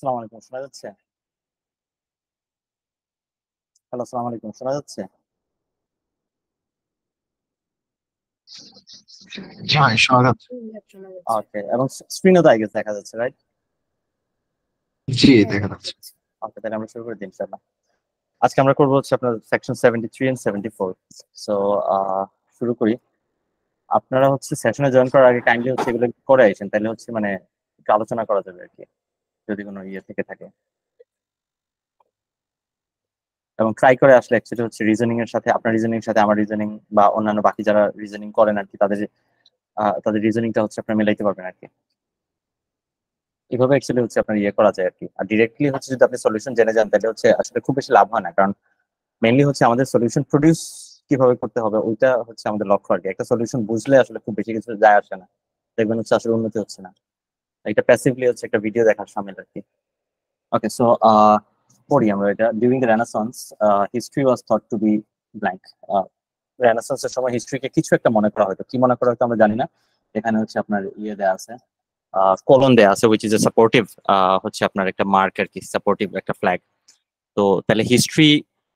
আসসালামু আলাইকুম, শোনা যাচ্ছে? হ্যালো, আসসালামু আলাইকুম, শোনা যাচ্ছে? হ্যাঁ, শোনা যাচ্ছে। ওকে, এবং স্ক্রিনও তো আই গেস দেখা যাচ্ছে, রাইট? জি, দেখা যাচ্ছে। ওকে, তাহলে আমরা শুরু করে দিই ইনশাআল্লাহ। আজকে আমরা করবো হচ্ছে আপনার সেকশন 73 এন্ড 74। সো শুরু করি। আপনারা হচ্ছে সেশনে জয়েন করার আগে কাইন্ডলি হচ্ছে এগুলো করে আইছেন, তাহলে হচ্ছে মানে একটু আলোচনা করা যাবে আর কি, যদি কোনো ইয়ে থেকে থাকে। এবং ট্রাই করে আসলে অ্যাকচুয়ালি হচ্ছে রিজনিং এর সাথে আপনার রিজনিং এর সাথে আমার রিজনিং বা অন্যান্য বাকি যারা রিজনিং করেন আর কি, তাদের রিজনিংটা হচ্ছে আপনার মেলাইতে পারবেন আর কি। এভাবে অ্যাকচুয়ালি হচ্ছে আপনার ইয়ে করা যায় আর কি। আর ডিরেক্টলি হচ্ছে যদি আপনি সলিউশন জেনে যান তাহলে হচ্ছে আসলে খুব বেশি লাভ হয় না, কারণ মেইনলি হচ্ছে আমাদের সলিউশন প্রডিউস কিভাবে করতে হবে ওইটা হচ্ছে আমাদের লক্ষ্য আর কি। একটা সলিউশন বুঝলে আসলে খুব বেশি কিছু যায় আসে না, দেখবেন হচ্ছে আসলে উন্নতি হচ্ছে না। এটা প্যাসিভলি হচ্ছে একটা ভিডিও দেখার সামিল আর কি। ওকে, সো পড়ি আমরা এটা। During the renaissance history was thought to be blank. রেনাসন্সের সময় হিস্ট্রিকে কিছু একটা মনে করা হয়তো, কি মনে করা হয়তো আমরা জানি না। এখানে হচ্ছে আপনার ইয়ে দেওয়া আছে, কলন দেয়া আছে, উইচ ইজ এ সাপোর্টিভ, হচ্ছে আপনার একটা মার্ক আর কি, সাপোর্টিভ একটা ফ্ল্যাগ। তো তাহলে হিস্ট্রি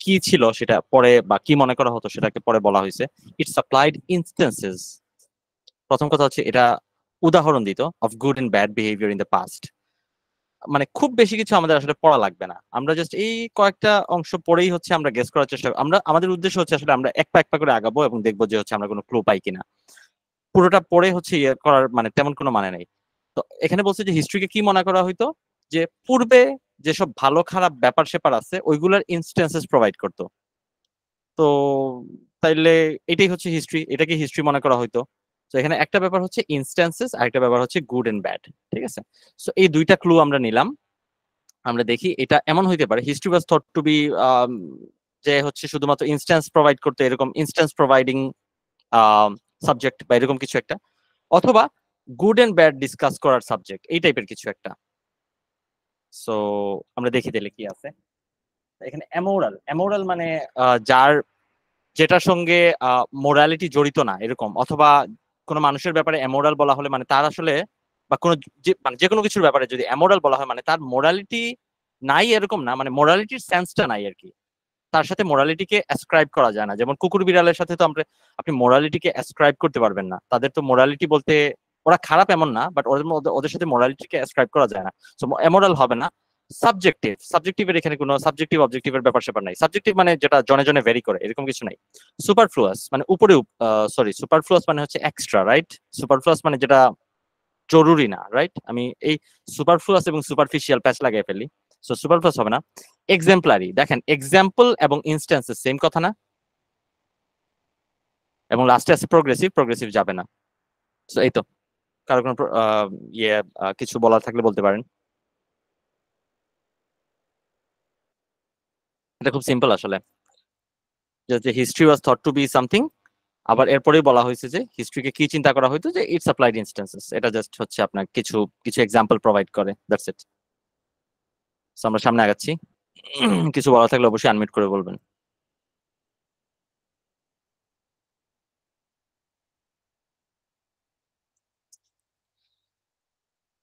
কি ছিল সেটা পরে, বা কি মনে করা হতো সেটাকে পরে বলা হয়েছে ইট সাপ্লাইড ইনস্টেন্সেস। প্রথম কথা হচ্ছে এটা উদাহরণ দিত of good and bad behaviour in the past. মানে খুব বেশি কিছু আমাদের আসলে পড়া লাগবে না, আমরা জাস্ট এই কয়েকটা অংশ পড়েই হচ্ছে আমরা গেস করার চেষ্টা, আমাদের উদ্দেশ্য হচ্ছে আসলে আমরা এক পা করে আগাবো এবং দেখবো যে হচ্ছে আমরা কোনো ক্লু পাই কিনা। পুরোটা পড়ে হচ্ছে ইয়ে করার মানে তেমন কোনো মানে নেই। তো এখানে বলছে যে হিস্ট্রিকে কি মনে করা হইতো, যে পূর্বে যেসব ভালো খারাপ ব্যাপার স্যাপার আছে ওইগুলার ইনস্টেন্সেস প্রোভাইড করতো। তো তাইলে এটাই হচ্ছে হিস্ট্রি, এটাকে হিস্ট্রি মনে করা হইতো। তো এখানে একটা ব্যাপার হচ্ছে ইনস্ট্যান্সেস আর একটা ব্যাপার হচ্ছে গুড এন্ড ব্যাড। ঠিক আছে, সো এই দুইটা ক্লু আমরা নিলাম। আমরা দেখি এটা এমন হইতে পারে history was thought to be, যে হচ্ছে শুধুমাত্র ইনস্ট্যান্স প্রোভাইড করতে, এরকম ইনস্ট্যান্স প্রোভাইডিং সাবজেক্ট বা এরকম কিছু একটা, অথবা গুড এন্ড ব্যাড ডিসকাস করার সাবজেক্ট, এই টাইপের কিছু একটা। সো আমরা দেখি তাহলে কি আছে এখানে। অ্যামোরাল, অ্যামোরাল মানে যার, যেটার সঙ্গে মোরালিটি জড়িত না এরকম, অথবা কোনো মানুষের ব্যাপারে অ্যামোরাল বলা হলে মানে তার আসলে, বা কোনো মানে যে কোনো কিছুর ব্যাপারে যদি অ্যামোরাল বলা হয় মানে তার মোরালিটি নাই এরকম না, মানে মোরালিটির সেন্সটা নাই আর কি। তার সাথে মোরালিটিকে অ্যাসক্রাইব করা যায় না, যেমন কুকুর বিড়ালের সাথে তো আমরা, আপনি মোরালিটিকে অ্যাসক্রাইব করতে পারবেন না, তাদের তো মোরালিটি বলতে ওরা খারাপ এমন না, বাট ওদের মধ্যে ওদের সাথে মোরালিটিকে অ্যাসক্রাইব করা যায় না। সো অ্যামোরাল হবে না। সাবজেক্টিভ, সাবজেক্টিভের এখানে কোনো সাবজেক্টিভ অবজেক্টিভের ব্যাপার স্যাপার নাই, সাবজেক্টিভ মানে যেটা জনে জনে ভেরি করে এরকম কিছু নাই। সুপারফ্লুয়াস মানে উপরে, সরি, সুপারফ্লুয়াস মানে হচ্ছে এক্সট্রা, রাইট? সুপারফ্লুয়াস মানে যেটা জরুরি না, রাইট? আমি এই সুপারফ্লুয়াস এবং সুপারফিশিয়াল প্যাচ লাগিয়ে ফেলি। সো সুপারফ্লুয়াস হবে না। এক্সাম্পলারি, দেখেন এক্সাম্পল এবং ইনস্ট্যান্সেস সেম কথা না? এবং লাস্টে আছে প্রোগ্রেসিভ, প্রোগ্রেসিভ যাবে না। সো এই তো, কারো কোনো ইয়ে কিছু বলার থাকলে বলতে পারেন। এটা খুব সিম্পল আসলে, যে history was thought to be something. আবার এরপরেই বলা হয়েছে যে হিস্ট্রিকে কি চিন্তা করা হয়তো, যে ইটস অ্যাপ্লাইড ইনস্ট্যান্সেস, এটা জাস্ট হচ্ছে আপনার কিছু কিছু এক্সাম্পল প্রোভাইড করে, দ্যাটস ইট। সো আমরা সামনে আগাচ্ছি। কিছু বলা থাকলে অবশ্যই আনমিউট করে বলবেন।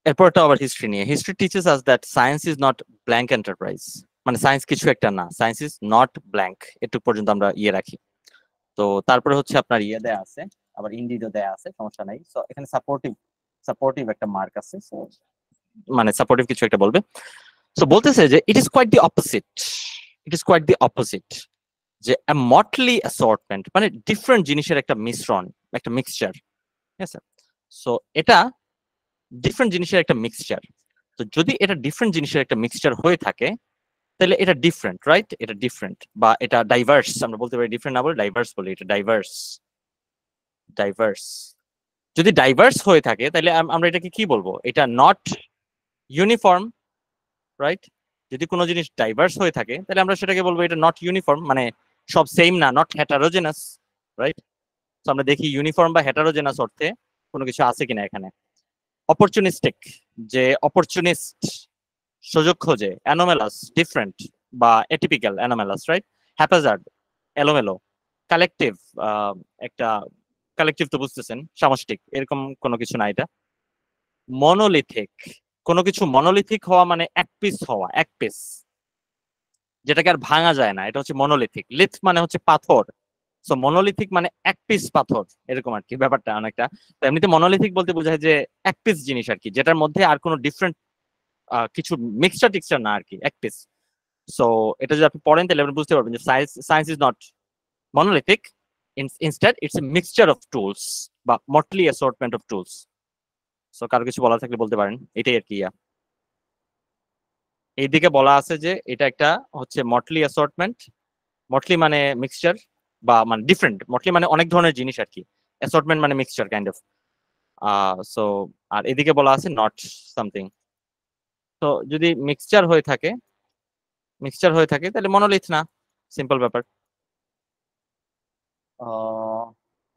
এরপরটা আবার হিস্ট্রি নিয়ে। History teaches us that science is not blank enterprise. মানে সায়েন্স কিছু একটা না, সায়েন্স ইজ নট ব্ল্যাঙ্ক, এটুকু পর্যন্ত আমরা ইয়ে রাখি। তো তারপরে হচ্ছে আপনার ইয়ে দেয়া আছে, আবার ইন্ডিডো দেয়া আছে, সমস্যা নাই। সো এখানে সাপোর্টিভ, সাপোর্টিভ একটা মার্ক আছে। So, মানে সাপোর্টিভ কিছু একটা বলবে। সো বলতেছে যে it is quite the opposite, it is quite the opposite, যে মটলি অ্যাসর্টমেন্ট মানে ডিফারেন্ট জিনিসের একটা মিশ্রণ, একটা মিক্সচার। ঠিক আছে, সো এটা ডিফারেন্ট জিনিসের একটা মিক্সচার। তো যদি এটা ডিফারেন্ট জিনিসের একটা মিক্সচার হয়ে থাকে তাহলে এটা ডিফারেন্ট, রাইট? এটা ডিফারেন্ট বা এটা ডাইভার্স, আমরা বলতে পারি ডিফারেন্ট না বলে ডাইভার্স বলি, এটা ডাইভার্স, ডাইভার্স। যদি ডাইভার্স হয়ে থাকে তাহলে আমরা এটাকে কি বলবো? এটা নট ইউনিফর্ম, রাইট? যদি কোনো জিনিস ডাইভার্স হয়ে থাকে তাহলে আমরা সেটাকে বলবো এটা নট ইউনিফর্ম, মানে সব সেম না, নট হেটারোজেনাস, রাইট? তো আমরা দেখি ইউনিফর্ম বা হেটারোজেনাস অর্থে কোনো কিছু আছে কিনা এখানে। অপরচুনিস্টিক, যে অপরচুনিস্ট, সুযোগ খোঁজে। অ্যানোমেলাস, ডিফারেন্ট বা এটিপিক্যাল, অ্যানোমেলাস, রাইট? হ্যাপাজার্ড, এলোমেলো। কালেকটিভ, একটা কালেকটিভ তো বুঝতেছেন, সামষ্টিক, এরকম কোনো কিছু না এটা। মনোলিথিক, কোনো কিছু মনোলিথিক হওয়া মানে এক পিস হওয়া, এক পিস, যেটাকে আর ভাঙা যায় না, এটা হচ্ছে মনোলিথিক। লিথ মানে হচ্ছে পাথর, সো মনোলিথিক মানে এক পিস পাথর, এরকম আর কি ব্যাপারটা অনেকটা। তো এমনিতে মনোলিথিক বলতে বোঝায় যে এক পিস জিনিস আর কি, যেটার মধ্যে আর কোনো ডিফারেন্ট কিছু মিক্সচার টিক্সচার না আর কি, এক পিস। সো এটা যদি আপনি পড়েন তাহলে আপনি বুঝতে পারবেন যে science is not monolithic. Instead, it's a mixture of tools বা motley assortment of tools. So কারো কিছু বলা থাকলে বলতে পারেন, এটাই আর কি। এইদিকে বলা আছে যে এটা একটা হচ্ছে মটলি অ্যাসর্টমেন্ট। মটলি মানে মিক্সচার বা মানে ডিফারেন্ট, মটলি মানে অনেক ধরনের জিনিস আর কি, অ্যাসর্টমেন্ট মানে মিক্সচার কাইন্ড অফ। সো আর এদিকে বলা আছে নট সামথিং। তো যদি মিক্সচার হয়ে থাকে তাহলে মনোলিথ না, সিম্পল ব্যাপার।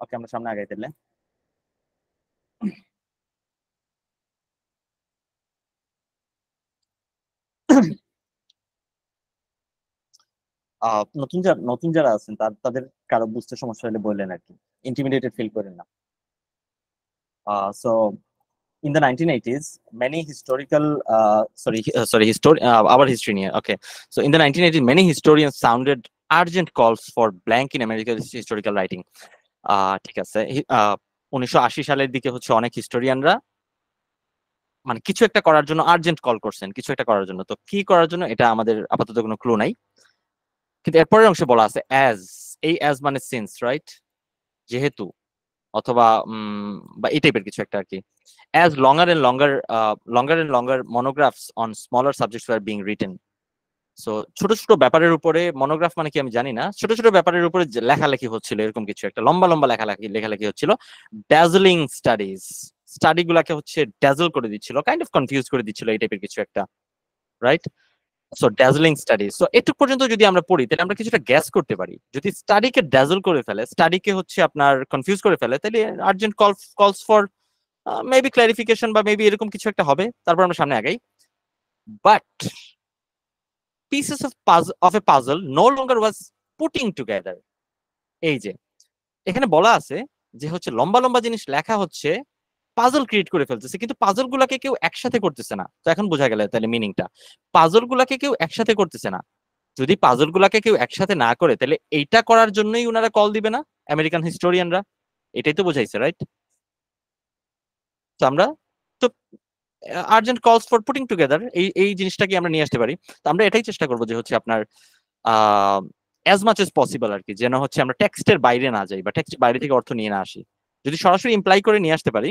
ওকে, আমরা সামনে আগাই তাহলে। নতুন যারা আছেন তাদের কারো বুঝতে সমস্যা হলে বললেন আর কি, ইন্টিমিডেটেড ফিল করেন না। So in the 1980s, many historical, our history near. Okay, so in the 1980s, many historians sounded urgent calls for blank in American historical writing. ঠিক আছে, 1980 সালের দিকে হচ্ছে অনেক হিস্টোরিয়ানরা মানে কিছু একটা করার জন্য আর্জেন্ট কল করছেন, কিছু একটা করার জন্য। তো কি করার জন্য এটা আমাদের আপাতত কোনো ক্লু নাই, কিন্তু এরপরের অংশে বলা আছে অ্যাজ, এই অ্যাজ মানে সিন্স, রাইট, যেহেতু, অথবা বা এই টাইপের কিছু একটা আর কি। As longer and longer monographs on smaller subjects were being written. So ছোট ছোট ব্যাপারের উপরে, মনোগ্রাফ মানে কি আমি জানি না, ছোট ছোট ব্যাপারের উপরে লেখালেখি হচ্ছিল, এরকম কিছু একটা লম্বা লম্বা লেখালেখি হচ্ছিল। ড্যাজলিং স্টাডি গুলাকে হচ্ছে ড্যাজল করে দিচ্ছিল, কাইন্ড অফ কনফিউজ করে দিচ্ছিল, এই টাইপের কিছু একটা, right. So dazzling study, so এটুক পর্যন্ত যদি আমরা পড়ি তাহলে আমরা কিছুটা গ্যাস করতে পারি। যদি স্টাডিকে ড্যাজল করে ফেলে, স্টাডিকে হচ্ছে আপনার কনফিউজ করে ফেলে, তাহলে আর্জেন্ট কলস ফর মেবি ক্লারিফিকেশন বা মেবি এরকম কিছু একটা হবে। তারপর আমরা সামনে আগাই। But pieces of a puzzle no longer was putting together. এই যে এখানে বলা আছে যে হচ্ছে লম্বা লম্বা জিনিস লেখা হচ্ছে, পাজল ক্রিয়েট করে ফেলতেছে, কিন্তু পাজল গুলাকে কেউ একসাথে করতেছে না। তো এখন বোঝা গেল তাহলে মিনিংটা, পাজল গুলাকে কেউ একসাথে করতেছে না। যদি পাজল গুলাকে কেউ একসাথে না করে তাহলে এইটা করার জন্যই উনারা কল দিবে না আমেরিকান হিস্টোরিয়ানরা, এটাই তো বোঝাইছে, রাইট। তো আমরা তো আর্জেন্ট কলস ফর পুটিং টুগেদার এই জিনিসটাকে আমরা নিয়ে আসতে পারি। তো আমরা এটাই চেষ্টা করবো যে হচ্ছে আপনার অ্যাজ মাচ এজ পসিবল আর কি, যেন হচ্ছে আমরা টেক্সটের বাইরে না যাই বা টেক্সটের বাইরে থেকে অর্থ নিয়ে না আসি, যদি সরাসরি ইমপ্লাই করে নিয়ে আসতে পারি।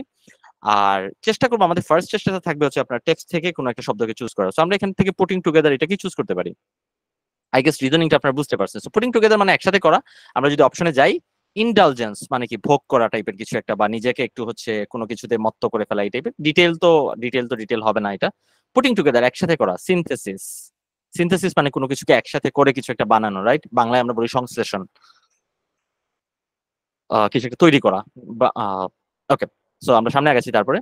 আর চেষ্টা করবো, আমাদের ফার্স্ট চেষ্টাটা থাকবে হচ্ছে আপনার টেক্সট থেকে কোনো একটা শব্দকে চুজ করা। তো আমরা এখান থেকে পুটিং টুগেদার এটাকে চুজ করতে পারি। আই গেস রিজনিংটা আপনারা বুঝতে পারছেন। সো পুটিং টুগেদার মানে একসাথে করা। আমরা যদি অপশনে যাই, ইনডালজেন্স মানে কি ভোগ করা টাইপের কিছু একটা, বা নিজেকে একটু হচ্ছে কোনো কিছুতে মত্ত করে ফেলা এই টাইপের। ডিটেল হবে না এটা। পুটিং টুগেদার একসাথে করা। সিনথেসিস মানে কোনো কিছুকে একসাথে করে কিছু একটা বানানো, রাইট, বাংলায় আমরা বলি সংশ্লেষণ, কিছু একটা তৈরি করা। ওকে, সো আমরা সামনে আগাচ্ছি। তারপরে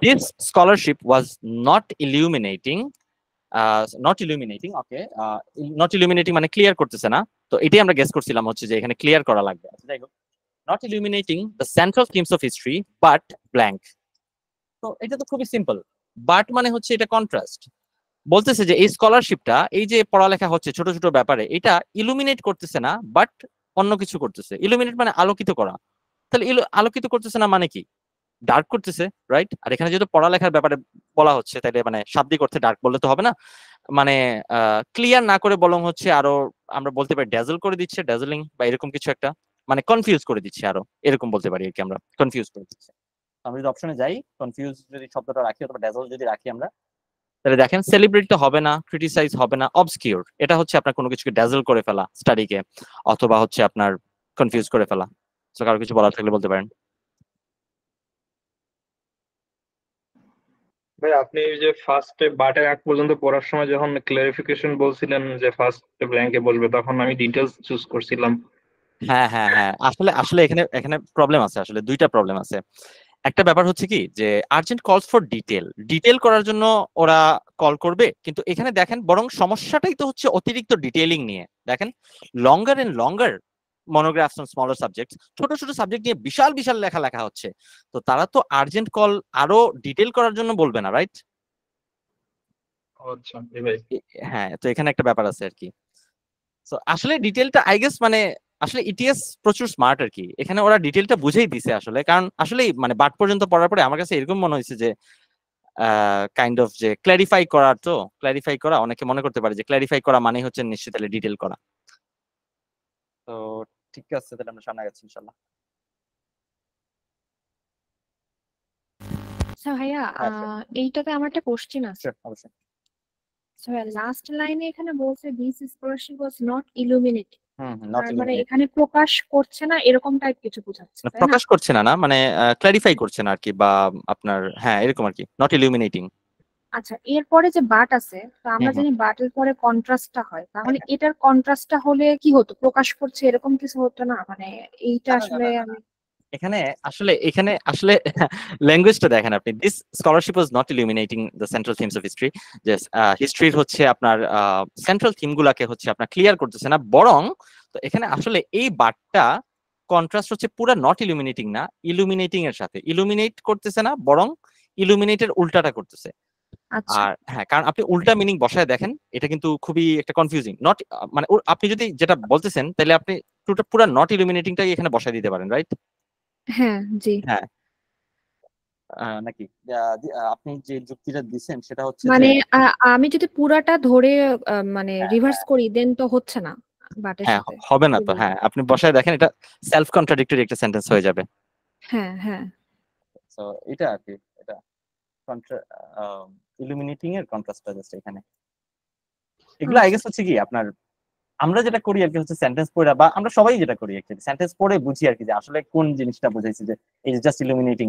this scholarship was not illuminating, okay, not illuminating মানে ক্লিয়ার করতেছে না। তো এটাই আমরা গেস করছিলাম হচ্ছে যে এখানে ক্লিয়ার করা লাগবে। যাই হোক, not illuminating the central themes of history but blank. তো এটা তো খুবই সিম্পল। বাট মানে হচ্ছে এটা কন্ট্রাস্ট, বলতেছে যে এই স্কলারশিপটা, এই যে পড়ালেখা হচ্ছে ছোট ছোট ব্যাপারে, এটা ইলুমিনেট করতেছে না, বাট অন্য কিছু করতেছে। ইলুমিনেট মানে আলোকিত করা, তাহলে আলোকিত করতেছে না মানে কি, ডার্ক করতেছে, রাইট। আর এখানে যেহেতু পড়ালেখার ব্যাপারে বলা হচ্ছে, তাইলে মানে শাব্দিক অর্থে ডার্ক বললে তো হবে না, মানে ক্লিয়ার না করে বরং হচ্ছে আরো আমরা বলতে পারি ড্যাজল করে দিচ্ছে, ড্যাজলিং বা এরকম কিছু একটা, মানে কনফিউজ করে দিচ্ছে আরো, এরকম বলতে পারি আর কি, আমরা কনফিউজ করে দিচ্ছে। আমরা যদি অপশনে যাই, কনফিউজ যদি শব্দটা রাখি অথবা ড্যাজল যদি রাখি আমরা, তাহলে দেখেন সেলিব্রেট তো হবে না, ক্রিটিসাইজ হবে না, অবসকিউর, এটা হচ্ছে আপনার কোনো কিছুকে ড্যাজল করে ফেলা স্টাডিকে, অথবা হচ্ছে আপনার কনফিউজ করে ফেলা। তো কারো কিছু বলার থাকলে বলতে পারেন। ভাই আপনি ওই যে ফার্স্টে বাটের আগ পর্যন্ত পড়ার সময় যখন ক্লারিফিকেশন বলছিলেন যে ফার্স্ট ব্ল্যাঙ্কে বলবে, তখন আমি ডিটেলস চুজ করছিলাম। হ্যাঁ হ্যাঁ হ্যাঁ, আসলে আসলে এখানে এখানে প্রবলেম আছে, আসলে দুইটা প্রবলেম আছে। একটা ব্যাপার হচ্ছে কি যে আর্জেন্ট কলস ফর ডিটেল করার জন্য ওরা কল করবে, কিন্তু এখানে দেখেন বরং সমস্যাটাই তো হচ্ছে অতিরিক্ত ডিটেইলিং নিয়ে। দেখেন longer and longer monographs on smaller subject, ছোট ছোট সাবজেক্ট নিয়ে বিশাল বিশাল লেখা হচ্ছে। তো তারা তো আর্জেন্ট কল আরো ডিটেল করার জন্য বলবে না, রাইট। আচ্ছা ভাই। হ্যাঁ, তো এখানে একটা ব্যাপার আছে আর কি। তো আসলে ডিটেলটা আই গেস মানে আসলে ইটিএস প্রচুর স্মার্ট আর কি, এখানে ওরা ডিটেলটা বুঝেই দিছে আসলে, কারণ আসলে মানে বাট পর্যন্ত পড়ার পরে আমার কাছে এরকম মনে হয়েছে যে কাইন্ড অফ যে ক্ল্যারিফাই করা, তো ক্ল্যারিফাই করা অনেকে মনে করতে পারে যে ক্ল্যারিফাই করা মানে হচ্ছে নিশ্চয়ই তাহলে ডিটেল করা। তো ঠিক আছে, তাহলে আমরা সামনে গেছি ইনশাল্লাহ। আচ্ছা ভাইয়া, হ্যাঁ sure, এইটাতে আমার একটা কোশ্চেন আছে। sure, অবশ্যই। লাস্ট লাইনে এখানে বলছে this scholarship was not illuminated, not তার মানে ইলুমিনেট, এখানে প্রকাশ করছে না এরকম টাইপ কিছু বোঝাচ্ছে, তাই না? প্রকাশ করছে না, না মানে ক্ল্যারিফাই করছে না আর কি, বা আপনার হ্যাঁ এরকম আর কি, নট ইলুমিনেটিং। আচ্ছা, এরপরে যে বাট আছে, তো আমরা হুম, জানি বাটের পরে কন্ট্রাস্টটা হয়, তাহলে এটার কন্ট্রাস্টটা হলে কি হতো, প্রকাশ করছে এরকম কিছু হতো না? মানে এইটা না, না, আসলে না, না, না। আমি এখানে আসলে ল্যাঙ্গুয়েজটা দেখেন আপনি, this scholarship was not illuminating the central themes of history, যে হিস্ট্রির হচ্ছে আপনার সেন্ট্রাল থিম গুলাকে হচ্ছে আপনার ক্লিয়ার করতেছে না, বরং তো এখানে আসলে এই বাটটা কন্ট্রাস্ট হচ্ছে পুরা নট ইলুমিনেটিং না, ইলুমিনেটিং এর সাথে, ইলুমিনেট করতেছে না বরং ইলুমিনেটের উল্টাটা করতেছে। আচ্ছা। আর হ্যাঁ, কারণ আপনি উল্টা মিনিং বসায় দেখেন, এটা কিন্তু খুবই একটা কনফিউজিং, নট মানে আপনি যদি যেটা বলতেছেন তাহলে আপনি পুরো নট ইলুমিনেটিংটাই এখানে বসায় দিতে পারেন, রাইট? হ্যাঁ, জি। হ্যাঁ, নাকি আপনি যে যুক্তিটা দিচ্ছেন সেটা হচ্ছে যে মানে আমি যদি পুরাটা ধরে মানে হ্যাঁ, রিভার্স করি দেন তো হচ্ছে না বাটের হ্যাঁ, সাথে। হবে না কি তো, বলবো? হ্যাঁ আপনি বসায় দেখেন, এটা সেলফ কন্ট্রাডিক্টরি একটা সেন্টেন্স হয়ে যাবে। হ্যাঁ, হ্যাঁ। তো এটা আর কি, এটা কন্ট্রা ইলুমিনেটিং এর কন্ট্রাস্টটা জাস্ট এখানে। এগুলো আই আচ্ছা। গেস হচ্ছে কি আপনার, আমরা যেটা করি আর কি হচ্ছে সেন্টেন্স পড়ে, বা আমরা সবাই যেটা করি অ্যাকচুয়ালি সেন্টেন্স পড়ে বুঝি আর কি, যে আসলে কোন জিনিসটা বোঝাইছে, যে এই যে জাস্ট ইলুমিনেটিং,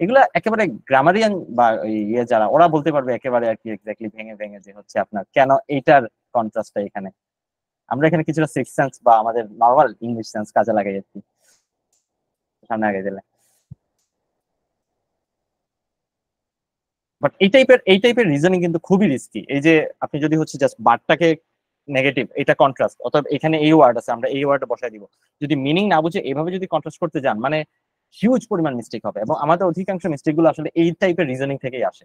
এগুলা একেবারে গ্রামারিয়ান বা ইয়ে যারা ওরা বলতে পারবে একেবারে আর কি এক্স্যাক্টলি ভেঙে ভেঙে যে হচ্ছে আপনার কেন এইটার কন্ট্রাস্টটা এখানে। আমরা এখানে কিছুটা সিক্স সেন্স বা আমাদের নর্মাল ইংলিশ সেন্স কাজে লাগাই আর কি, সামনে আগে দিলে। বাট এই টাইপের রিজনিং কিন্তু খুবই রিস্কি। এই যে আপনি যদি হচ্ছে জাস্ট বারটাকে নেগেটিভ, এটা কন্ট্রাস্ট, অথবা এখানে এই ওয়ার্ড আছে আমরা এই ওয়ার্ড বসাই দিব, যদি মিনিং না বুঝে এভাবে যদি কন্ট্রাস্ট করতে যান, মানে হিউজ পরিমাণ মিস্টেক হবে, এবং আমাদের অধিকাংশ মিস্টেক গুলো আসলে এই টাইপের রিজনিং থেকেই আসে।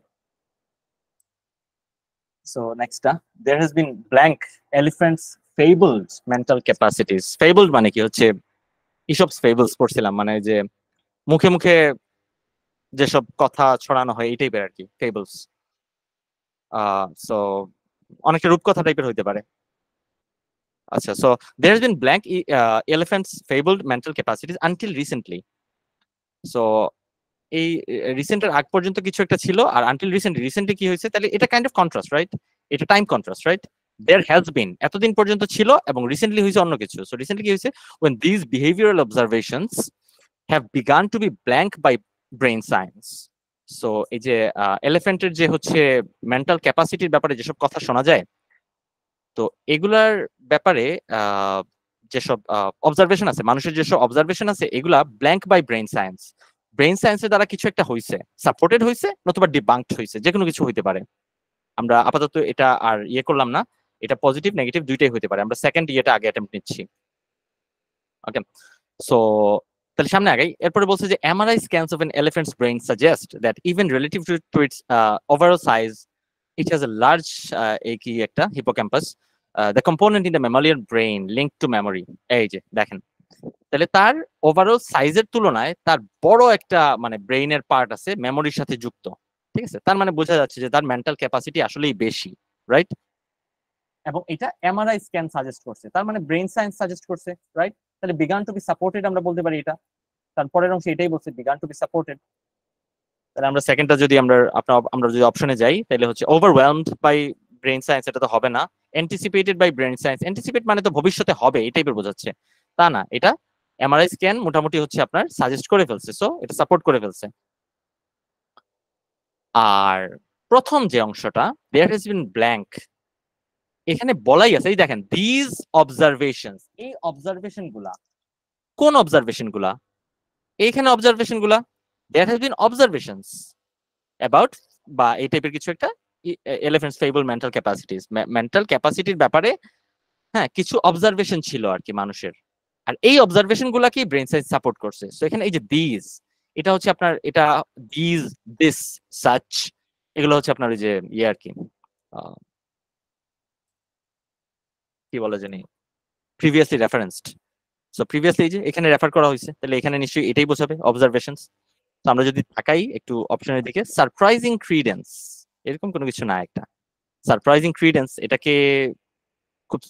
সো নেক্সটটা, there has been blank elephants fabled mental capacities. Fabled মানে কি হচ্ছে, ইসপস ফেবলস পড়ছিলাম, মানে যে মুখে মুখে যেসব কথা ছড়ানো হয় এই টাইপের আর কি, ফেবলস। সো অনেকটা রূপকথা টাইপের হইতে পারে। আচ্ছা, so there has been blank elephants fabled mental capacities until recently. So এই রিসেন্টের আগ পর্যন্ত কিছু একটা ছিল, আর আনটিল রিসেন্টলি কি হয়েছে, তাহলে এটা কাইন্ড অফ কন্ট্রাস্ট, রাইট? এটা time contrast, right? There has been এতদিন পর্যন্ত ছিল, এবং রিসেন্টলি হয়েছে অন্য কিছু। সো রিসেন্টলি কি হয়েছে, when these behavioral observations have begun to be blank by brain science. So এই যে এলিফ্যান্টের যে হচ্ছে মেন্টাল ক্যাপাসিটির ব্যাপারে যেসব কথা শোনা যায়, তো এগুলার ব্যাপারে যেসব অবজারভেশন আছে, মানুষের যেসব অবজারভেশন আছে, এগুলা blank by brain science, brain সায়েন্সের দ্বারা কিছু একটা হয়েছে, সাপোর্টেড হয়েছে নতুবা ডিবাঙ্কড হয়েছে, যে কোনো কিছু হইতে পারে। আমরা আপাতত এটা আর ইয়ে করলাম না, এটা পজিটিভ নেগেটিভ দুইটাই হইতে পারে, আমরা সেকেন্ড ইয়েটা আগে অ্যাটেম্প্ট নিচ্ছি। ওকে, সো তাহলে সামনে আগে এরপরে বলছে যে MRI স্ক্যানস of N elephants brain suggest that even relative to its overall size it has a large কি একটা hippocampus, the component in the mammalian brain linked to memory। এই যে দেখেন, তাহলে তার ওভারঅল সাইজের তুলনায় তার বড় একটা মানে ব্রেইনের পার্ট আছে মেমোরির সাথে যুক্ত, ঠিক আছে? তার মানে বোঝা যাচ্ছে যে তার মেন্টাল ক্যাপাসিটি আসলেই বেশি, রাইট? এবং এটা এমআরআই স্ক্যান সাজেস্ট করছে, তার মানে ব্রেন সায়েন্স সাজেস্ট করছে, রাইট? তাহলে বিগান টু বি সাপোর্টেড আমরা বলতে পারি এটা, তারপরের অংশে এটাই বলছে বিগান টু বি সাপোর্টেড। তাহলে আমরা সেকেন্ডটা যদি আমরা যদি অপশনে যাই, তাহলে হচ্ছে ওভারওয়েলমড বাই ব্রেন সায়েন্স, এটা তো হবে না। Anticipated by brain science, anticipate মানে তো ভবিষ্যতে হবে এই টাইপের বোঝাচ্ছে, তা না, এটা এমআরআই স্ক্যান মোটামুটি হচ্ছে আপনার সাজেস্ট করে ফেলছে, সো এটা সাপোর্ট করে ফেলছে। আর প্রথম যে অংশটা, দেয়ার হ্যাজ বিন ব্ল্যাঙ্ক, এখানে বলাই আছে, এই দেখেন দিজ অবজারভেশনস, এই অবজারভেশন গুলা কোন অবজারভেশন গুলা, এইখানে অবজারভেশন গুলা, there has been observations about বা এই টাইপের কিছু একটা elephants fable mental capacities, mental ক্যাপাসিটির ব্যাপারে হ্যাঁ কিছু অবজারভেশন ছিল আর কি মানুষের, আর এই অবজারভেশন গুলাকে ব্রেন সায়েন্স সাপোর্ট করছে। সো এখানে এই যে দিজ, এটা হচ্ছে আপনার এটা দিজ, দিস, সাচ, এগুলো হচ্ছে আপনার ওই যে ইয়ে আর কি কি বলে জানি প্রিভিয়াসলি রেফারেন্সড। সো প্রিভিয়াসলি যে এখানে রেফার করা হয়েছে, তাহলে এখানে নিশ্চয়ই এটাই বোঝাবে অবজারভেশনস। তো আমরা যদি তাকাই একটু অপশনের দিকে, সারপ্রাইজিং ক্রিডেন্স এরকম কোনো কিছু না। একটা সারপ্রাইজিং ক্রিডেন্স এটাকে খুব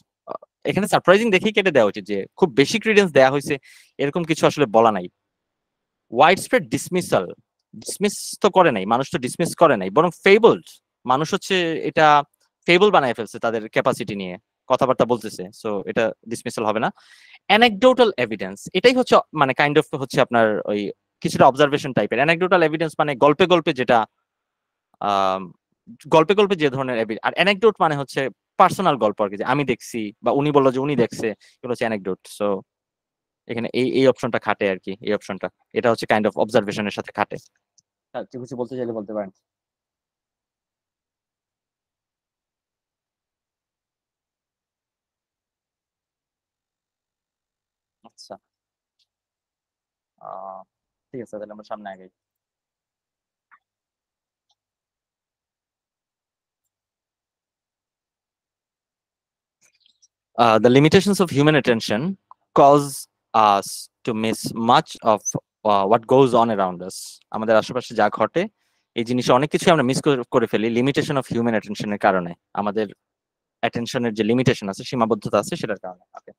এখানে সারপ্রাইজিং দেখেই কেটে দেওয়া উচিত, যে খুব বেশি ক্রিডেন্স দেওয়া হয়েছে এরকম কিছু আসলে বলা নাই। ওয়াইড স্প্রেড ডিসমিসাল, ডিসমিস তো করে নাই, মানুষ তো ডিসমিস করে নাই, বরং ফেবলড, মানুষ হচ্ছে এটা ফেবল বানায় ফেলছে তাদের ক্যাপাসিটি নিয়ে কথাবার্তা বলতেছে। সো এটা ডিসমিসাল হবে না। অ্যানেকডোটাল এভিডেন্স এটাই হচ্ছে মানে কাইন্ড অফ হচ্ছে আপনার ওই কিছুটা অবজারভেশন টাইপের। অ্যানেকডোটাল এভিডেন্স মানে গল্পে গল্পে যেটা গল্পে গল্পে যে ধরনের আর অ্যানেকডোট মানে হচ্ছে পার্সোনাল গল্প আর কি, যে আমি দেখছি বা উনি বললো যে উনি দেখছে, এগুলো হচ্ছে অ্যানেকডোট। সো এখানে এই এই অপশনটা খাটে আর কি, এই অপশনটা এটা হচ্ছে কাইন্ড অফ অবজারভেশনের সাথে খাটে। কিছু বলতে চাইলে বলতে পারেন। আচ্ছা ঠিক আছে, তাহলে আমরা সামনে আগে। The limitations of human attention cause us to miss much of what goes on around us. আমাদের আশেপাশে যা ঘটে এই জিনিসে অনেক কিছু আমরা মিস করে ফেলি লিমিটেশন অফ হিউম্যান অ্যাটেনশনের কারণে। আমাদের অ্যাটেনশনের যে লিমিটেশন আছে, সীমাবদ্ধতা আছে, সেটার কারণে। Okay.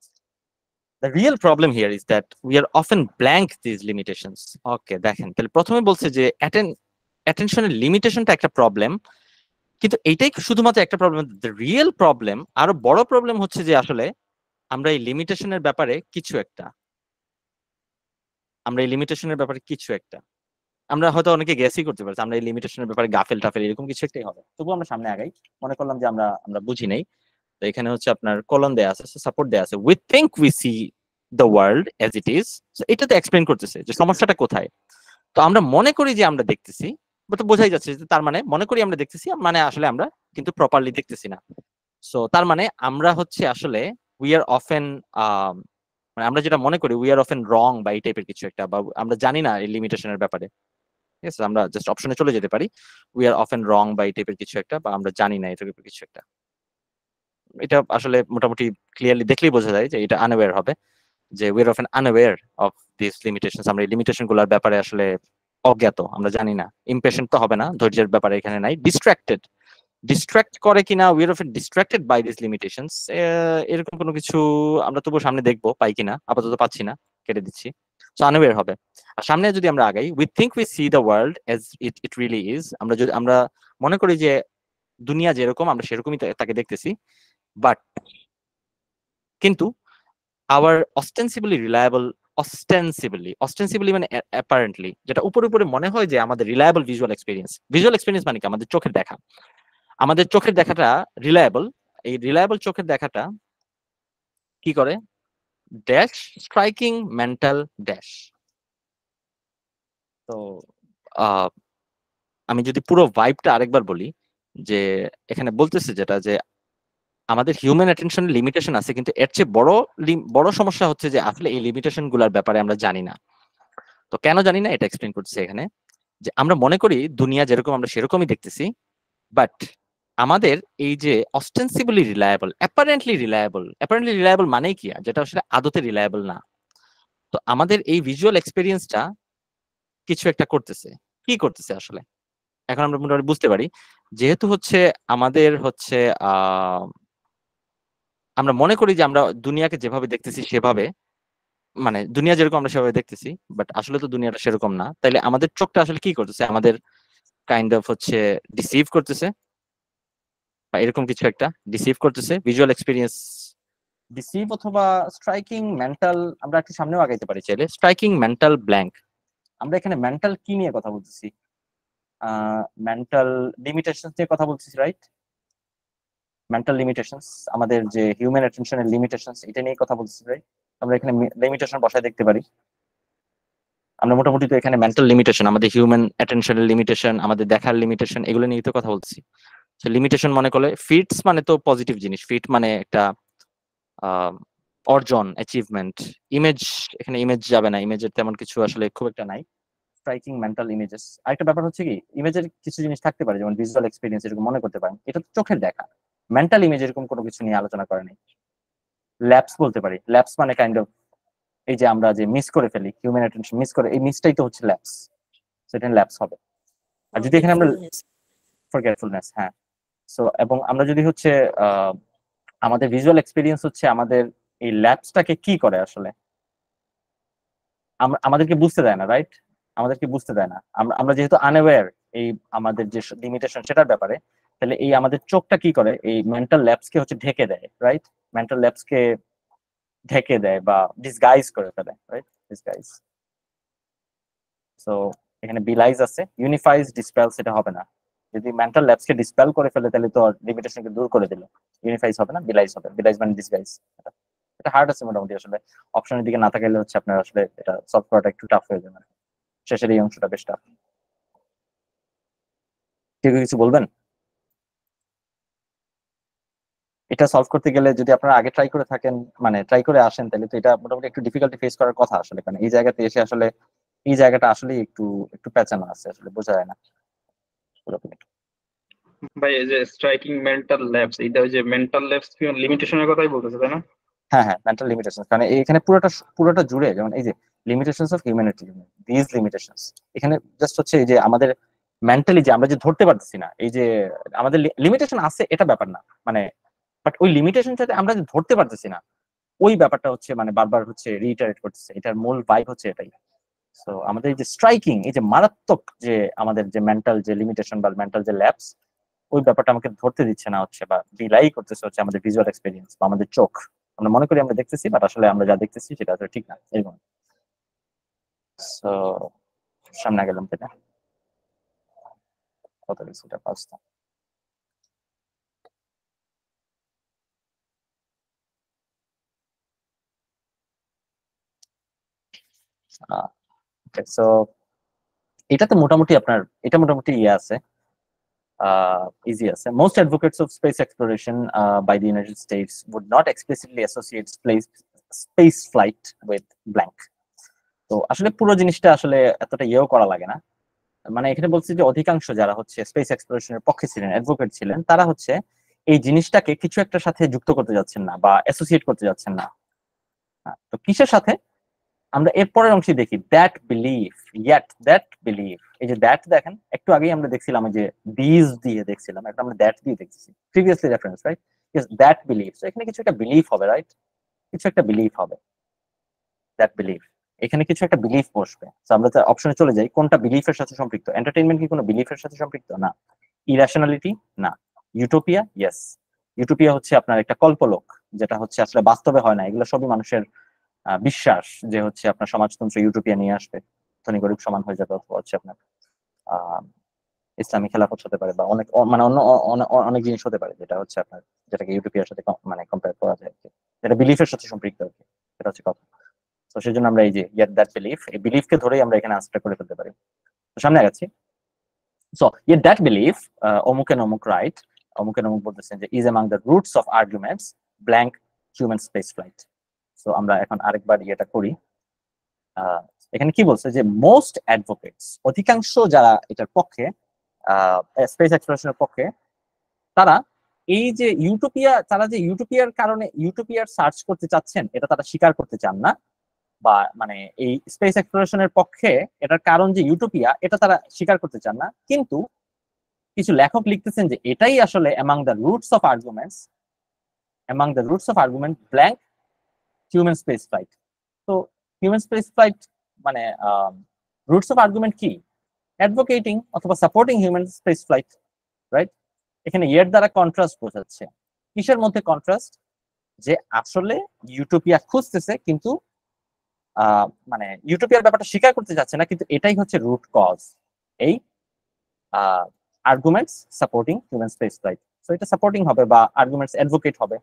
The real problem here is that we are often blank these limitations. Okay, দেখেন তাহলে প্রথমে বলছে যে অ্যাটেনশনের লিমিটেশনটা একটা প্রবলেম, কিন্তু এইটাই শুধুমাত্র একটা প্রবলেম। দ্য রিয়েল প্রবলেম, আরো বড় প্রবলেম হচ্ছে যে আসলে আমরা এই লিমিটেশনের ব্যাপারে কিছু একটা আমরা হয়তো অনেকে গেসই করতে পারছি আমরা এই লিমিটেশনের ব্যাপারে গাফেল টাফেল এরকম কিছু একটাই হবে। তবু আমরা সামনে আগাই, মনে করলাম যে আমরা আমরা বুঝি নাই। তো এখানে হচ্ছে আপনার কলন দেয়া আছে, সাপোর্ট দেয়া আছে, we think we see the world as it is. এটা তো এক্সপ্লেন করতেছে যে সমস্যাটা কোথায়। তো আমরা মনে করি যে আমরা দেখতেছি, তো বোঝাই যাচ্ছে যে তার মানে মনে করি আমরা দেখতেছি, মানে আসলে আমরা কিন্তু প্রপারলি দেখতেছি না। সো তার মানে আমরা হচ্ছে আসলে উই আর অফেন মানে আমরা যেটা মনে করি উই আর অফেন রং বা এই টাইপের কিছু একটা, বা আমরা জানি না এই লিমিটেশনের ব্যাপারে। ঠিক আছে, আমরা জাস্ট অপশনে চলে যেতে পারি, উই আর অফেন রং বা এই টাইপের কিছু একটা, বা আমরা জানি না এই টাইপের কিছু একটা। এটা আসলে মোটামুটি ক্লিয়ারলি দেখলেই বোঝা যায় যে এটা আনঅ্যাওয়্যার হবে, যে we are often unaware of this limitations. আমরা এই লিমিটেশন গুলোর ব্যাপারে আসলে অজ্ঞাত, আমরা জানি না। ইমপেশেন্ট তো হবে না, ধৈর্যের ব্যাপারে এখানে নাই। ডিস্ট্রাক্ট করে কিনা, we are often distracted by this limitations, এরকম কোনো কিছু আমরা তবু সামনে দেখবো পাই কিনা, আপাতত পাচ্ছি না, কেটে দিচ্ছি। সো আনঅ্যাওয়্যার হবে। আর সামনে যদি আমরা আগাই, we think we see the world as it really is, আমরা মনে করি যে দুনিয়া যেরকম আমরা সেরকমই তাকে দেখতেছি, বাট কিন্তু আওয়ার অস্টেন্সিবলি মানে অ্যাপারেন্টলি, যেটা উপরে উপরে মনে হয় যে আমাদের রিলায়েবল ভিজুয়াল এক্সপিরিয়েন্স মানে কি আমাদের চোখের দেখা, আমাদের চোখের দেখাটা রিলায়েবল। এই রিলায়েবল চোখের দেখাটা কি করে, ড্যাশ স্ট্রাইকিং মেন্টাল ড্যাশ। তো আমি যদি পুরো ভাইবটা আরেকবার বলি, যে এখানে বলতেছে যেটা, যে আমাদের হিউম্যান অ্যাটেনশনের লিমিটেশন আছে, কিন্তু এর চেয়ে বড় সমস্যা হচ্ছে যে আসলে এই লিমিটেশন গুলার ব্যাপারে আমরা জানি না। তো কেন জানি না এটা এক্সপ্লেন করতেছে এখানে, যে আমরা মনে করি দুনিয়া যেরকম আমরা সেরকমই দেখতেছি, বাট আমাদের এই যে অস্টেন্সিবলি রিলায়েবল, অ্যাপারেন্টলি রিলায়েবল মানে কি, যেটা আসলে আদতে রিলায়েবল না। তো আমাদের এই ভিজুয়াল এক্সপেরিয়েন্সটা কিছু একটা করতেছে, কি করতেছে আসলে এখন আমরা মোটামুটি বুঝতে পারি। যেহেতু হচ্ছে আমাদের হচ্ছে আমরা মনে করি যে আমরা দুনিয়াকে যেভাবে দেখতেছি সেভাবে, মানে দুনিয়া যেরকম আমরা সেভাবে দেখতেছি, বাট আসলে তো দুনিয়াটা সেরকম না। তাইলে আমাদের চোখটা আসলে কি করতেছে, আমাদের কাইন্ড অফ হচ্ছে ডিসিভ করতেছে, বা এরকম কিছু একটা ডিসিভ করতেছে ভিজুয়াল এক্সপিরিয়েন্স। ডিসিভ অথবা স্ট্রাইকিং মেন্টাল, আমরা একটু সামনেও আগাইতে পারি চাইলে। স্ট্রাইকিং মেন্টাল ব্ল্যাঙ্ক, আমরা এখানে মেন্টাল কি নিয়ে কথা বলতেছি, মেন্টাল লিমিটেশন নিয়ে কথা বলতেছি, রাইট? মেন্টাল লিমিটেশনস, আমাদের যে হিউম্যান অ্যাটেনশনের লিমিটেশনস, এটা নিয়ে কথা বলতেছি, রাইট? আমরা এখানে লিমিটেশন বসায় দেখতে পারি। আমরা মোটামুটি তো এখানে মেন্টাল লিমিটেশন, আমাদের হিউম্যান অ্যাটেনশনের লিমিটেশন, আমাদের দেখার লিমিটেশন, এগুলো নিয়ে তো কথা বলছি। লিমিটেশন মনে করলে ফিটস মানে তো পজিটিভ জিনিস, ফিট মানে একটা অর্জন, অ্যাচিভমেন্ট। ইমেজ, এখানে ইমেজ যাবে না, ইমেজের তেমন কিছু আসলে খুব একটা নাই। স্ট্রাইকিং মেন্টাল ইমেজেস, আরেকটা ব্যাপার হচ্ছে কি, ইমেজের কিছু জিনিস থাকতে পারে যেমন ভিজুয়াল এক্সপিরিয়েন্স, এরকম মনে করতে পারেন, এটা তো চোখের দেখা। মেন্টাল ইমেজ এরকম কোনো কিছু নিয়ে আলোচনা করে নাই। ল্যাপস বলতে পারি। ল্যাপস মানে কাইন্ড অফ এই যে আমরা যে মিস করে ফেলি, হিউম্যান অ্যাটেনশন মিস করে, এই মিসটাই তো হচ্ছে ল্যাপস, সেটা ল্যাপস হবে। আর যদি এখানে আমরা ফরগেটফুলনেস, হ্যাঁ। সো এবং আমরা যদি হচ্ছে আমাদের ভিজুয়াল এক্সপিরিয়েন্স হচ্ছে আমাদের এই ল্যাপসটাকে কি করে আসলে আমাদেরকে বুঝতে দেয় না, রাইট? আমাদেরকে বুঝতে দেয় না। আমরা যেহেতু আনঅ্যাওয়্যার এই আমাদের যে লিমিটেশন সেটার ব্যাপারে, তাহলে এই আমাদের চোখটা কি করে, এই মেন্টাল ল্যাপসকে হচ্ছে ঢেকে দেয়, রাইট? মেন্টাল ল্যাপসকে ঢেকে দেয় বা ডিসগাইজ করে ফেলে, রাইট? ডিসগাইজ। সো এখানে বিলাইজ আছে, ইউনিফাইজ ডিসপেল সেটা হবে না। যদি মেন্টাল ল্যাপসকে ডিসপেল করে ফেলে তাহলে তো লিমিটেশনকে দূর করে দিল, ইউনিফাইজ হবে না, বিলাইজ হবে। বিলাইজ মানে ডিসগাইজ। এটা হার্ড আছে মোটামুটি, আসলে অপশনের দিকে না তাকাইলে হচ্ছে আপনার আসলে এটা সলভ করাটা একটু টাফ হয়ে যাবে। শেষের এই অংশটা বেশ টাফ। কেউ কিছু বলবেন? এটা সলভ করতে গেলে যদি আপনারা আগে ট্রাই করে থাকেন, মানে ট্রাই করে আসেন, তাহলে তো এটা মোটামুটি একটু ডিফিকাল্টি ফেস করার কথা আসলে, কারণ এই জায়গাতে এসে আসলে এই জায়গাটা আসলে একটু একটু পেঁচানো আছে, আসলে বোঝা যায় না পুরোপুরি। ভাই এই যে স্ট্রাইকিং মেন্টাল ল্যাপস, এটা ওই যে মেন্টাল ল্যাপস লিমিটেশনের কথাই বলতেছে তাই না? হ্যাঁ হ্যাঁ, মেন্টাল লিমিটেশন, কারণ এখানে পুরোটা জুড়ে, যেমন এই যে limitations of humanity, this limitations, এখানে জাস্ট হচ্ছে এই যে আমাদের মেন্টালি যে আমরা যে ধরতে পারতেছি না, এই যে আমাদের লিমিটেশন আছে এটা ব্যাপার না, মানে বাট ওই লিমিটেশনটাতে আমরা যে ধরতে পারতেছি না, ওই ব্যাপারটা হচ্ছে মানে বারবার হচ্ছে রিইটারেট করতেছে। এটার মূল ভাইব হচ্ছে এটাই। সো আমাদের এই যে স্ট্রাইকিং, এই যে মারাত্মক যে আমাদের যে মেন্টাল যে লিমিটেশন বা মেন্টাল যে ল্যাপস, ওই ব্যাপারটা আমাকে ধরতে দিচ্ছে না হচ্ছে, বা বিলাই করতেছে হচ্ছে আমাদের ভিজুয়াল এক্সপেরিয়েন্স বা আমাদের চোখ। আমরা মনে করি আমরা দেখতেছি, বাট আসলে আমরা যা দেখতেছি সেটা আসলে ঠিক না, এরকম। সো সামনে গেলাম এটা কত কিছুটা পাঁচটা। সো এটাতে মোটামুটি আপনার এটা মোটামুটি ইয়ে আছে, easy আছে. Most advocates of space exploration by the United States would not explicitly associate space flight with blank. তো আসলে পুরো জিনিসটা আসলে এতটা ইয়েও করা লাগে না। মানে এখানে বলছি যে অধিকাংশ যারা হচ্ছে স্পেস এক্সপ্লোরেশনের পক্ষে ছিলেন, অ্যাডভোকেট ছিলেন, তারা হচ্ছে এই জিনিসটাকে কিছু একটা সাথে যুক্ত করতে যাচ্ছেন না বা অ্যাসোসিয়েট করতে যাচ্ছেন না। তো কিসের সাথে? আমরা এর পরের অংশে দেখি that believe, yet that believe. এই যে দ্যাট দেখেন, একটু আগেই আমরা দেখছিলাম যে দিস দিয়ে দেখছিলাম, এখন আমরা দ্যাট দিয়ে দেখছি, previously reference, right? Yes, that believe. So এখানে কিছু একটা বিলিভ হবে, রাইট? কিছু একটা বিলিভ হবে, দ্যাট বিলিভ। এখানে কিছু একটা বিলিফ বসবে। সো আমরা অপশনে চলে যাই, কোনটা বিলিফের সাথে সম্পৃক্ত? এন্টারটেইনমেন্ট কি কোনো বিলিফের সাথে সম্পৃক্ত? না। ইরাশনালিটি? না। ইউটোপিয়া? ইয়েস। ইউটোপিয়া হচ্ছে আপনার একটা কল্পলোক, যেটা হচ্ছে আসলে বাস্তবে হয় না। এগুলো সবই মানুষের বিশ্বাস যে হচ্ছে আপনার সমাজতন্ত্র ইউটোপিয়া নিয়ে আসবে, ধনী গরিব সমান হয়ে যাবে, অথবা হচ্ছে আপনার ইসলামী খেলাফত হতে পারে, বা অনেক মানে অন্য অনেক জিনিস হতে পারে, যেটা হচ্ছে আপনার যেটাকে ইউটোপিয়ার সাথে মানে কম্পেয়ার করা যায়, যেটা বিলিফের সাথে সম্পৃক্ত আর কি, সেটা হচ্ছে কথা। তো সেই জন্য আমরা এই যে ইয়েট দ্যাট বিলিফ, এই বিলিফকে ধরেই আমরা এখানে আনসার করে ফেলতে পারি। তো সামনে আগাচ্ছি। সো ইয়েট দ্যাট বিলিফ, অমুক এন্ড অমুক রাইট, অমুক এন্ড অমুক বলতেছেন যে is among the roots of arguments blank human space flight. So আমরা এখন আরেকবার ইয়েটা করি। এখানে কি বলছে যে মোস্ট অ্যাডভোকেটস, অধিকাংশ যারা এটার পক্ষে, স্পেস এক্সপ্লোরেশনের পক্ষে, তারা এই যে ইউটোপিয়া, তারা যে ইউটোপিয়ার কারণে ইউটোপিয়ার সার্চ করতে চাচ্ছেন এটা তারা স্বীকার করতে চান না, বা মানে এই স্পেস এক্সপ্লোরেশনের পক্ষে এটার কারণ যে ইউটোপিয়া এটা তারা স্বীকার করতে চান না। কিন্তু কিছু লেখক লিখতেছেন যে এটাই আসলে among the roots of argument blank human space flight. তো হিউম্যান স্পেস ফ্লাইট মানে রুটস অফ আর্গুমেন্ট কি? অ্যাডভোকেটিং অথবা supporting human space flight, right? এখানে এর দ্বারা কন্ট্রাস্ট বোঝাচ্ছে। কিসের মধ্যে কন্ট্রাস্ট? যে আসলে ইউটোপিয়া খুঁজতেছে, কিন্তু মানে ইউটোপিয়ার ব্যাপারটা স্বীকার করতে যাচ্ছে না, কিন্তু এটাই হচ্ছে রুট কজ, এই arguments supporting human space flight. So এটা সাপোর্টিং হবে বা আর্গুমেন্টস অ্যাডভোকেট হবে।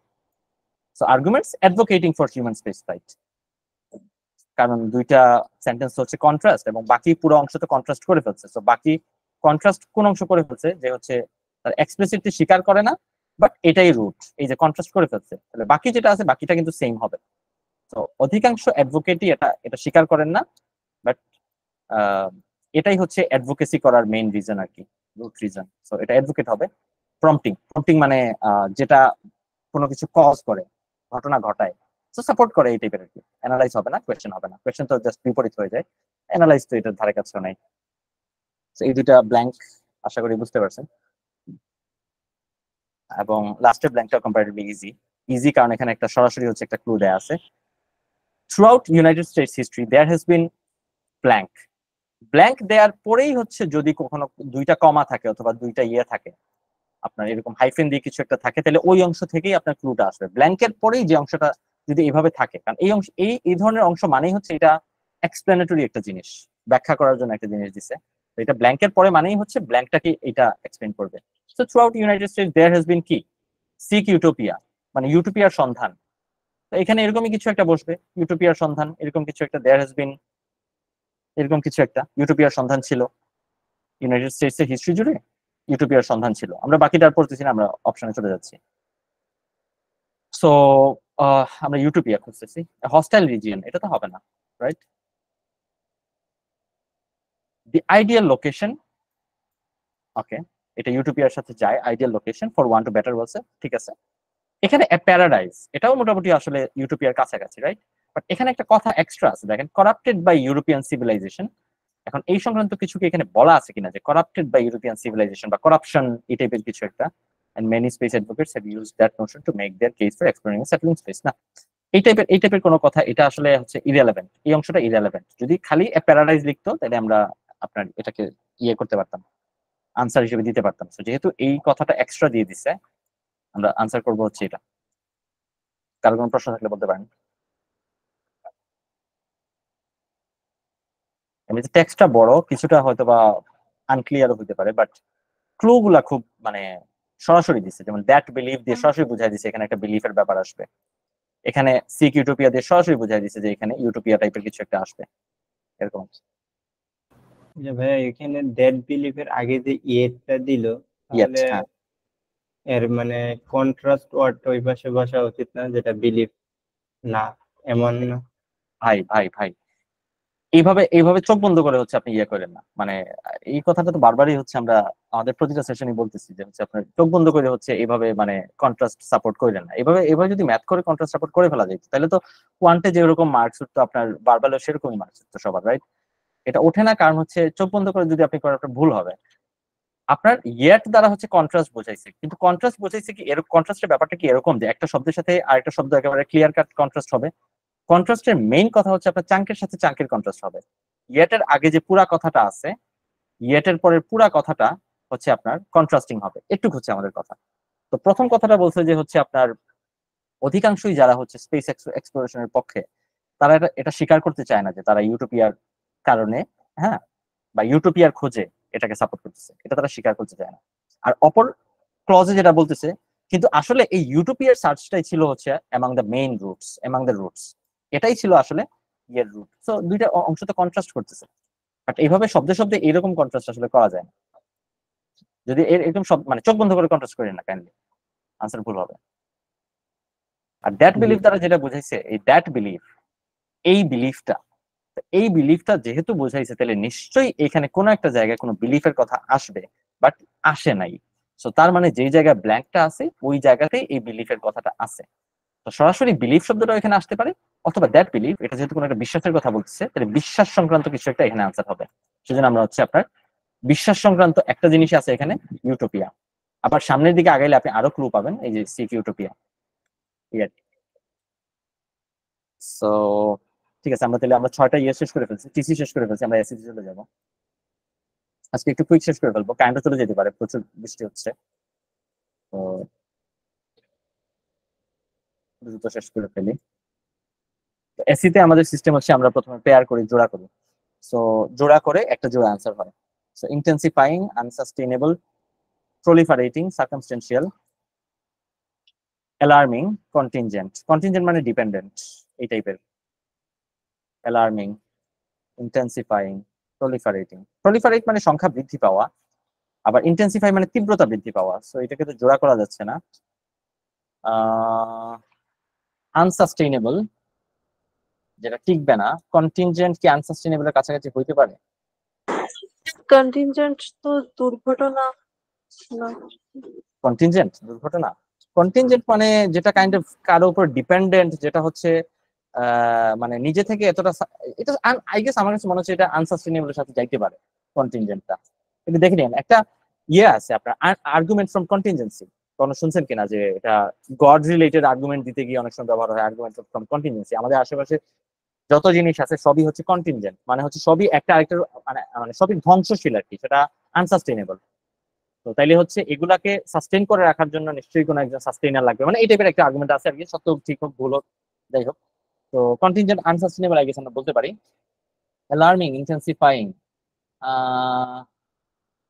So arguments advocating for human space flight, কারণ দুইটা সেন্টেন্স হচ্ছে কন্ট্রাস্ট, এবং বাকি পুরো অংশ তো কন্ট্রাস্ট করে ফেলছে। সো বাকি কন্ট্রাস্ট কোন অংশ করে ফেলছে? যে হচ্ছে তার এক্সপ্লিসিটলি স্বীকার করে না, বাট এটাই রুট, এই যে কন্ট্রাস্ট করে ফেলছে, তাহলে বাকি যেটা আছে বাকিটা কিন্তু সেম হবে। তো অধিকাংশ অ্যাডভোকেটই এটা স্বীকার করেন না, বাট এটাই হচ্ছে অ্যাডভোকেসি করার মেইন রিজন আর কি, রুট রিজন। সো এটা অ্যাডভোকেট হবে। প্রম্পটিং মানে যেটা কোনো কিছু কজ করে, ঘটনা ঘটায়, তো সাপোর্ট করে এই টাইপের আর কি। অ্যানালাইজ হবে না, কোয়েশ্চেন হবে না, কোয়েশ্চেন তো জাস্ট বিপরীত হয়ে যায়, অ্যানালাইজ তো এটার ধারে কাছে নাই। তো এই দুইটা ব্ল্যাঙ্ক আশা করি বুঝতে পারছেন। এবং লাস্টের ব্ল্যাঙ্কটা কম্পারেটিভলি ইজি কারণ এখানে একটা সরাসরি হচ্ছে একটা ক্লু দেয়া আছে। Throughout United States history there has been blank. Blank দেওয়ার পরেই হচ্ছে যদি কখনো দুইটা কমা থাকে অথবা দুইটা ইয়ে থাকে, আপনার এরকম হাইফেন দিয়ে কিছু একটা থাকে, তাহলে ওই অংশ থেকেই আপনার ক্লুটা আসবে। ব্ল্যাঙ্কের পরেই যে অংশটা যদি এইভাবে থাকে, কারণ এই অংশ এই ধরনের অংশ মানেই হচ্ছে এটা এক্সপ্লেনেটরি একটা জিনিস, ব্যাখ্যা করার জন্য একটা জিনিস দিছে। তো এটা ব্ল্যাঙ্কের পরে মানেই হচ্ছে ব্ল্যাঙ্কটাকে এটা এক্সপ্লেন করবে। So throughout United States there has been কি সিক ইউটোপিয়া, মানে ইউটোপিয়ার সন্ধান। তো এখানে এরকমই কিছু একটা বসবে, ইউটোপিয়ার সন্ধান, এরকম কিছু একটা, দেয়ার হ্যাজ বিন এরকম কিছু একটা, ইউটোপিয়ার সন্ধান ছিল। ইউনাইটেড স্টেটস এর হিস্ট্রি জুড়ে ইউটোপিয়ার সন্ধান ছিল। আমরা বাকিটা আর পড়তেছি না, আমরা অপশনে চলে যাচ্ছি। সো আমরা ইউটোপিয়া খুঁজতেছি। হস্টাইল রিজিয়ন, এটা তো হবে না, রাইট? দি আইডিয়াল লোকেশন, ওকে, এটা ইউটোপিয়ার সাথে যায়। Ideal location for one to better বলছে, ঠিক আছে। এখানে প্যারাডাইস, এটাও মোটামুটি আসলে ইউটোপিয়ার কাছাকাছি, রাইট? বাট এখানে একটা কথা এক্সট্রা আছে, দেখেন, করাপ্টেড বাই ইউরোপিয়ান সিভিলাইজেশন। এখন এই সংক্রান্ত কিছু কি এখানে বলা আছে কিনা, যে করাপ্টেড বাই ইউরোপিয়ান সিভিলাইজেশন বা করাপশন এই টাইপের কিছু একটা, and many space advocates have used that notion to make their case for exploring a settling space। না, এই টাইপের কোনো কথা, এটা আসলে হচ্ছে ইরেলেভেন্ট, এই অংশটা ইরেলেভেন্ট। যদি খালি প্যারাডাইজ লিখতো তাহলে আমরা আপনার এটাকে ইয়ে করতে পারতাম, আনসার হিসেবে দিতে পারতাম। তো যেহেতু এই কথাটা এক্সট্রা দিয়ে দিছে, আমরা আনসার করবো হচ্ছে এটা। কারো কোনো প্রশ্ন থাকলে বলতে পারেন। এমনিতে টেক্সটটা বড়, কিছুটা হয়তো বা আনক্লিয়ারও হতে পারে, বাট ক্লু গুলা খুব মানে সরাসরি দিচ্ছে। যেমন দ্যাট বিলিভ দিয়ে সরাসরি বুঝাই দিচ্ছে এখানে একটা বিলিফের ব্যাপার আসবে। এখানে সিক ইউটোপিয়া দিয়ে সরাসরি বুঝাই দিচ্ছে যে এখানে ইউটোপিয়া টাইপের কিছু একটা আসবে, এরকম। যে ভাইয়া এখানে দ্যাট বিলিফের আগে যে ইয়েটা দিল, ইয়েট, তাহলে হ্যাঁ, এর মানে কন্ট্রাস্ট ওয়ার্ডটা ওই পাশে বসা উচিত না, যেটা বিলিফ না, এমন না? ভাই ভাই ভাই এইভাবে চোখ বন্ধ করে হচ্ছে আপনি ইয়ে করেন না, মানে এই কথাটা তো বারবারই হচ্ছে আমরা আমাদের প্রতিটা সেশনে বলতেছি যে হচ্ছে আপনার চোখ বন্ধ করে হচ্ছে এইভাবে মানে কন্ট্রাস্ট সাপোর্ট করেন না। এভাবে যদি ম্যাথ করে কন্ট্রাস্ট সাপোর্ট করে ফেলা যায়, তাহলে তো কোয়ান্টে যেরকম মার্কস উঠতো আপনার বারবারও সেরকমই মার্কস উঠতো সবার, রাইট? এটা ওঠে না, কারণ হচ্ছে চোখ বন্ধ করে যদি আপনি করেন আপনার ভুল হবে। আপনার ইয়েট দ্বারা হচ্ছে কন্ট্রাস্ট বোঝাইছে, কিন্তু কন্ট্রাস্ট বোঝাইছে কি, এরকম কন্ট্রাস্টের ব্যাপারটা কি এরকম যে একটা শব্দের সাথে আরেকটা শব্দ একেবারে ক্লিয়ার কাট কন্ট্রাস্ট হবে? কন্ট্রাস্টের মেইন কথা হচ্ছে আপনার চাঙ্কের সাথে চাঙ্কের কন্ট্রাস্ট হবে। ইয়েটের আগে যে পুরা কথাটা আছে, ইয়েটের পরের পুরা কথাটা হচ্ছে আপনার কন্ট্রাস্টিং হবে, একটু হচ্ছে আমাদের কথা। তো প্রথম কথাটা বলছে যে হচ্ছে আপনার অধিকাংশই যারা হচ্ছে স্পেস এক্সপ্লোরেশনের পক্ষে, তারা এটা স্বীকার করতে চায় না যে তারা ইউটোপিয়ার কারণে, হ্যাঁ, বা ইউটোপিয়ার খোঁজে এটাকে সাপোর্ট করতেছে, এটা তারা স্বীকার করতে চায় না। আর অপর ক্লজে যেটা বলতেছে, কিন্তু আসলে এই ইউটোপিয়ার সার্চটাই ছিল হচ্ছে among the main roots, among the roots, এটাই ছিল আসলে ইয়ের রুট। তো দুইটা অংশ তো কন্ট্রাস্ট করতেছে, বাট এইভাবে শব্দে শব্দে এরকম কন্ট্রাস্ট আসলে করা যায় না। যদি এরকম সব মানে চোখ বন্ধ করে কন্ট্রাস্ট করেন না কাইন্ডলি, আনসার ভুল হবে। আর দ্যাট বিলিফ দ্বারা যেটা বুঝাইছে, এই দ্যাট বিলিফ, এই বিলিফটা যেহেতু বোঝাইছে, তাহলে নিশ্চয়ই এখানে কোনো একটা জায়গায় কোনো বিলিফের কথা আসবে, বাট আসে নাই। সো তার মানে যেই জায়গায় ব্ল্যাঙ্কটা আছে ওই জায়গাতেই এই বিলিফের কথাটা আছে। তো সরাসরি বিলিফ শব্দটা এখানে আসতে পারে, অথবা দ্যাট বিলিফ, এটা যেহেতু কোনো একটা বিশ্বাসের কথা বলতেছে, তাহলে বিশ্বাস সংক্রান্ত কিছু একটা এখানে আনসার হবে। সেজন্য আমরা হচ্ছে আপনার বিশ্বাস সংক্রান্ত একটা জিনিস আছে এখানে, ইউটোপিয়া। আবার সামনের দিকে আগাইলে আপনি আরো ক্লু পাবেন, এই যে সিক ইউটোপিয়া। সো ঠিক আছে, আমরা তাহলে আমরা 6টা ইয়ে শেষ করে ফেলছি, টিসি শেষ করে ফেলছি, আমরা এসিসি চলে যাবো। আজকে একটু কুইক শেষ করে ফেলবো, কারেন্টও চলে যেতে পারে, প্রচুর বৃষ্টি হচ্ছে, তো দ্রুত শেষ করে ফেলি। এসিতে আমাদের সিস্টেম হচ্ছে আমরা প্রথমে পেয়ার করি, জোড়া করি। সো জোড়া করে একটা জোড়া আনসার হয়। So intensifying, unsustainable, proliferating, circumstantial, alarming, contingent. Contingent মানে ডিপেন্ডেন্ট, এই টাইপের। অ্যালার্মিং, ইন্টেন্সিফাইং, প্রলিফারেটিং। প্রলিফারেট মানে সংখ্যা বৃদ্ধি পাওয়া, আবার ইন্টেন্সিফাই মানে তীব্রতা বৃদ্ধি পাওয়া। সো এটাকে তো জোড়া করা যাচ্ছে না। আনসাস্টেইনেবল, যেটা টিকবে না। কন্টিনজেন্ট কি আনসাস্টেইনেবলের কাছাকাছি হইতে পারে? কন্টিনজেন্ট তো দুর্ঘটনা না। কন্টিনজেন্ট দুর্ঘটনা, কন্টিনজেন্ট মানে যেটা কাইন্ড অফ কারো উপর ডিপেন্ডেন্ট, যেটা হচ্ছে মানে নিজে থেকে এতটা এটা আই গেস আমার কাছে মনে হচ্ছে এটা আনসাস্টেনেবলের সাথে যাইতে পারে কন্টিনজেন্টটা। কিন্তু দেখে নিন একটা আছে আপনার আর্গুমেন্ট ফ্রম কন্টিনজেন্সি, কোনো শুনছেন কিনা যে এটা গড রিলেটেড আর্গুমেন্ট দিতে গিয়ে অনেক সময় ব্যবহার হয় আর্গুমেন্ট ফ্রম কন্টিনজেন্সি। আমাদের আশেপাশে যত জিনিস আছে সবই হচ্ছে কন্টিনজেন্ট, মানে হচ্ছে সবই একটা আরেকটার মানে সবই ধ্বংসশীল আর কি, সেটা আনসাস্টেনেবল। তো তাইলে হচ্ছে এগুলাকে সাস্টেইন করে রাখার জন্য নিশ্চয়ই কোনো একজন সাস্টেইনার লাগবে, মানে এই টাইপের একটা আর্গুমেন্ট আছে আর কি, সত্য ঠিক হোক ভুল হোক যাই হোক। তো কন্টিনজেন্ট আনসাস্টেনেবল আই গেস আমরা বলতে পারি। অ্যালার্মিং, ইন্টেন্সিফাইং,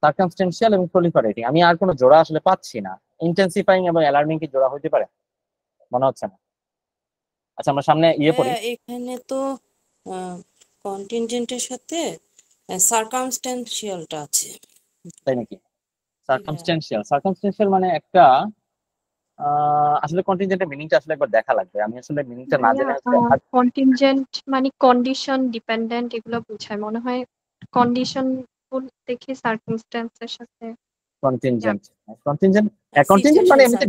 সার্কামস্টেন্সিয়াল এবং প্রলিফারেটিং। আমি আর কোনো জোড়া আসলে পাচ্ছি না। ইন্টেন্সিফাইং এবং অ্যালার্মিং কি জোড়া হইতে পারে? মনে হচ্ছে না। আচ্ছা আমরা সামনে পড়ি। হ্যাঁ, এখানে তো কন্টিনজেন্টের সাথে সার্কামস্টেন্সিয়ালটা আছে। তাই নাকি? সার্কামস্টেন্সিয়াল মানে একটা আসলে কন্টিনজেন্টের মিনিংটা আসলে একবার দেখা লাগবে। আমি আসলে মিনিংটা না জেনে কন্টিনজেন্ট মানে কন্ডিশন ডিপেন্ডেন্ট এগুলো বোঝায় মনে হয়। কন্ডিশন দেখে সার্কামস্ট্যান্সের সাথে কন্টিনজেন্ট কন্টিনজেন্ট মানে এমনিতে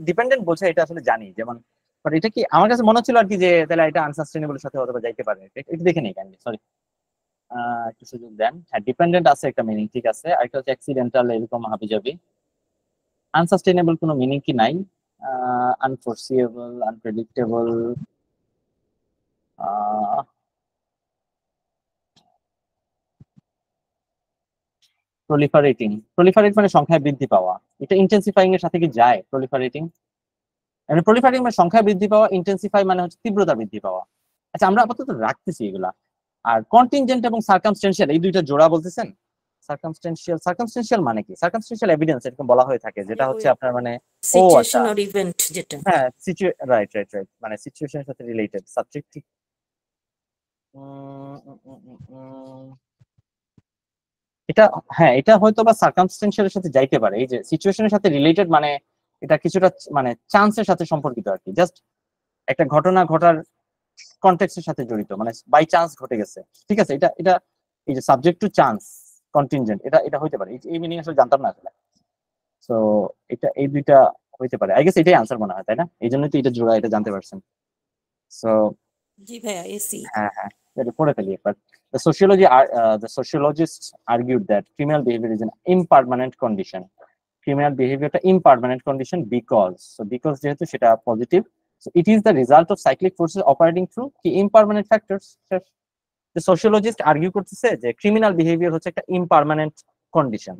ডিপেন্ডেন্ট বোঝায়, এটা আসলে জানি। যেমন বাট এটা কি আমার কাছে মনে হচ্ছিল আর কি যে তাহলে এটা আনসাস্টেনেবলের সাথে হয়তো যাইতে পারে। একটু দেখে নেই কাইন্ডলি, সরি একটু সুযোগ দেন। হ্যাঁ, ডিপেন্ডেন্ট আছে একটা মিনিং, ঠিক আছে। আরেকটা হচ্ছে অ্যাক্সিডেন্টাল, এরকম হাবিজাবি। আনসাস্টেনেবল কোনো মিনিং কি নাই? আনফোরসিয়েবল, আনপ্রেডিক্টেবল, প্রলিফারেট মানে সংখ্যায় বৃদ্ধি পাওয়া। এটা ইন্টেন্সিফাইং এর সাথে কি যায়? প্রলিফারেটিং মানে সংখ্যায় বৃদ্ধি পাওয়া, ইন্টেন্সিফাই মানে হচ্ছে তীব্রতা বৃদ্ধি পাওয়া। আচ্ছা আমরা আপাতত রাখতেছি এগুলা। আর কন্টিনজেন্ট এবং সার্কামস্টেন্সিয়াল এই দুইটা জোড়া বলতেছেন। সার্কামস্টেন্সিয়াল মানে কি? সার্কামস্টেন্সিয়াল এভিডেন্স এরকম বলা হয়ে থাকে, যেটা হচ্ছে আপনার মানে সিচুয়েশন অর ইভেন্ট যেটা। হ্যাঁ, রাইট মানে সিচুয়েশনের সাথে রিলেটেড সাবজেক্টিভ। এটা হ্যাঁ, এটা হয়তো বা সার্কামস্টেন্সিয়ালের সাথে যাইতে পারে। এই যে সিচুয়েশনের সাথে রিলেটেড মানে এটা কিছুটা মানে চান্সের সাথে সম্পর্কিত আর কি। জাস্ট একটা ঘটনা ঘটার কনটেক্সটের সাথে জড়িত, মানে বাই চান্স ঘটে গেছে, ঠিক আছে। এটা এটা এই যে সাবজেক্ট টু চান্স কন্টিনজেন্ট, এটা হইতে পারে। এই মিনিং আসলে জানতাম না আসলে। সো এটা এই দুইটা হইতে পারে আই গেস, এটাই আনসার মনে হয়, তাই না? এই জন্যই তো এটা জোড়া, এটা জানতে পারছেন। সো জি ভাইয়া, এসি। হ্যাঁ হ্যাঁ, এটা পড়ে ফেলি একবার। The sociologists argued that criminal behavior is an impermanent condition. Criminal behavior টা impermanent condition because যেহেতু সেটা positive, so it is the result of cyclic forces operating through কি impermanent factors. The sociologist argue করতেছে যে criminal behavior হচ্ছে একটা impermanent condition।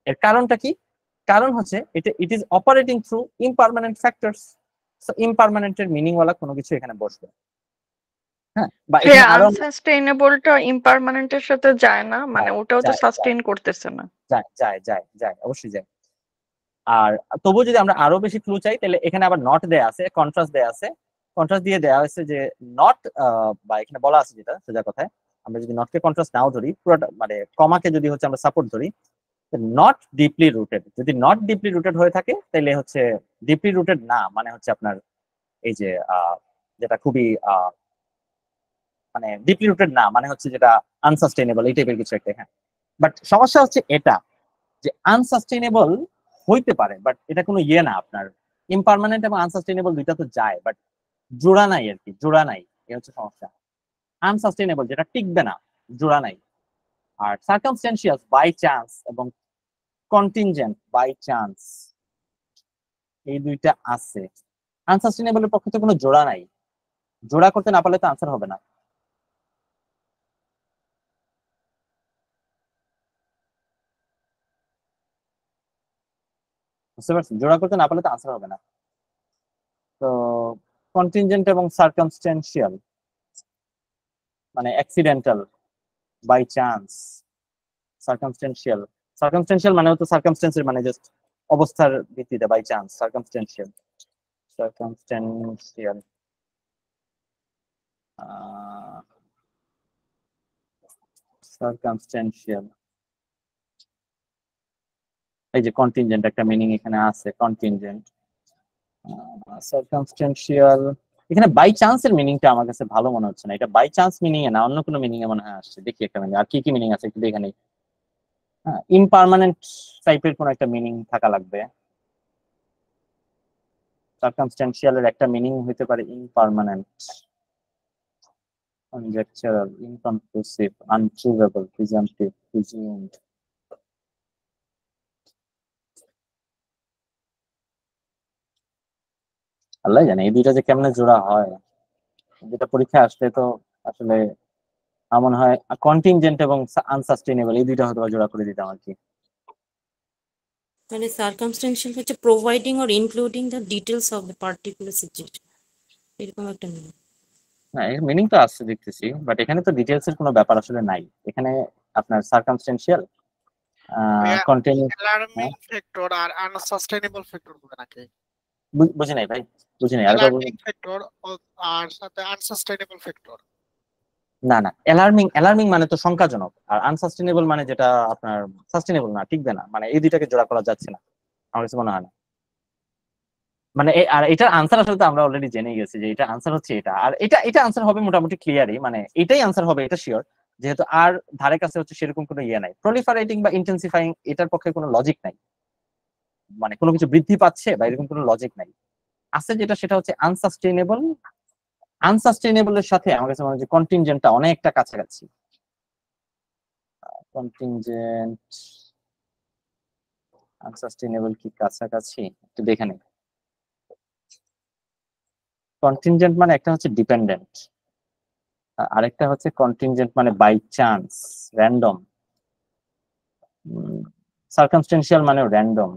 এর কারণটা কি? কারণ হচ্ছে it is operating through impermanent factors. So impermanent এর মিনিং ওয়ালা কোনো কিছু এখানে বসবে। হ্যাঁ, বা এখানে আরো আনসাস্টেইনেবলটা ইমপার্মানেন্টের সাথে যায় না, মানে ওটাও তো সাস্টেইন করতেছে না। যায় অবশ্যই যায়। আর তবুও যদি আমরা আরো বেশি ক্লু চাই তাহলে এখানে আবার নট দেয়া আছে, কন্ট্রাস্ট দেয়া আছে। কন্ট্রাস্ট দিয়ে দেয়া হয়েছে যে নট, বা এখানে বলা আছে যেটা সোজা কথায়, আমরা যদি নটকে কন্ট্রাস্ট নাও ধরি, পুরোটা মানে কমাকে যদি হচ্ছে আমরা সাপোর্ট ধরি, নট ডিপলি রুটেড। যদি নট ডিপলি রুটেড হয়ে থাকে তাহলে হচ্ছে ডিপলি রুটেড না, মানে হচ্ছে আপনার এই যে যেটা খুবই মানে ডিপলি রুটেড না মানে হচ্ছে যেটা আনসাস্টেইনেবল, এই টাইপের কিছু একটা। হ্যাঁ, বাট সমস্যা হচ্ছে এটা যে আনসাস্টেইনেবল হইতে পারে, বাট এটা কোনো না আপনার। ইমপারমানেন্ট এবং আনসাস্টেইনেবল দুইটা তো যায়, বাট জোড়া নাই আর কি, জোড়া নাই, এই হচ্ছে সমস্যা। আনসাস্টেইনেবল যেটা টিকবে না, জোড়া নাই। আর সার্কামস্টেন্সিয়াল বাই চান্স এবং কন্টিনজেন্ট বাই চান্স, এই দুইটা আছে। আনসাস্টেইনেবলের পক্ষে তো কোনো জোড়া নাই, জোড়া করতে না পারলে তো আনসার হবে না। বুঝতে পারছেন? জোড়া করতে না পারলে তো আনসার হবে না। তো কন্টিনজেন্ট এবং সার্কামস্টেন্সিয়াল মানে অ্যাক্সিডেন্টাল, বাই চান্স। সার্কামস্টেন্সিয়াল মানে হতো সার্কামস্টেন্সের মানে জাস্ট অবস্থার ভিত্তিতে, বাই চান্স। সার্কামস্টেন্সিয়াল এই যে কন্টিনজেন্ট একটা মিনিং এখানে আছে, কন্টিনজেন্ট। সার্কামস্টেন্সিয়াল এখানে বাই চান্সের মিনিংটা আমার কাছে ভালো মনে হচ্ছে না। এটা বাই চান্স মিনিং এ না, অন্য কোনো মিনিং এ মনে হয় আসছে। দেখি একটা মিনিং, আর কি কি মিনিং আছে একটু দেখে নেই। হ্যাঁ, ইমপারমানেন্ট টাইপের কোন একটা মিনিং থাকা লাগবে। সার্কামস্ট্যান্সিয়াল এর একটা মিনিং হতে পারে ইমপার্মানেন্ট, কনজেকচারাল, ইনকনক্লুসিভ, আনপ্রুভেবল, প্রিজাম্পটিভ, প্রিজিউমড। আল্লাহ জানে এই দুইটা যে কেমনে জোড়া হয়, যেটা পরীক্ষায় আসলে তো আসলে আমার মনে হয় কন্টিনজেন্ট এবং আনসাস্টেইনেবল এই দুইটা হয়তো জোড়া করে দিতাম আর কি। মানে সার্কামস্টেন্সিয়াল হচ্ছে providing or including the details of the particular situation, এরকম একটা মিনিং। না এর মিনিং তো আছে দেখতেছি, বাট এখানে তো ডিটেলস এর কোনো ব্যাপার আসলে নাই। এখানে আপনার সার্কামস্টেন্সিয়াল কন্টিনিউ অ্যালার্মিং ফ্যাক্টর আর আনসাস্টেইনেবল ফ্যাক্টর হবে নাকি? বুঝি নাই ভাই, বুঝি নাই আরেকবার অ্যালার্মিং বলুন। ফ্যাক্টর আর সাথে আনসাস্টেইনেবল ফ্যাক্টর। না না, অ্যালার্মিং মানে তো শঙ্কাজনক, আর আনসাস্টেইনেবল মানে যেটা আপনার সাস্টেইনেবল না, টিকবে না, মানে এই দুইটাকে জোড়া করা যাচ্ছে না আমার কাছে মনে হয় না। মানে আর এটার আনসার আসলে তো আমরা অলরেডি জেনে গেছি যে এটা আনসার হচ্ছে এটা, আর এটা আনসার হবে মোটামুটি ক্লিয়ারই, মানে এটাই আনসার হবে এটা শিওর, যেহেতু আর ধারে কাছে হচ্ছে সেরকম কোনো ইয়ে নাই। প্রলিফারেটিং বা ইন্টেন্সিফাইং এটার পক্ষে কোনো লজিক নাই, মানে কোনো কিছু বৃদ্ধি পাচ্ছে বা এরকম কোনো লজিক নাই। আছে যেটা সেটা হচ্ছে আনসাস্টেইনেবল। আনসাস্টেইনেবলের সাথে আমার কাছে মনে হয় যে কন্টিনজেন্টটা অনেকটা কাছাকাছি। কন্টিনজেন্ট আনসাস্টেইনেবল কি কাছাকাছি একটু দেখে নেই। কন্টিনজেন্ট মানে একটা হচ্ছে ডিপেন্ডেন্ট, আরেকটা হচ্ছে কন্টিনজেন্ট মানে বাই চান্স, র্যান্ডম। সার্কামস্টেন্সিয়াল মানে র্যান্ডম।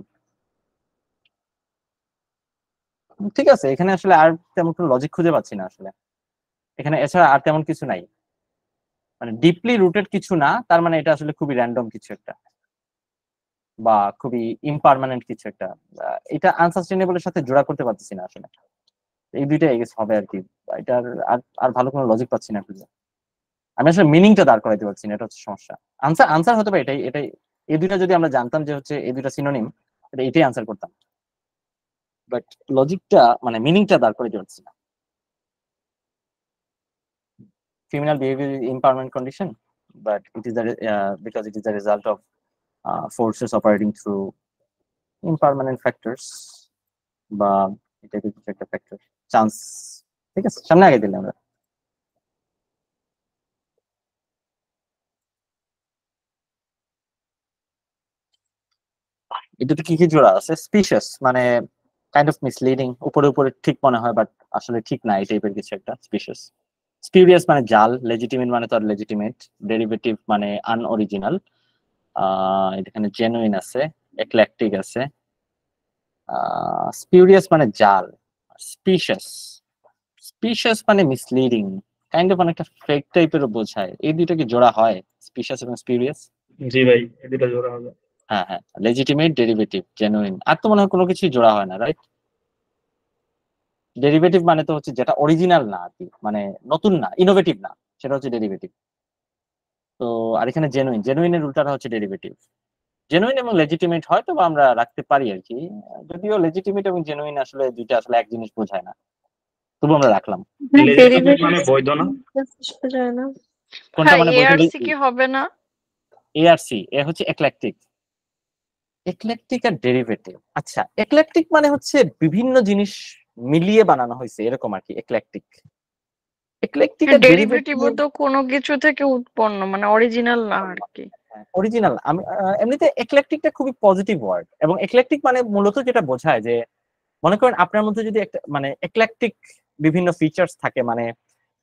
ঠিক আছে, এখানে আসলে আর তেমন কোনো লজিক খুঁজে পাচ্ছি না আসলে, এখানে এছাড়া আর তেমন কিছু নাই, মানে ডিপলি রুটেড কিছু না, তার মানে এটা আসলে খুবই র্যান্ডম কিছু একটা বা খুবই ইমপারমানেন্ট কিছু একটা। এটা আনসাস্টেইনেবলের সাথে জোড়া করতে পারতেছি না আসলে, এই দুইটা এগেস হবে আর কি। এটার আর ভালো কোনো লজিক পাচ্ছি না খুঁজে, আমি আসলে মিনিংটা দাঁড় করাইতে পারছি না, এটা হচ্ছে সমস্যা। আনসার হতে পারে এটাই, এই দুইটা যদি আমরা জানতাম যে হচ্ছে এই দুইটা সিনোনিম, এটাই আনসার করতাম, বাট লজিকটা মানে মিনিংটা দাঁড় করাইতে পারছি না। Criminal behavior is impermanent condition, but it is because it is the result of forces operating through impermanent factors বা এটা কিছু একটা ফ্যাক্টর, চান্স। ঠিক আছে, সামনে আগে দিলাম আমরা। এটাতে কি কি জোড়া আছে? স্পিশিয়াস মানে কাইন্ড অফ মিসলিডিং, উপরে উপরে ঠিক মনে হয় বাট আসলে ঠিক না, এই টাইপের কিছু একটা স্পিশিয়াস। স্পিউরিয়াস মানে জাল, লেজিটিমেট মানে তো আর লেজিটিমেট, ডেরিভেটিভ মানে আনঅরিজিনাল, এখানে জেনুইন আছে, এক্লেকটিক আছে। স্পিউরিয়াস মানে জাল, স্পিশিয়াস মানে মিসলিডিং, কাইন্ড অফ অনেকটা ফেক টাইপেরও বোঝায়। এই দুইটা কি জোড়া হয়, স্পিশিয়াস এবং স্পিউরিয়াস? জি ভাই, এই দুটা জোড়া হবে। হ্যাঁ হ্যাঁ, লেজিটিমেট, ডেরিভেটিভ, জেনুইন, আর তো মনে হয় কোনো কিছুই জোড়া হয় না, রাইট? ডেরিভেটিভ মানে তো হচ্ছে যেটা অরিজিনাল না আর কি, মানে নতুন না, ইনোভেটিভ না, সেটা হচ্ছে ডেরিভেটিভ। তো আর এখানে জেনুইনের উল্টাটা হচ্ছে ডেরিভেটিভ। জেনুইন এবং লেজিটিমেট হয়তো বা আমরা রাখতে পারি আর কি, যদিও লেজিটিমেট এবং জেনুইন আসলে দুইটা আসলে এক জিনিস বোঝায় না, তবু আমরা রাখলাম। লেজিটিমেট মানে বৈধ না? যায় না। কোনটা মানে বলতে এআরসি কি হবে না? এআরসি এ হচ্ছে এক্লেকটিক, এক্লেকটিক আর ডেরিভেটিভ। আচ্ছা, এক্লেকটিক মানে হচ্ছে বিভিন্ন জিনিস মিলিয়ে বানানো হয়েছে এরকম আর কি, এক্লেকটিক। এক্লেকটিক আর ডেরিভেটিভ ডেরিভেটিভও তো কোনো কিছু থেকে উৎপন্ন, মানে অরিজিনাল না আর কি। অরিজিনাল। আমি এমনিতে এক্লেকটিকটা খুবই পজিটিভ ওয়ার্ড, এবং এক্লেকটিক মানে মূলত যেটা বোঝায় যে মনে করেন আপনার মধ্যে যদি একটা মানে এক্লেকটিক বিভিন্ন ফিচার্স থাকে, মানে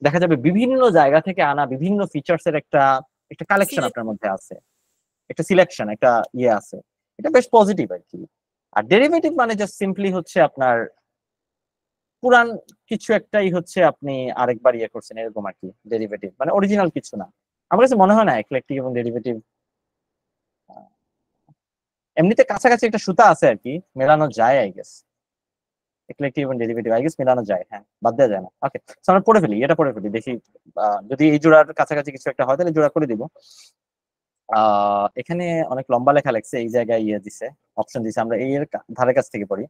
দেখা যাবে বিভিন্ন জায়গা থেকে আনা বিভিন্ন ফিচার্স এর একটা একটা কালেকশন আপনার মধ্যে আছে, একটা সিলেকশন, একটা ইয়ে আছে, এটা বেশ পজিটিভ আর কি। আর ডেরিভেটিভ মানে জাস্ট সিম্পলি হচ্ছে আপনার পুরান কিছু একটাই হচ্ছে আপনি আরেকবার ইয়ে করছেন এরকম আর কি, ডেরিভেটিভ মানে অরিজিনাল কিছু না। আমার কাছে মনে হয় না এক্লেকটিক এবং ডেরিভেটিভ, এমনিতে কাছাকাছি একটা সুতা আছে আর কি, মেলানো যায় আই গেস। এক্লেকটিভ এবং ডেরিভেটিভ আই গেস মেলানো যায়, হ্যাঁ, বাদ দেওয়া যায় না। ওকে, আমরা পড়ে ফেলি, এটা পড়ে ফেলি, দেখি যদি এই জোড়ার কাছাকাছি কিছু একটা হয় তাহলে জোড়া করে দিব। এখানে অনেক লম্বা লেখা লেখছে, এই জায়গায় ইয়ে দিছে, অপশন দিছে, আমরা এই এর ধারে কাছ থেকে পড়ি।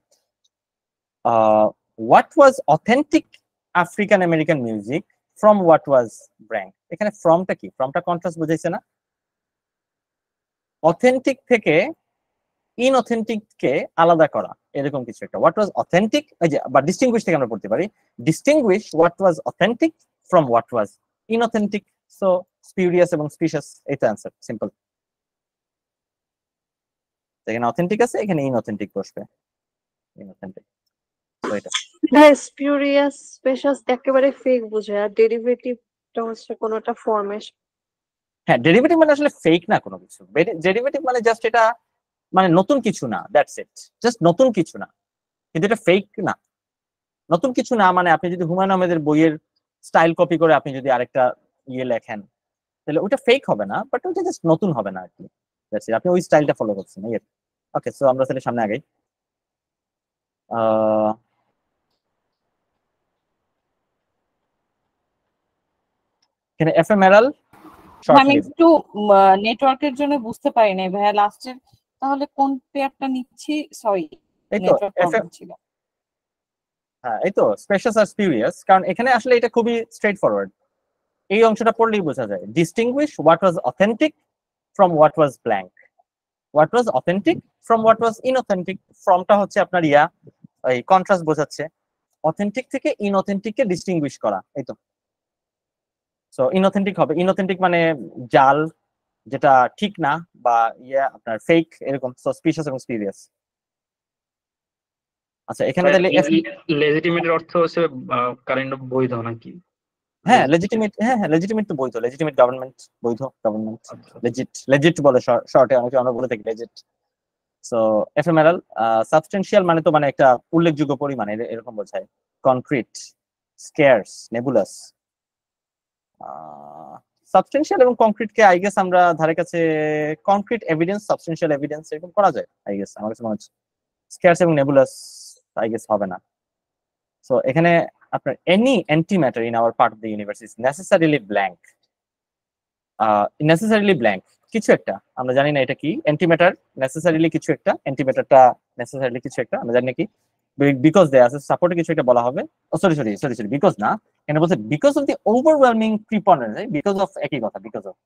What was authentic African American music from what was blank? এখানে ফ্রমটা কি? ফ্রমটা কন্ট্রাস্ট বুঝাইছে না? অথেন্টিক থেকে ইনঅথেন্টিক কে আলাদা করা, এরকম কিছু একটা। হোয়াট ওয়াজ অথেন্টিক, এই যে বা ডিস্টিংগুইশ থেকে আমরা পড়তে পারি, distinguish what was authentic from what was inauthentic. So spurious এবং স্পিশিয়াস, এই তো অ্যান্সার, সিম্পল। এখানে অথেন্টিক আছে, এখানে ইনঅথেন্টিক বসবে, ইনঅথেন্টিক। তো এটা হ্যাঁ, স্পিউরিয়াস স্পেশাস একেবারে ফেক বোঝায়, আর ডেরিভেটিভটা হচ্ছে কোনোটা ফর্মেশন। হ্যাঁ, ডেরিভেটিভ মানে আসলে ফেক না কোনো কিছু। ডেরিভেটিভ মানে জাস্ট এটা মানে নতুন কিছু না, দ্যাটস ইট, জাস্ট নতুন কিছু না, কিন্তু এটা ফেক না। নতুন কিছু না মানে আপনি যদি হুমায়ুন আহমেদের বইয়ের স্টাইল কপি করে আপনি যদি আরেকটা ইয়ে লেখেন, তাহলে ওটা ফেক হবে না, বাট ওটা জাস্ট নতুন হবে না আর কি। দ্যাটস ইট, আপনি ওই স্টাইলটা ফলো করছেন। ওকে, সো আমরা তাহলে সামনে আগাই। এখানে এফএমআরএল আমি একটু নেটওয়ার্কের জন্য বুঝতে পারি নাই ভাইয়া লাস্টের, তাহলে কোন পেয়ারটা নিচ্ছি? সরি, এই তো নেটওয়ার্ক প্রবলেম ছিল। হ্যাঁ, এই তো স্পেশাস আর স্পিউরিয়াস, কারণ এখানে আসলে এটা খুবই স্ট্রেট ফরওয়ার্ড। এই অংশটা পড়লেই বোঝা যায়, distinguish what was authentic from what was blank, what was authentic from what was inauthentic. ফ্রমটা হচ্ছে আপনার এই কন্ট্রাস্ট বোঝাচ্ছে, অথেন্টিক থেকে ইনঅথেন্টিককে ডিস্টিংগুইশ করা, এই তো। সো ইনঅথেন্টিক হবে, ইনঅথেন্টিক মানে জাল, যেটা ঠিক না, বা আপনার ফেক, এরকম। সো স্পিশিয়াস এবং স্পিউরিয়াস। আচ্ছা, এখানে তাহলে লেজিটিমেটের অর্থ হচ্ছে কারেন্ট বৈধ নাকি? হ্যাঁ, লেজিটিমেট, হ্যাঁ লেজিটিমেট তো বৈধ, লেজিটিমেট গভর্নমেন্ট, বৈধ গভর্নমেন্ট, লেজিট বলে শর্টে, অনেকে আমরা বলে থাকি লেজিট। সো এফএমআরএল সাবস্টেন্সিয়াল মানে তো মানে একটা উল্লেখযোগ্য পরিমাণ, এরকম বোঝায়। Concrete, scarce, নেবুলাস। সাবস্টেন্সিয়াল এবং কংক্রিটকে আই গেস আমরা ধারে কাছে কংক্রিট এভিডেন্স, সাবস্টেন্সিয়াল এভিডেন্স এরকম করা যায় আই গেস, আমার কাছে মনে হচ্ছে। স্কেয়ার্স এবং নেবুলাস আই গেস হবে না। সো এখানে আপনার any antimatter in our part of the universe is necessarily blank. Necessarily blank কিছু একটা, আমরা জানি না এটা কি। অ্যান্টিম্যাটার নেসেসারিলি কিছু একটা, অ্যান্টিম্যাটারটা নেসেসারিলি কিছু একটা, আমরা জানি না কি। বিকজ দেয়া আছে, সাপোর্টে কিছু একটা বলা হবে। সরি, বিকজ না, এখানে বলছে because of the overwhelming preponderance, because of একই কথা, because of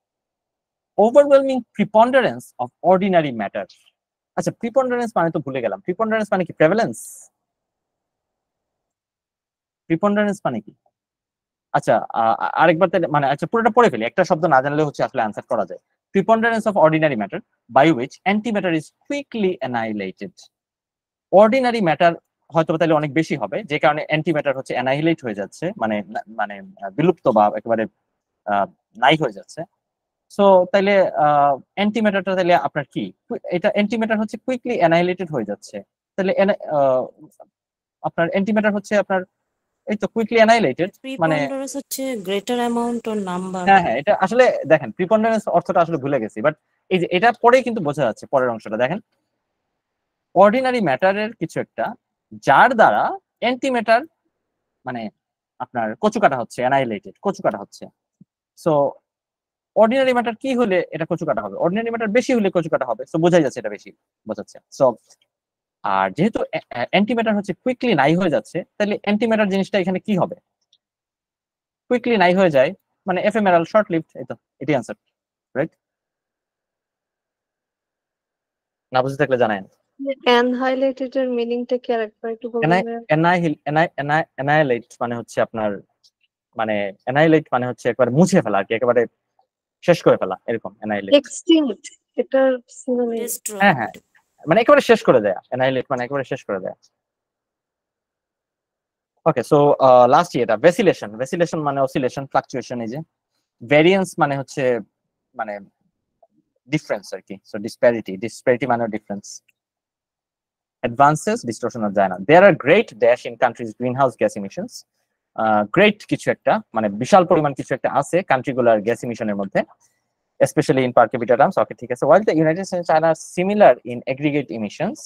overwhelming preponderance of ordinary matter. আচ্ছা, প্রিপন্ডারেন্স মানে তো ভুলে গেলাম, প্রিপন্ডারেন্স মানে কি? প্রেভালেন্স? প্রিপন্ডারেন্স মানে কি? আচ্ছা, আরেকবার তাহলে মানে, আচ্ছা পুরোটা পড়ে ফেলি, একটা শব্দ না জানলে হচ্ছে আসলে অ্যান্সার করা যায়। Preponderance of ordinary matter by which antimatter is quickly annihilated. Ordinary matter হয়তো তাহলে অনেক বেশি হবে, যে কারণে অ্যান্টিম্যাটার হচ্ছে অ্যানাইলেট হয়ে যাচ্ছে, মানে মানে বিলুপ্ত বা একেবারে নাই হয়ে যাচ্ছে। সো তাইলে অ্যান্টিম্যাটারটা তাহলে আপনার কি? এটা অ্যান্টিম্যাটার হচ্ছে কুইকলি অ্যানাইলেটেড হয়ে যাচ্ছে, তাহলে আপনার অ্যান্টিম্যাটার হচ্ছে আপনার এই তো কুইকলি অ্যানাইলেটেড মানে প্রিপন্ডারেন্স হচ্ছে গ্রেটার অ্যামাউন্ট অর নাম্বার। হ্যাঁ, এটা আসলে দেখেন প্রিপন্ডারেন্স অর্থটা আসলে ভুলে গেছি, বাট এই যে এটা পরেই কিন্তু বোঝা যাচ্ছে, পরের অংশটা দেখেন। অর্ডিনারি ম্যাটারের কিছু একটা যার দ্বারা অ্যান্টিম্যাটার মানে আপনার কচুকাটা হচ্ছে, অ্যানাইলেটেড, কচুকাটা হচ্ছে। সো অর্ডিনারি ম্যাটার কি হলে এটা কচুকাটা হবে? অর্ডিনারি ম্যাটার বেশি হলে কচুকাটা হবে। সো বোঝাই যাচ্ছে এটা বেশি বোঝাচ্ছে। সো আর যেহেতু অ্যান্টিম্যাটার হচ্ছে কুইকলি নাই হয়ে যাচ্ছে, তাহলে অ্যান্টিম্যাটার জিনিসটা এখানে কি হবে? কুইকলি নাই হয়ে যায় মানে এফএমআরএল, শর্ট লিভড, এই তো এটাই অ্যান্সার, রাইট? না বুঝতে থাকলে জানেন। অ্যানহাইলাইটেড এর মিনিংটা কি আরেকবার একটু বলবেন? অ্যানাইলেট মানে হচ্ছে আপনার মানে অ্যানাইলেট মানে হচ্ছে একবারে মুছে ফেলা আর কি, একেবারে শেষ করে ফেলা, এরকম অ্যানাইলেট। এক্সটিংক্ট, এটার সিনোনিম। হ্যাঁ, মানে একেবারে শেষ করে দেয়া, অ্যানাইলেট মানে একেবারে শেষ করে দেয়া। ওকে, সো লাস্ট এটা ভেসিলেশন। ভেসিলেশন মানে অসিলেশন, ফ্লাকচুয়েশন। এই যে ভেরিয়েন্স মানে হচ্ছে মানে ডিফারেন্স আর কি। সো ডিসপ্যারিটি মানে ডিফারেন্স। অ্যাডভান্সেস, ডিসটরশন আর যায় না। There are great dash in countries greenhouse gas emissions. Great কিছু একটা মানে বিশাল পরিমাণ কিছু একটা আছে কান্ট্রিগুলার গ্যাস ইমিশনের মধ্যে, especially in per capita terms. Okay, ঠিক আছে। While the United States and China are similar in aggregate emissions,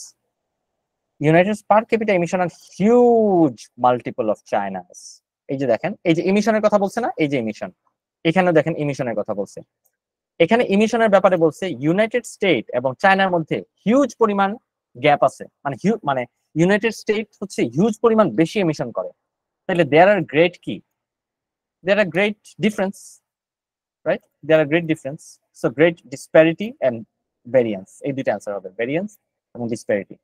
United States per capita emission are huge multiple of China's. এই যে দেখেন, এই যে ইমিশনের কথা বলছে না, এই যে ইমিশন, এখানেও দেখেন ইমিশনের কথা বলছে। এখানে ইমিশনের ব্যাপারে বলছে ইউনাইটেড স্টেট এবং চায়নার মধ্যে হিউজ পরিমাণ গ্যাপ আছে, মানে ইউনাইটেড স্টেট হচ্ছে হিউজ পরিমাণ বেশি এমিশন করে, তাহলে দেয়ার আর গ্রেট কি? There are great difference, right? There are great difference. So great disparity and variance. এই দুইটা অ্যান্সার হবে, variance এবং ডিসপ্যারিটি।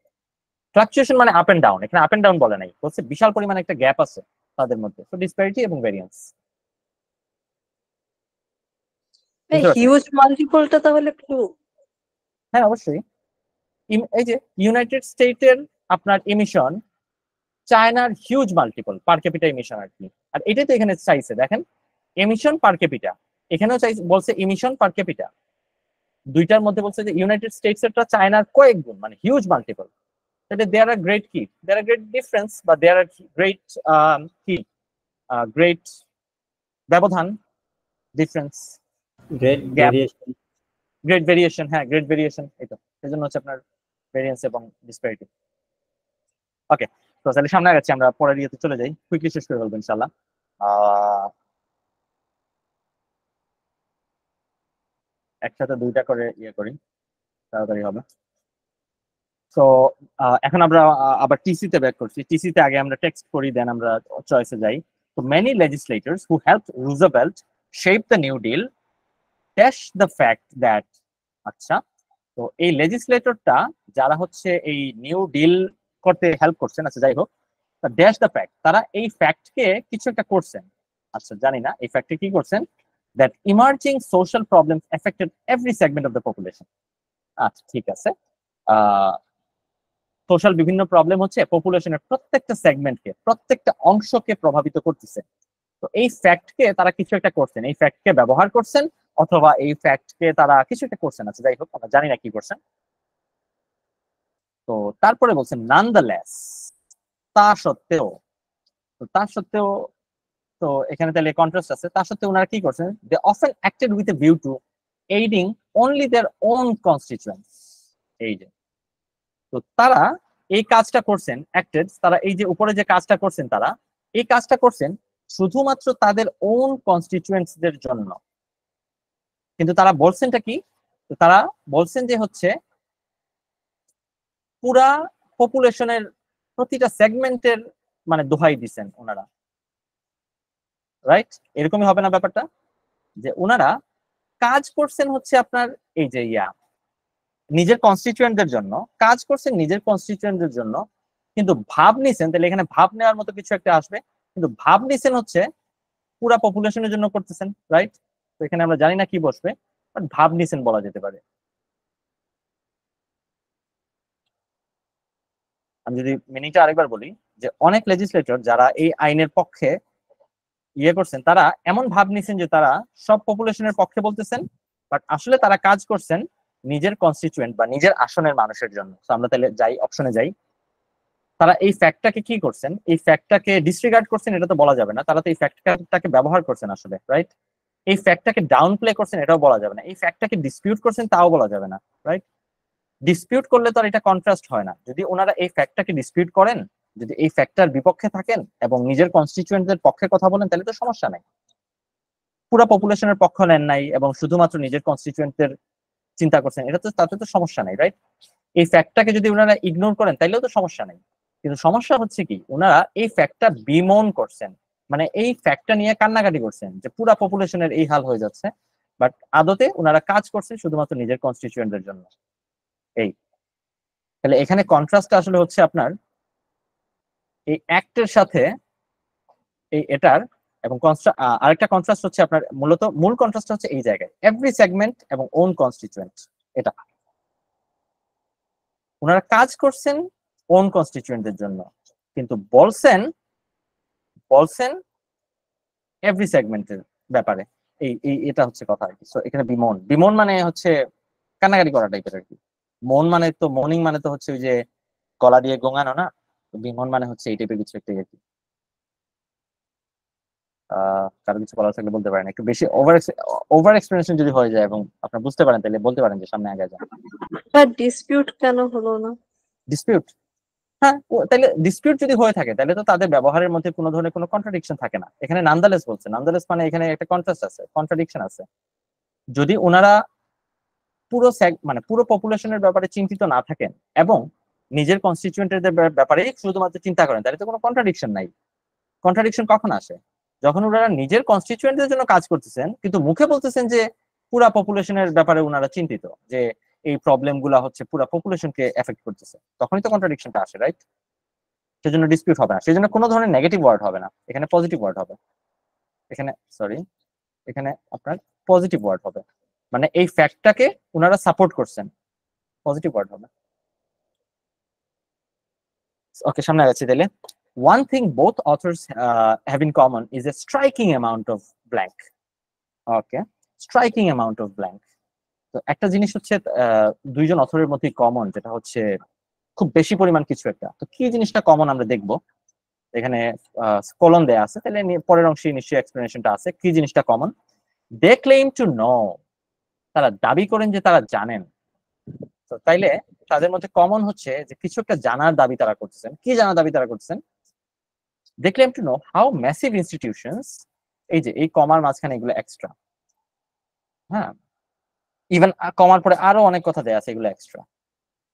ফ্লাকচুয়েশন মানে আপ এন্ড ডাউন, এখানে আপ এন্ড ডাউন বলে নাই, বলছে বিশাল পরিমাণে একটা গ্যাপ আছে তাদের মধ্যে। তো ডিসপ্যারিটি এবং ভেরিয়েন্স। হিউজ মাল্টিপলটা তাহলে ক্লু? হ্যাঁ অবশ্যই। এই যে ইউনাইটেড স্টেটের আপনার এমিশন চায়নার huge multiple per capita emission আর কি। আর এটাই তো এখানে চাইছে, দেখেন এমিশন পার ক্যাপিটা, এখানেও চাইছে বলছে এমিশন পার ক্যাপিটা, দুইটার মধ্যে বলছে যে ইউনাইটেড স্টেটস এরটা চায়নার কয়েক গুণ, মানে হিউজ মাল্টিপল। তাহলে দেয়ার আর গ্রেট কি, দেয়ার আর গ্রেট ডিফারেন্স বা দেয়ার আর গ্রেট কি গ্রেট ব্যবধান, difference, great gap, variation. Great variation. হ্যাঁ গ্রেট ভেরিয়েশন, এই তো সেজন্য হচ্ছে আপনার ভেরিয়েন্স এবং ডিসপ্যারিটি। ওকে, তো তাহলে সামনে আগাচ্ছি, আমরা পরের ইয়েতে চলে যাই, কুইকলি শেষ করে বলবো ইনশাআল্লাহ। একসাথে দুইটা করে ইয়ে করি, তাড়াতাড়ি হবে। তো এখন আমরা আবার টিসিতে ব্যাক করছি। টিসিতে আগে আমরা টেক্সট করি, দেন আমরা চয়েসে যাই। তো many legislators who helped Roosevelt shape the New Deal dash the fact that, আচ্ছা তো এই লেজিসলেটরটা যারা হচ্ছে এই নিউ ডিল করতে হেল্প করছেন, আচ্ছা যাই হোক, ড্যাশ দ্য ফ্যাক্ট, তারা এই ফ্যাক্টকে কিছু একটা করছেন, আচ্ছা জানি না এই ফ্যাক্টে কি করছেন, that emerging social problems affected every segment of the population. আচ্ছা ঠিক আছে, সোশ্যাল বিভিন্ন প্রবলেম হচ্ছে পপুলেশনের প্রত্যেকটা সেগমেন্টকে, প্রত্যেকটা অংশকে প্রভাবিত করতেছে। তো এই ফ্যাক্টকে তারা কিছু একটা করছেন, এই ফ্যাক্টকে ব্যবহার করছেন, অথবা এই ফ্যাক্টকে তারা কিছু একটা করছেন, আচ্ছা যাই হোক আমরা জানি না কি করছেন। তো তারপরে বলছেন নানদালেস, তা সত্ত্বেও, তো তা সত্ত্বেও, তো এখানে তাহলে কন্ট্রাস্ট আছে, তা সত্ত্বেও ওনারা কি করছেন, they often acted with a view to aiding only their own constituents. এই যে তো তারা এই কাজটা করছেন, অ্যাক্টেড, তারা এই যে উপরে যে কাজটা করছেন, তারা এই কাজটা করছেন শুধুমাত্র তাদের ওন কনস্টিটিউয়েন্টসদের জন্য। কিন্তু তারা বলছেনটা কি, তো তারা বলছেন যে হচ্ছে পুরা পপুলেশনের প্রতিটা সেগমেন্টের মানে দোহাই দিচ্ছেন ওনারা, রাইট? এরকমই হবে না ব্যাপারটা, যে ওনারা কাজ করছেন হচ্ছে আপনার এই যে নিজের কনস্টিটিউয়েন্টদের জন্য, কাজ করছেন নিজের কনস্টিটিউয়েন্টদের জন্য, কিন্তু ভাব নিছেন, তাহলে এখানে ভাব নেওয়ার মতো কিছু একটা আসবে, কিন্তু ভাব নিছেন হচ্ছে পুরা পপুলেশনের জন্য করতেছেন, রাইট? তো এখানে আমরা জানি না কি বসবে, বাট ভাব নিছেন বলা যেতে পারে। আমি যদি মিনিংটা আরেকবার বলি, যে অনেক লেজিসলেটর যারা এই আইনের পক্ষে ইয়ে করছেন, তারা এমন ভাব নিছেন যে তারা সব পপুলেশনের পক্ষে বলতেছেন, বাট আসলে তারা কাজ করছেন নিজের কনস্টিটিউয়েন্ট বা নিজের আসনের মানুষের জন্য। তো আমরা তাহলে যাই, অপশনে যাই। তারা এই ফ্যাক্টটাকে কি করছেন, এই ফ্যাক্টটাকে ডিসরিগার্ড করছেন এটা তো বলা যাবে না, তারা তো এই ফ্যাক্টটাকে ব্যবহার করছেন আসলে, রাইট? এই ফ্যাক্টটাকে ডাউন প্লে করছেন এটাও বলা যাবে না, এই ফ্যাক্টটাকে ডিসপিউট করছেন তাও বলা যাবে না, রাইট? ডিসপিউট করলে তো আর এটা কন্ট্রাস্ট হয় না। যদি ওনারা এই ফ্যাক্টটাকে ডিসপিউট করেন, যদি এই ফ্যাক্টটার বিপক্ষে থাকেন এবং নিজের কনস্টিটিউয়েন্টদের পক্ষে কথা বলেন, তাহলে তো সমস্যা নাই। পুরো পপুলেশনের পক্ষ নেন নাই এবং শুধুমাত্র নিজের কনস্টিটিউয়েন্টদের চিন্তা করছেন, এটা তো তাতে তো সমস্যা নাই, রাইট? এই ফ্যাক্টটাকে যদি ওনারা ইগনোর করেন তাইলেও তো সমস্যা নাই। কিন্তু সমস্যা হচ্ছে কি, ওনারা এই ফ্যাক্টটা বিমোন করছেন, মানে এই ফ্যাক্টটা নিয়ে কান্নাকাটি করছেন যে পুরা পপুলেশনের এই হাল হয়ে যাচ্ছে, বাট আদতে ওনারা কাজ করছেন শুধুমাত্র নিজের কনস্টিটিউয়েন্টদের জন্য। এই তাহলে এখানে কন্ট্রাস্টটা আসলে হচ্ছে আপনার এই অ্যাক্টের সাথে এই এটার, এবং আরেকটা কন্ট্রাস্ট হচ্ছে আপনার মূলত মূল কন্ট্রাস্ট হচ্ছে এই জায়গায় এভরি সেগমেন্ট এবং ওন কনস্টিটিউয়েন্ট। এটা ওনারা কাজ করছেন ওন কনস্টিটিউয়েন্টদের জন্য, কিন্তু বলছেন এভরি সেগমেন্টের ব্যাপারে। এটা হচ্ছে কথা আর কি। সো এখানে বিমন মানে হচ্ছে কান্নাকাটি করা টাইপের আর কি। মন মানে তো মর্নিং মানে তো হচ্ছে ওই যে গলা দিয়ে গোঙানো না, বিমন মানে হচ্ছে এই টাইপের কিছু একটা আর কি। কারো কিছু বলার থাকলে বলতে পারেন, একটু বেশি ওভার এক্সপ্লেনেশন যদি হয়ে যায় এবং আপনারা বুঝতে পারেন তাহলে বলতে পারেন যে সামনে আগে যান। বাট ডিসপিউট কেন হলো না? ডিসপিউট, হ্যাঁ তাহলে ডিসপিউট যদি হয়ে থাকে তাহলে তো তাদের ব্যবহারের মধ্যে কোনো ধরনের কোনো কন্ট্রাডিকশন থাকে না। এখানে নানদালেস বলছে, নানদালেস মানে এখানে একটা কন্ট্রাস্ট আছে, কন্ট্রাডিকশন আছে। যদি ওনারা পুরো পপুলেশনের ব্যাপারে চিন্তিত না থাকেন এবং নিজের কনস্টিটিউয়েন্টদের ব্যাপারে শুধুমাত্র চিন্তা করেন, তাহলে তো কোনো কন্ট্রাডিকশন নাই। কন্ট্রাডিকশন কখন আসে? যখন ওনারা নিজের কনস্টিটিউয়েন্টদের জন্য কাজ করতেছেন কিন্তু মুখে বলতেছেন যে পুরা পপুলেশনের ব্যাপারে ওনারা চিন্তিত, যে এই প্রবলেম গুলা হচ্ছে পুরো পপুলেশনকে এফেক্ট করতেছে, তখনই তো কন্ট্রাডিকশনটা আসে, রাইট? সেজন্য ডিসপিউট হবে না, সেজন্য কোনো ধরনের নেগেটিভ ওয়ার্ড হবে না, এখানে পজিটিভ ওয়ার্ড হবে, এখানে সরি এখানে আপনার পজিটিভ ওয়ার্ড হবে, মানে এই ফ্যাক্টটাকে ওনারা সাপোর্ট করছেন, পজিটিভ ওয়ার্ড হবে। ওকে, সামনে যাচ্ছি তাহলে। One thing both authors have in common is a striking amount of blank. Okay, striking amount of blank. তো একটা জিনিস হচ্ছে দুইজন অথরের মধ্যে কমন, যেটা হচ্ছে খুব বেশি পরিমাণ কিছু একটা। তো কি জিনিসটা কমন আমরা দেখব, এখানে কলন দেয়া আছে, তাহলে পরের অংশে নিশ্চয়ই এক্সপ্লেনেশনটা আছে। কি জিনিসটা common? They claim to know, তারা দাবি করেন যে তারা জানেন। তো তাইলে তাদের মধ্যে কমন হচ্ছে যে কিছু একটা জানার দাবি তারা করতেছেন। কি জানার দাবি তারা করতেছেন? They claim to know how massive institutions, এই যে এই কমার মাঝখানে এগুলো এক্সট্রা, হ্যাঁ, ইভেন কমার পরে আরো অনেক কথা দেয়া আছে, এগুলো extra.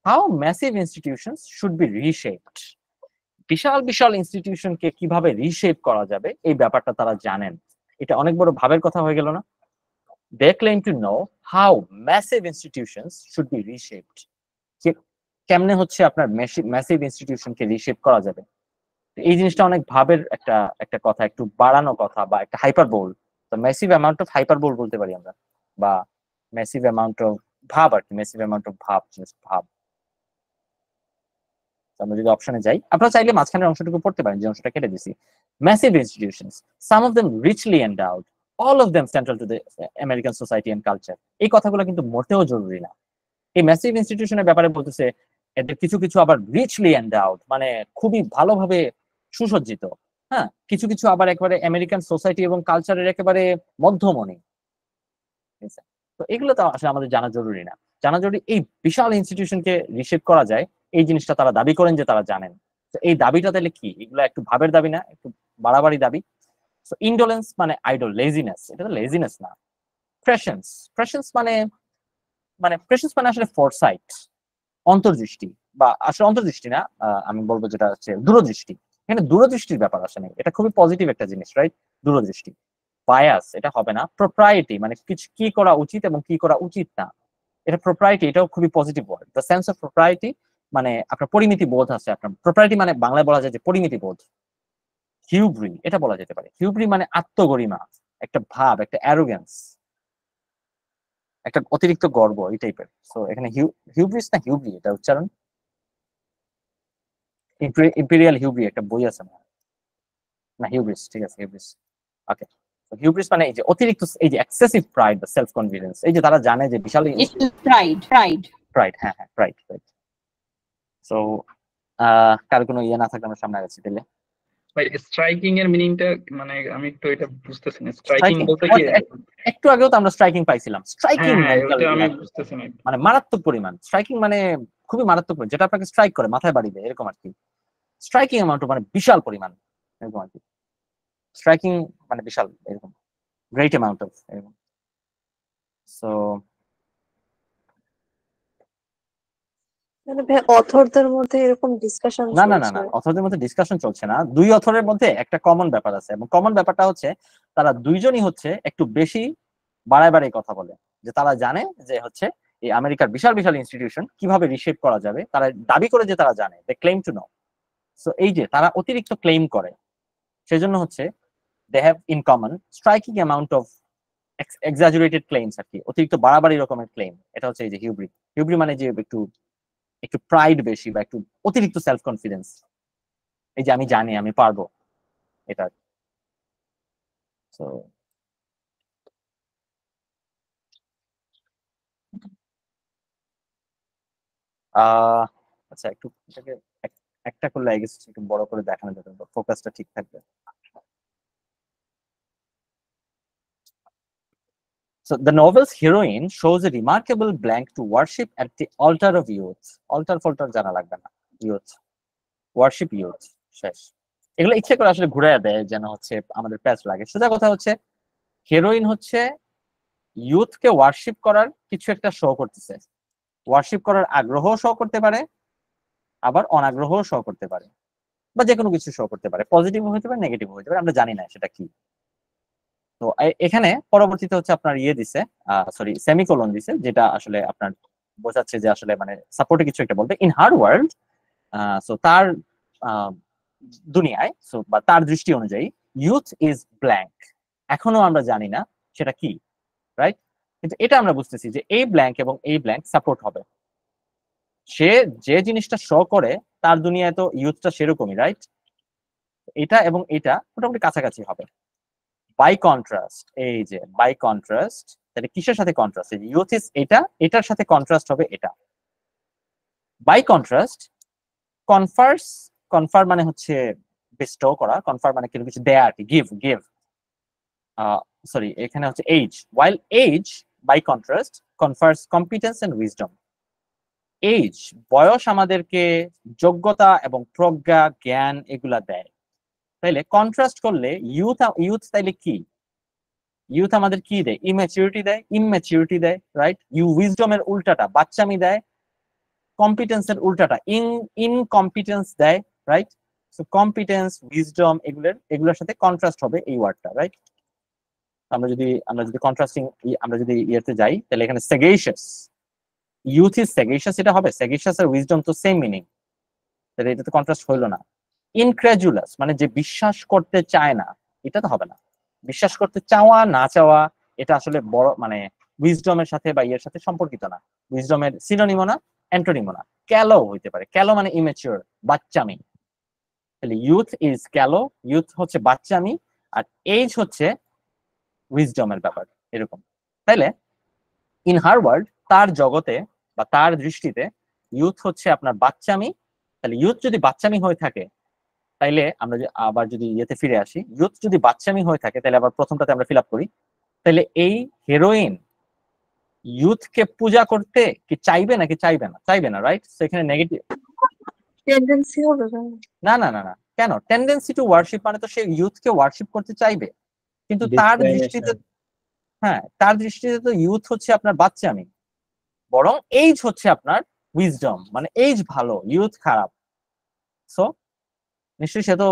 How massive institutions should be reshaped, বিশাল বিশাল ইনস্টিটিউশনকে কিভাবে রিশেপ করা যাবে এই ব্যাপারটা তারা জানেন। এটা অনেক বড় ভাবের কথা হয়ে গেল না? They claim to know how massive institutions should be reshaped. কেমনে হচ্ছে আপনার ম্যাসিভ ইনস্টিটিউশনকে রিশেপ করা যাবে। এই জিনিসটা অনেক ভাবের একটা কথা, একটু বাড়ানো কথা বা একটা হাইপারবোল। তো ম্যাসিভ অ্যামাউন্ট অফ হাইপারবোল বলতে পারি আমরা, বা ম্যাসিভ অ্যামাউন্ট অফ ভাব আর কি, ম্যাসিভ অ্যামাউন্ট অফ ভাব, ভাব। আমরা যদি অপশনে যাই, আপনারা চাইলে মাঝখানের অংশটুকু পড়তে পারেন, যে অংশটা কেটে দিছি। Massive institutions, some of them রিচলি endowed, all of them central to the American society and culture. এই কথাগুলো কিন্তু মোটেও জরুরি না। এই ম্যাসিভ ইনস্টিটিউশনের ব্যাপারে বলতেছে এদের কিছু কিছু আবার রিচলি এন্ডাউড, মানে খুবই ভালোভাবে সুসজ্জিত, হ্যাঁ, কিছু কিছু আবার একেবারে আমেরিকান সোসাইটি এবং কালচারের একেবারে মধ্যমণি। তো এগুলো তো আসলে আমাদের জানা জরুরি না, জানা জরুরি এই বিশাল ইনস্টিটিউশনকে রিশেপ করা যায়, এই জিনিসটা তারা দাবি করেন যে তারা জানেন। তো এই দাবিটা তাহলে কি? এগুলো একটু ভাবের দাবি না, একটু বাড়াবাড়ি দাবি। So indolence মানে idle, laziness, এটা তো laziness না। prescience, prescience মানে prescience মানে আসলে foresight, অন্তর্দৃষ্টি, বা আসলে অন্তর্দৃষ্টি না, আমি বলবো যেটা হচ্ছে দূরদৃষ্টি। এখানে দূরদৃষ্টির ব্যাপার আসে না, এটা খুবই পজিটিভ একটা জিনিস, রাইট? দূরদৃষ্টি। বায়াস এটা হবে না। প্রোপ্রাইটি মানে কিছু কি করা উচিত এবং কি করা উচিত না, এটা প্রোপ্রাইটি, এটাও খুবই positive word. The sense of propriety মানে আপনার পরিমিতি বোধ আছে আপনার। প্রোপ্রাইটি মানে বাংলায় বলা যায় যে পরিমিতি বোধ। হিউব্রি এটা বলা যেতে পারে। হিউব্রি মানে আত্মগরিমা, একটা ভাব, একটা অ্যারোগেন্স, একটা অতিরিক্ত গর্ব, এই টাইপের। সো এখানে হিউব্রিস না হিউব্রি এটা উচ্চারণ? ইম্পেরিয়াল হিউব্রি একটা বই আছে না, হিউব্রিস, ঠিক আছে, হিউব্রিস। ওকে, হিউব্রিস মানে এই যে অতিরিক্ত, এই যে এক্সেসিভ প্রাইড বা সেলফ কনফিডেন্স, এই যে তারা জানে যে বিশাল প্রাইড, হ্যাঁ হ্যাঁ, প্রাইড। সো কার কোনো ইয়ে না থাকলে আমরা সামনে গেছি তাহলে। ভাই স্ট্রাইকিং এর মিনিংটা মানে আমি একটু এটা বুঝতেছি না। স্ট্রাইকিং বলতে কি? একটু আগেও তো আমরা স্ট্রাইকিং পাইছিলাম। স্ট্রাইকিং আমি বুঝতেছি না, মানে মারাত্মক পরিমাণ। স্ট্রাইকিং মানে খুবই মারাত্মক পরিমাণ, যেটা আপনাকে স্ট্রাইক করে, মাথায় বাড়ি দেয়, এরকম আর কি। স্ট্রাইকিং অ্যামাউন্ট মানে বিশাল পরিমাণ, এরকম আর কি। স্ট্রাইকিং মানে বিশাল, এরকম গ্রেট অ্যামাউন্ট অফ, এরকম। সো মানে ভাই অথরদের মধ্যে এরকম ডিসকাশন না না না চলছে? না, অথরদের মধ্যে ডিসকাশন চলছে না, দুই অথরের মধ্যে একটা কমন ব্যাপার আছে, এবং কমন ব্যাপারটা হচ্ছে তারা দুইজনই হচ্ছে একটু বেশি বাড়ায় বাড়ায় কথা বলে, যে তারা জানে যে হচ্ছে এই আমেরিকার বিশাল বিশাল ইনস্টিটিউশন কিভাবে রিশেপ করা যাবে, তারা দাবি করে যে তারা জানে, they claim to know. So এই যে তারা অতিরিক্ত ক্লেম করে, সেজন্য হচ্ছে they have in common striking amount of exaggerated claims আর কি, অতিরিক্ত বাড়াবাড়ি রকমের ক্লেম। এটা হচ্ছে এই যে হিউব্রি। হিউব্রি মানে যে একটু একটু প্রাইড বেশি, বা একটু অতিরিক্ত সেলফ কনফিডেন্স, এই যে আমি জানি, আমি পারবো, এটা। সো আচ্ছা, একটু এটাকে একটা করলে আই গেস একটু বড় করে দেখানো যাবে, ফোকাসটা ঠিক থাকবে। So the novel's heroine shows a remarkable blank to worship at the altar of youth. Altar filter জানা লাগবে না, youth, worship youth, শেষ। এগুলো ইচ্ছে করে আসলে ঘুরাইয়া দেয় যেন হচ্ছে আমাদের প্যাচ লাগে। সোজা কথা হচ্ছে হিরোইন হচ্ছে ইউথকে ওয়ার্শিপ করার কিছু একটা শো করতেছে। ওয়ার্শিপ করার আগ্রহ শো করতে পারে, আবার অনাগ্রহ শো করতে পারে, বা যে কোনো কিছু শো করতে পারে, পজিটিভ হতে পারে, নেগেটিভ হতে পারে, আমরা জানি না সেটা কি। তো এখানে পরবর্তীতে হচ্ছে আপনার ইয়ে দিছে, সরি সেমিকোলন দিছে, যেটা আসলে আপনার বোঝাচ্ছে যে আসলে মানে সাপোর্টে কিছু একটা বলতে ইন হার ওয়ার্ল্ড। সো তার দুনিয়ায় বা তার দৃষ্টি অনুযায়ী ইউথ ইজ ব্ল্যাঙ্ক। এখনো আমরা জানি না সেটা কি, রাইট? কিন্তু এটা আমরা বুঝতেছি যে এই ব্ল্যাঙ্ক এবং এই ব্ল্যাঙ্ক সাপোর্ট হবে। সে যে জিনিসটা শো করে তার দুনিয়ায় তো ইউথটা সেরকমই, রাইট? এটা এবং এটা মোটামুটি কাছাকাছি হবে। বাই কন্ট্রাস্ট, এই যে বাই কন্ট্রাস্ট, তাহলে কিসের সাথে কন্ট্রাস্ট? ইউথ ইজ এটা, এটার সাথে কন্ট্রাস্ট হবে এটা। বাই কন্ট্রাস্ট কনফার মানে হচ্ছে বেস্টো করা, কনফার মানে কিছু কিছু দেয়া আর কি, গিভ সরি এখানে হচ্ছে age, while age by contrast confers competence and wisdom. Age বয়স আমাদেরকে যোগ্যতা এবং প্রজ্ঞা জ্ঞান এগুলা দেয়। তাইলে কন্ট্রাস্ট করলে ইউথ তাইলে কি? ইউথ আমাদের কি দেয়? ইম্যাচিউরিটি দেয়, ইমম্যাচিউরিটি দেয়, রাইট? উইজডমের উল্টাটা বাচ্চামি দেয়, কম্পিটেন্সের উল্টাটা ইনকম্পিটেন্স দেয়, রাইট? সো কম্পিটেন্স উইজডম এগুলোর সাথে কন্ট্রাস্ট হবে এই ওয়ার্ডটা, রাইট? আমরা যদি কন্ট্রাস্টিং আমরা যদি ইয়েতে যাই তাহলে এখানে সেগেশিয়াস, ইউথ ইজ সেগেশিয়াস এটা হবে, সেগেশিয়াস আর উইজডম তো সেম মিনিং, তাহলে এটা তো কন্ট্রাস্ট হইলো না। ইনক্রেজুলাস মানে যে বিশ্বাস করতে চায় না, এটা তো হবে না। বিশ্বাস করতে চাওয়া না চাওয়া এটা আসলে বড় মানে উইজডমের সাথে বা ইয়ের সাথে সম্পর্কিত না, উইজডমের সিনোনিমও না অ্যান্টোনিমও না। ক্যালো হইতে পারে, ক্যালো মানে ইমেচিউর, বাচ্চামি। তাহলে ইউথ ইজ ক্যালো, ইউথ হচ্ছে বাচ্চামি, আর এজ হচ্ছে উইজডমের ব্যাপার এরকম। তাইলে ইন হার ওয়ার্ল্ড, তার জগতে বা তার দৃষ্টিতে ইউথ হচ্ছে আপনার বাচ্চামি। তাহলে ইউথ যদি বাচ্চামি হয়ে থাকে তাইলে আমরা আবার যদি ইয়েতে ফিরে আসি, ইউথ যদি বাচ্চামি হয়ে থাকে তাহলে আবার প্রথমটাতে আমরা ফিল আপ করি, তাহলে এই হিরোইন ইউথকে পূজা করতে কি চাইবে নাকি চাইবে না? চাইবে না, রাইট? সো এখানে নেগেটিভ টেন্ডেন্সি হবে না না না না, কেন? টেন্ডেন্সি টু ওয়ার্শিপ মানে তো সে ইউথকে ওয়ার্শিপ করতে চাইবে, কিন্তু তার দৃষ্টিতে, হ্যাঁ তার দৃষ্টিতে তো ইউথ হচ্ছে আপনার বাচ্চামি, বরং এইজ হচ্ছে আপনার উইজডম, মানে এইজ ভালো ইউথ খারাপ। সো নিশ্চয়ই সে তো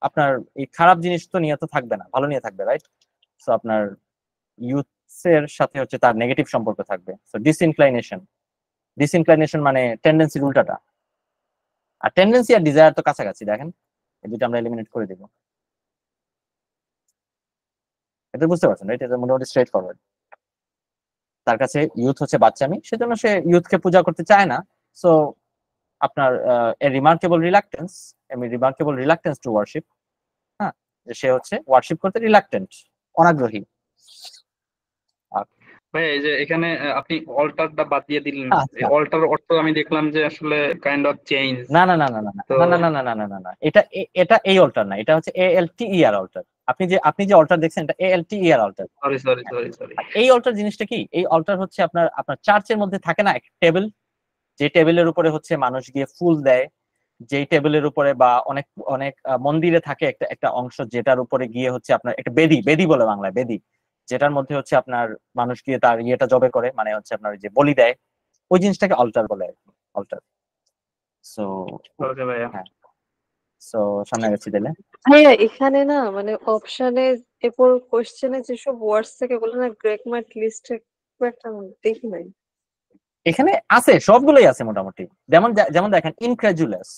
আপনার এই খারাপ জিনিস তো নিয়ে তো থাকবে না, ভালো নিয়ে থাকবে, রাইট? সো আপনার ইউথের সাথে হচ্ছে তার নেগেটিভ সম্পর্ক থাকবে। সো ডিসইনক্লাইনেশন মানে টেন্ডেন্সির উল্টাটা। আর টেন্ডেন্সি আর ডিজায়ার তো কাছাকাছি, দেখেন এই দুটো আমরা এলিমিনেট করে দেব। এটা বুঝতে পারছেন, রাইট? এটা মোটামুটি স্ট্রেট ফরওয়ার্ড। তার কাছে ইউথ হচ্ছে বাচ্চামি, সেজন্য সে ইউথকে পূজা করতে চায় না। সো আপনার রিমার্কেবল রিলাক্টেন্স টু ওয়ার্শিপ, হ্যাঁ সে হচ্ছে ওয়ার্শিপ করতে রিলাক্টেন্ট, অনাগ্রহী। ভাই এই যে এখানে আপনি অল্টারটা বাদ দিয়ে দিলেন, আচ্ছা। অল্টার অর্থ আমি দেখলাম যে আসলে কাইন্ড অফ চেঞ্জ। না না না না না না না না না না না না, এটা এই অল্টার না, এটা হচ্ছে ALTER অল্টার। আপনি যে অল্টার দেখছেন এটা ALTER অল্টার। সরি এই অল্টার জিনিসটা কি? এই অল্টার হচ্ছে আপনার চার্চের মধ্যে থাকে না একটা টেবিল, যে টেবিলের উপরে হচ্ছে মানুষ গিয়ে ফুল দেয়, যেই টেবিলের উপরে বা অনেক অনেক মন্দিরে থাকে একটা অংশ যেটার উপরে গিয়ে হচ্ছে আপনার একটা বেদি বলে বাংলায়, বেদি, যেটার মধ্যে হচ্ছে আপনার মানুষ গিয়ে তার ইয়েটা জবে করে, মানে হচ্ছে আপনার যে বলি দেয়, ওই জিনিসটাকে অল্টার বলে আর কি, অল্টার। সো ওকে ভাইয়া। হ্যাঁ, সো সামনে গেছি তাহলে। ভাইয়া এখানে না মানে অপশনে এরপর কোশ্চেনে যেসব ওয়ার্ডস থাকে ওগুলো না গ্রেগমার্ক লিস্টে খুব একটা দেখি নাই। এখানে আছে, সবগুলোই আছে মোটামুটি। যেমন দেখেন ইনক্রেজুলাস,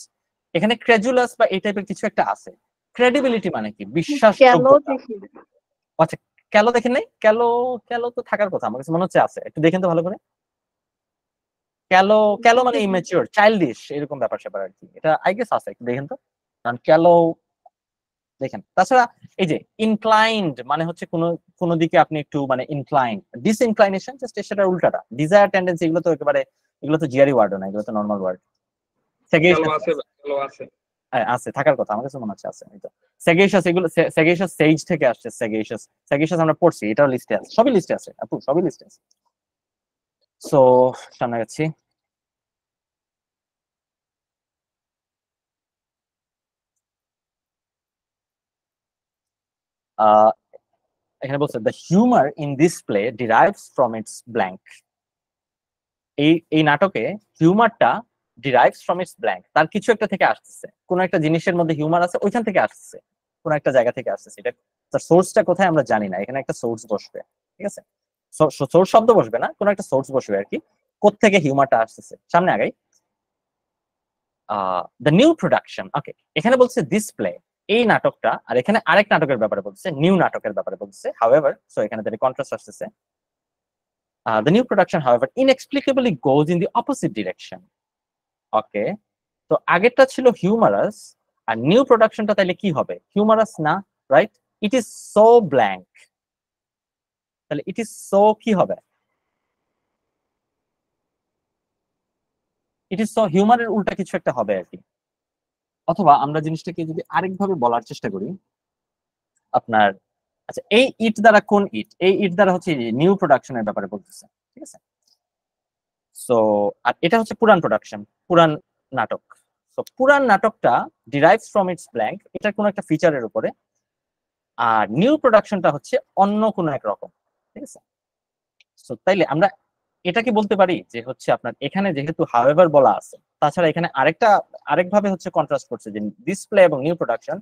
এখানে ক্রেজুলাস বা এই টাইপের কিছু একটা আছে। ক্রেডিবিলিটি মানে কি? বিশ্বাসযোগ্যতা। দেখি না। আচ্ছা, ক্যালো দেখেন নাই? ক্যালো তো থাকার কথা, আমার কাছে মনে হচ্ছে আছে, একটু দেখেন তো ভালো করে। ক্যালো মানে ইমেচিউর, চাইল্ডিশ এরকম ব্যাপার স্যাপার আর কি, এটা আই গেস আছে, একটু দেখেন তো। কারণ ক্যালো দেখেন। তাছাড়া এই যে ইনক্লাইন্ড মানে হচ্ছে কোনো দিকে আপনি একটু মানে ইনক্লাইন্ড। ডিসইনক্লাইনেশন জাস্ট সেটার উল্টাটা। ডিজায়ার, টেন্ডেন্সি এগুলো তো জিআরই ওয়ার্ডও না, এগুলো তো নরমাল ওয়ার্ড। আছে থাকার কথা, আমার কাছে মনে হচ্ছে আছে। সেগেশাস, এগুলো সেগেশাস সেজ থেকে আসছে। সেগেশাস আমরা পড়ছি, এটাও লিস্টে আছে, সবই লিস্টে আছে আপু, সবই লিস্টে আছে। সো সামনে যাচ্ছি। এখানে বলছে the humour in this play derives from its blank. এই নাটকে হিউমারটা ডিরাইভস ফ্রম ইটস ব্ল্যাঙ্ক, তার কিছু একটা থেকে আসতেছে, কোন একটা জিনিসের মধ্যে হিউমার আছে, ওইখান থেকে আসতেছে, কোন একটা জায়গা থেকে আসতেছে। এটা তার সোর্সটা কোথায় আমরা জানি না, এখানে একটা সোর্স বসবে, ঠিক আছে? সোর্স শব্দ বসবে না, কোন একটা সোর্স বসবে আর কি। কোত্থেকে হিউমারটা আসতেছে সামনে আগাই। দ্য নিউ প্রোডাকশন, ওকে, এখানে বলছে ডিসপ্লে এই নাটকটা, আর এখানে আরেক নাটকের ব্যাপারে বলছে, নিউ নাটকের ব্যাপারে বলছে। হাউএভার, সো এখানে তাহলে কন্ট্রাস্ট আসতেছে। The new production, however, inexplicably goes in the opposite direction. Okay, তো আগেরটা ছিল হিউমারাস, আর নিউ প্রোডাকশনটা তাহলে কি হবে? হিউমারাস না, right? It is so blank, তাহলে ইট ইজ সো কি হবে? ইট ইজ সো হিউমারের উল্টা কিছু একটা হবে আর কি। অথবা আমরা জিনিসটাকে যদি আরেকভাবে বলার চেষ্টা করি, আপনার আচ্ছা এই ইট দ্বারা কোন ইট? এই ইট দ্বারা হচ্ছে নিউ প্রোডাকশনের ব্যাপারে বলতেছে, ঠিক আছে? সো আর এটা হচ্ছে পুরান প্রোডাকশন, পুরান নাটক। সো পুরান নাটকটা ডিরাইভস ফ্রম ইটস ব্ল্যাঙ্ক, এটা কোনো একটা ফিচারের উপরে, আর নিউ প্রোডাকশনটা হচ্ছে অন্য কোনো এক রকম, ঠিক আছে? সো তাইলে আমরা এটা কি বলতে পারি যে হচ্ছে আপনার এখানে যেহেতু হাউএভার বলা আছে, তাছাড়া এখানে আরেকভাবে হচ্ছে কন্ট্রাস্ট করছে যে ডিসপ্লে এবং নিউ প্রোডাকশন,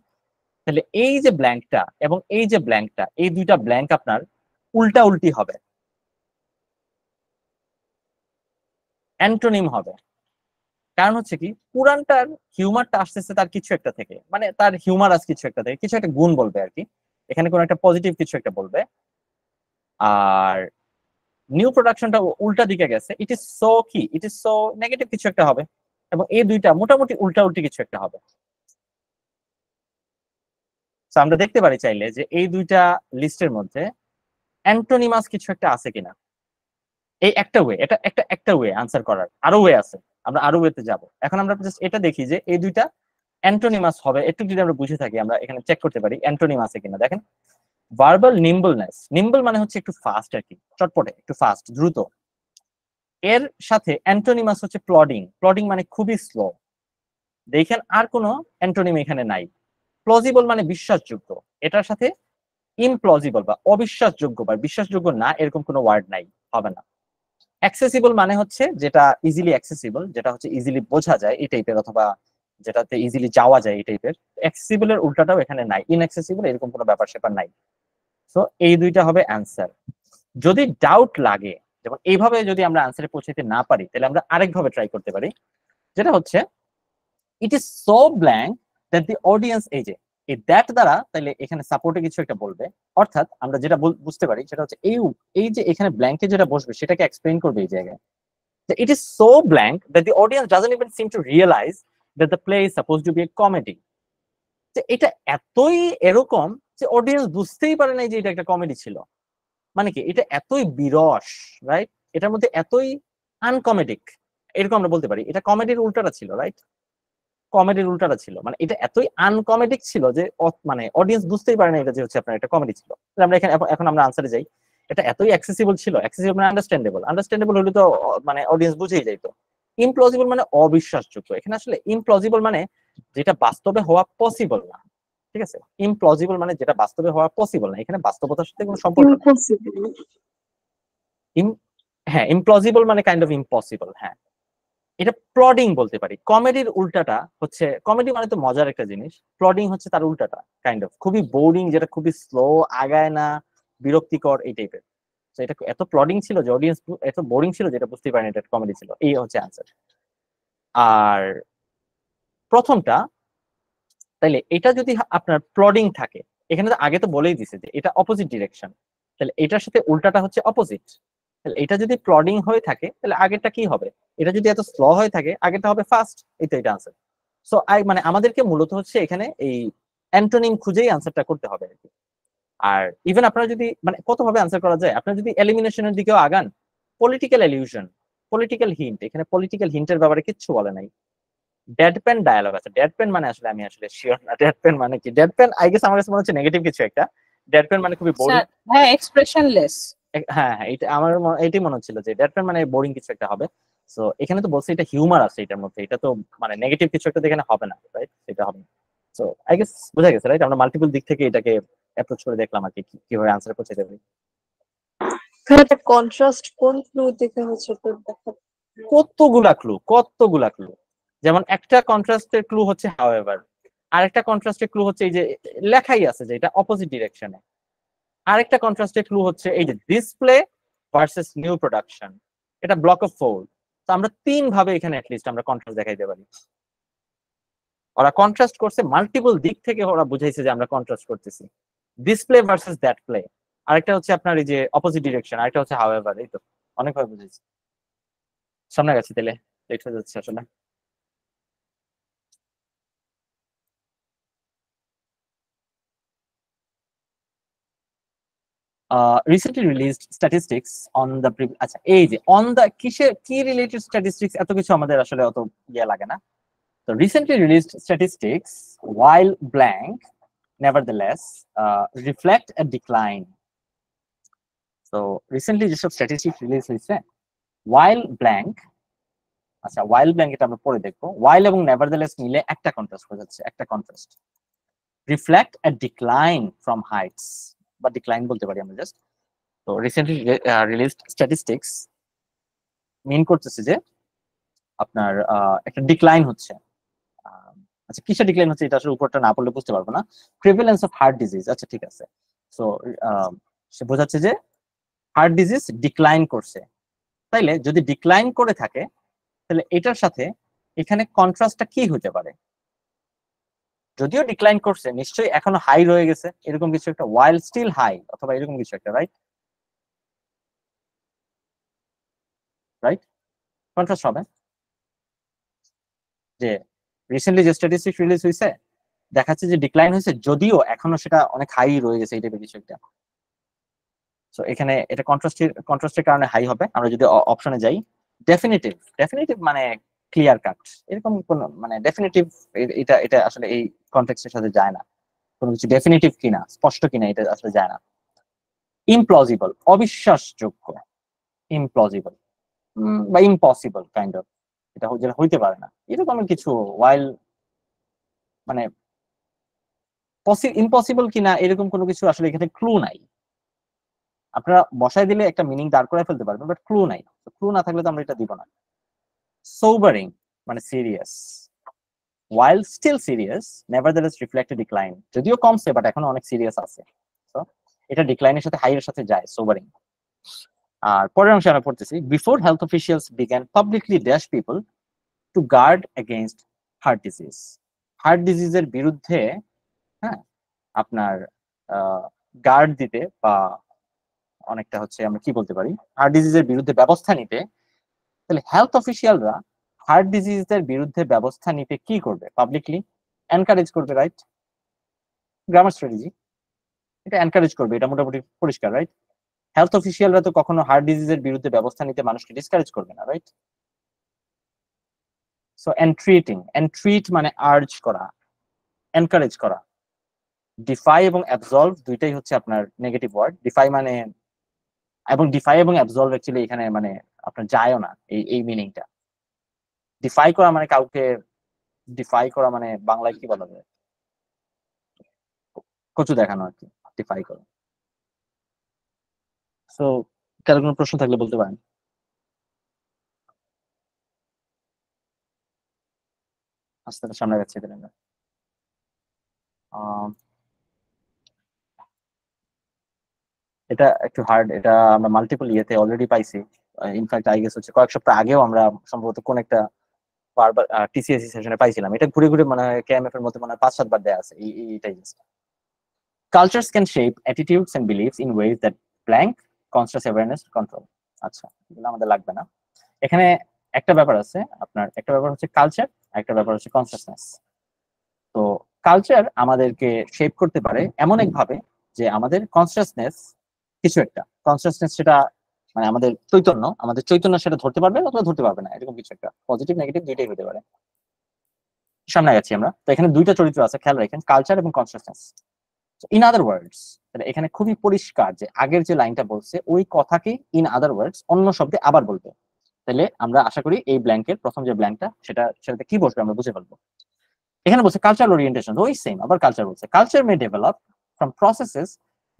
তাহলে এই যে ব্ল্যাঙ্কটা এবং এই যে ব্ল্যাঙ্কটা, এই দুইটা ব্ল্যাঙ্ক আপনার উল্টা উল্টি হবে, অ্যান্টোনিম হবে। কারণ হচ্ছে কি, পুরানটার হিউমারটা আসতেছে তার কিছু একটা থেকে, মানে তার হিউমারাস কিছু একটা থেকে, কিছু একটা গুণ বলবে আর কি, এখানে কোনো একটা পজিটিভ কিছু একটা বলবে। আর নিউ প্রোডাকশনটা উল্টা দিকে গেছে, ইট ইজ সো কি, ইট ইজ সো নেগেটিভ কিছু একটা হবে, এবং এই দুইটা মোটামুটি উল্টা উল্টি কিছু একটা হবে। আমরা দেখতে পারি চাইলে যে এই দুইটা লিস্টের মধ্যে অ্যান্টোনিমাস কিছু একটা আছে কিনা। এই একটা ওয়ে, এটা একটা ওয়ে আনসার করার, আরো ওয়ে আছে, আমরা আরো ওয়েতে যাব। এখন আমরা জাস্ট এটা দেখি যে এই দুইটা অ্যান্টোনিমাস হবে, একটু যদি আমরা বুঝে থাকি আমরা এখানে চেক করতে পারি অ্যান্টোনিম আছে কিনা। দেখেন, ভার্বাল নিম্বলনেস, নিম্বল মানে হচ্ছে একটু ফাস্ট আর কি, চটপটে, একটু ফাস্ট, দ্রুত। এর সাথে অ্যান্টোনিমাস হচ্ছে প্লডিং, প্লডিং মানে খুবই স্লো। দেখেন আর কোনো অ্যান্টোনিম এখানে নাই। প্লজিবল মানে বিশ্বাসযোগ্য, এটার সাথে ইমপ্লজিবল বা অবিশ্বাসযোগ্য বা বিশ্বাসযোগ্য না এরকম কোনো ওয়ার্ড নাই, হবে না। অ্যাক্সেসিবল মানে হচ্ছে যেটা ইজিলি অ্যাক্সেসিবল, যেটা হচ্ছে ইজিলি বোঝা যায় এই টাইপের, অথবা যেটাতে ইজিলি যাওয়া যায় এই টাইপের। অ্যাক্সেসিবলের উল্টাটাও এখানে নাই, ইনঅ্যাক্সেসিবল এরকম কোনো ব্যাপার স্যাপার নাই। সো এই দুইটা হবে অ্যান্সার। যদি ডাউট লাগে, যেমন এইভাবে যদি আমরা অ্যান্সারে পৌঁছাতে না পারি, তাহলে আমরা আরেকভাবে ট্রাই করতে পারি, যেটা হচ্ছে it is so blank that the audience, এই যে এই দ্যাট দ্বারা তাহলে এখানে সাপোর্টে কিছু একটা বলবে, অর্থাৎ আমরা যেটা বুঝতে পারি সেটা হচ্ছে এই যে এখানে ব্ল্যাঙ্কে যেটা বসবে সেটাকে এক্সপ্লেইন করবে এই জায়গায়। It is so blank that the audience doesn't even seem to realize that the play is supposed to be a comedy. যে এটা এতই এরকম যে অডিয়েন্স বুঝতেই পারে না যে এটা একটা কমেডি ছিল। মানে কি, এটা এতই বিরস, রাইট? এটার মধ্যে এতই আনকমেডিক, এরকম আমরা বলতে পারি। এটা কমেডির উল্টাটা ছিল, রাইট? কমেডির উল্টাটা ছিল, মানে এটা এতই আনকমেডিক ছিল যে মানে অডিয়েন্স বুঝতেই পারে না এটা যে হচ্ছে আপনার একটা কমেডি ছিল। আমরা এখানে এখন আমরা আনসারে যাই। এটা এতই অ্যাক্সেসিবল ছিল, অ্যাক্সেসিবল মানে আন্ডারস্ট্যান্ডেবল, আন্ডারস্ট্যান্ডেবল হলে তো মানে অডিয়েন্স বুঝেই যাইতো। ইমপ্লজিবল মানে অবিশ্বাসযোগ্য, এখানে আসলে ইমপ্লজিবল মানে যেটা বাস্তবে হওয়া পসিবল না, ঠিক আছে? ইমপ্লজিবল মানে যেটা বাস্তবে হওয়া পসিবল না, এখানে বাস্তবতার সাথে কোনো সম্পর্ক নেই। হ্যাঁ, ইমপ্লজিবল মানে কাইন্ড অফ ইম্পসিবল, হ্যাঁ। এটা প্লডিং বলতে পারি। কমেডির উল্টাটা হচ্ছে, কমেডি মানে তো মজার একটা জিনিস, প্লডিং হচ্ছে তার উল্টাটা, কাইন্ড অফ খুবই বোরিং, যেটা খুবই স্লো, আগায় না, বিরক্তিকর এই টাইপের। তো এটা এত প্লডিং ছিল যে অডিয়েন্স এত বোরিং ছিল যেটা বুঝতেই পারেনি এটা কমেডি ছিল। এই হচ্ছে আনসার। আর প্রথমটা, তাইলে এটা যদি আপনার প্লডিং থাকে, এখানে তো আগে তো বলেই দিছে যে এটা অপোজিট ডিরেকশন, তাহলে এটার সাথে উল্টাটা হচ্ছে অপোজিট। তাহলে এটা যদি প্লডিং হয়ে থাকে তাহলে আগেরটা কি হবে? এটা যদি এত স্লো হয়ে থাকে আগেরটা হবে ফাস্ট। এটা আনসার। সো মানে আমাদেরকে মূলত হচ্ছে এখানে এই অ্যান্টোনিম খুঁজেই আনসারটা করতে হবে আর কি। আর ইভেন আপনারা যদি মানে কতভাবে আনসার করা যায়, আপনারা যদি এলিমিনেশনের দিকেও আগান, পলিটিক্যাল এলিউশন, পলিটিক্যাল হিন্ট, এখানে পলিটিক্যাল হিন্টের ব্যাপারে কিচ্ছু বলে নাই। ডেডপ্যান ডায়ালগ আছে। ডেডপ্যান মানে আসলে আমি আসলে শিওর না ডেডপ্যান মানে কি। ডেডপ্যান আই গেস আমার কাছে মনে হচ্ছে নেগেটিভ কিছু একটা। ডেডপ্যান মানে খুবই বোরিং, হ্যাঁ, এক্সপ্রেশনলেস। হ্যাঁ হ্যাঁ, এটা আমার এটাই মনে হচ্ছিল যে ডেডপ্যান মানে বোরিং কিছু একটা হবে। সো এখানে তো বলছে এটা হিউমার আছে এটার মধ্যে, এটা তো মানে নেগেটিভ কিছু একটা এখানে হবে না, রাইট? এটা হবে না। সো আই গেস বোঝা গেছে, রাইট? আমরা মাল্টিপল দিক থেকে এটাকে অ্যাপ্রোচ করে দেখলাম আর কি, কিভাবে আনসার করতে যাবে। কন্ট্রাস্ট কোন ক্লু দেখে হচ্ছে তো দেখা। কতগুলা ক্লু। যেমন একটা কন্ট্রাস্টের ক্লু হচ্ছে হাউএভার, আরেকটা কন্ট্রাস্টের ক্লু হচ্ছে এই যে লেখাই আছে যে এটা অপোজিট ডিরেকশনে। আরেকটা কন্ট্রাস্টের ক্লু হচ্ছে এই যে ডিসপ্লে ভার্সেস নিউ প্রোডাকশন। এটা ব্লক অফ 4। তো আমরা 3 ভাবে এখানে অ্যাটলিস্ট আমরা কন্ট্রাস্ট দেখাইতে পারি। ওরা কন্ট্রাস্ট করছে মাল্টিপল দিক থেকে, ওরা বুঝাইছে যে আমরা কন্ট্রাস্ট করতেছি। ডিসপ্লে ভার্সেস দ্যাট প্লে, আরেকটা হচ্ছে আপনার এই যে অপোজিট ডিরেকশন, আরেকটা হচ্ছে হাউএভার। এই তো অনেকভাবে বুঝাইছি। সামনে গেছি তাহলে, লেট হয়ে যাচ্ছে আসলে। recently released statistics on the আচ্ছা এই যে on the কি রিলেটেড স্ট্যাটিস্টিক্স, এত কিছু আমাদের আসলে অত ইয়ে লাগে না। তো recently released statistics while blank nevertheless reflect a decline. So recently যেসব স্ট্যাটিস্টিক্স রিলিজ হয়েছে while blank, আচ্ছা while blank এটা আমরা পরে দেখবো, while এবং nevertheless মিলে একটা কন্ট্রাস্ট বোঝাচ্ছে, একটা contrast. reflect a decline from heights, বা ডিক্লাইন বলতে পারি আমরা জাস্ট। তো রিসেন্টলি রিলিজড স্ট্যাটিস্টিক্স মিন করতেছে যে আপনার একটা ডিক্লাইন হচ্ছে। আচ্ছা কিসের ডিক্লাইন হচ্ছে এটা আসলে উপরটা না পড়লে বুঝতে পারবো না। প্রিভ্যালেন্স অফ হার্ট ডিজিজ, আচ্ছা ঠিক আছে। সো সে বোঝাচ্ছে যে হার্ট ডিজিজ ডিক্লাইন করছে। তাইলে যদি ডিক্লাইন করে থাকে তাহলে এটার সাথে এখানে কন্ট্রাস্টটা কি হতে পারে? যদিও ডিক্লাইন করছে নিশ্চয়ই এখনো হাই রয়ে গেছে, এরকম কিছু একটা, ওয়াইল স্টিল হাই অথবা এরকম কিছু একটা, রাইট? রাইট, কন্ট্রাস্ট হবে যে রিসেন্টলি যে স্ট্যাটিস্টিক্স রিলিজ হয়েছে দেখাচ্ছে যে ডিক্লাইন হয়েছে, যদিও এখনো সেটা অনেক হাই রয়ে গেছে, এই টাইপের কিছু একটা। সো এখানে এটা কন্ট্রাস্টের কারণে হাই হবে। আমরা যদি অপশনে যাই, ডেফিনিটিভ মানে ক্লিয়ার কাট, এরকম কোন মানে ডেফিনিটিভ, এটা এটা আসলে এই কনটেক্সটের সাথে যায় না। কোনো কিছু ডেফিনিটিভ কিনা, স্পষ্ট কিনা, এটা আসলে যায় না। ইমপ্লজিবল, অবিশ্বাসযোগ্য, ইমপ্লজিবল বা ইম্পসিবল কাইন্ড অফ, এটা যেটা হইতে পারে না এরকম কিছু। ওয়াইল মানে ইম্পসিবল কিনা এরকম কোনো কিছু আসলে এখানে ক্লু নাই। আপনারা বসায় দিলে একটা মিনিং দাঁড় করে ফেলতে পারবেন, বাট ক্লু নাই। ক্লু না থাকলে তো আমরা এটা দিব না। সোবারিং মানে serious, while still serious nevertheless reflect a decline, যদিও কমছে বাট এখনো অনেক সিরিয়াস আছে। তো এটা ডিক্লাইনের সাথে হাই এর সাথে যায়, সোবারিং। আর পরের অংশে আমরা পড়তেছি, before health officials began publicly dash people to guard against heart disease, heart ডিজিজের বিরুদ্ধে হ্যাঁ আপনার গার্ড দিতে, বা অনেকটা হচ্ছে আমরা কি বলতে পারি, হার্ট ডিজিজের বিরুদ্ধে ব্যবস্থা নিতে। তাহলে হেলথ অফিসিয়ালরা হার্ট ডিজিজের বিরুদ্ধে ব্যবস্থা নিতে কি করবে? পাবলিকলি এনকারেজ করবে, রাইট? গ্রামার স্ট্র্যাটেজি, এটা এনকারেজ করবে, এটা মোটামুটি পরিষ্কার, রাইট? হেলথ অফিসিয়ালরা তো কখনো হার্ট ডিজিজের বিরুদ্ধে ব্যবস্থা নিতে মানুষকে ডিসকারেজ করবে না, রাইট? সো এন্ট্রিট মানে আর্জ করা, এনকারেজ করা। ডিফাই এবং অ্যাবসলভ দুইটাই হচ্ছে আপনার নেগেটিভ ওয়ার্ড। ডিফাই মানে, এবং ডিফাই এবং অ্যাবসলভ অ্যাকচুয়ালি এখানে মানে আপনার যায়ও না এই মিনিংটা। ডিফাই করা মানে কাউকে, ডিফাই করা মানে বাংলায় কি বলা যায়, কচু দেখানো আর কি, ডিফাই করা। সো কারো কোনো প্রশ্ন থাকলে বলতে পারেন। আস্তে আস্তে সামনে যাচ্ছে এদের আমরা। এটা একটু হার্ড, এটা আমরা মাল্টিপল ইয়েতে অলরেডি পাইছি। ইনফ্যাক্ট আই গেস হচ্ছে কয়েক সপ্তাহ আগেও আমরা সম্ভবত কোন একটা বারবার টিসিএসসি সেশনে পাইছিলাম। এটা ঘুরে ঘুরে মানে কেএমএফ এর মধ্যে মানে 5-7 বার দেয়া আছে এইটাই। Cultures can shape attitudes and beliefs in ways that blank conscious awareness control. আচ্ছা এগুলো আমাদের লাগবে না। এখানে একটা ব্যাপার আছে আপনার, একটা ব্যাপার হচ্ছে কালচার, একটা ব্যাপার হচ্ছে কনসিয়াসনেস। তো কালচার আমাদেরকে শেপ করতে পারে এমন একভাবে যে আমাদের কনসিয়াসনেস কিছু একটা, কনসিয়াসনেস সেটা মানে আমাদের চৈতন্য সেটা ধরতে পারবে অথবা ধরতে পারবে না, এরকম কিছু একটা। পজিটিভ নেগেটিভ দুইটাই হতে পারে। সামনে গেছি আমরা, তো এখানে দুইটা চরিত্র আছে, খেয়াল রাখেন, কালচার এবং কনসিয়াসনেস। ইন আদার ওয়ার্ডস, এখানে খুবই পরিষ্কার যে আগের যে লাইনটা বলছে ওই কথাকে ইন আদার ওয়ার্ডস অন্য শব্দে আবার বলবে। তাহলে আমরা আশা করি এই ব্ল্যাঙ্কের প্রথম যে ব্ল্যাঙ্কটা সেটাতে কি বসবে আমরা বুঝে ফেলবো। এখানে বলছে কালচারাল ওরিয়েন্টেশন, ওই সেম আবার কালচার বলছে। Culture may develop from processes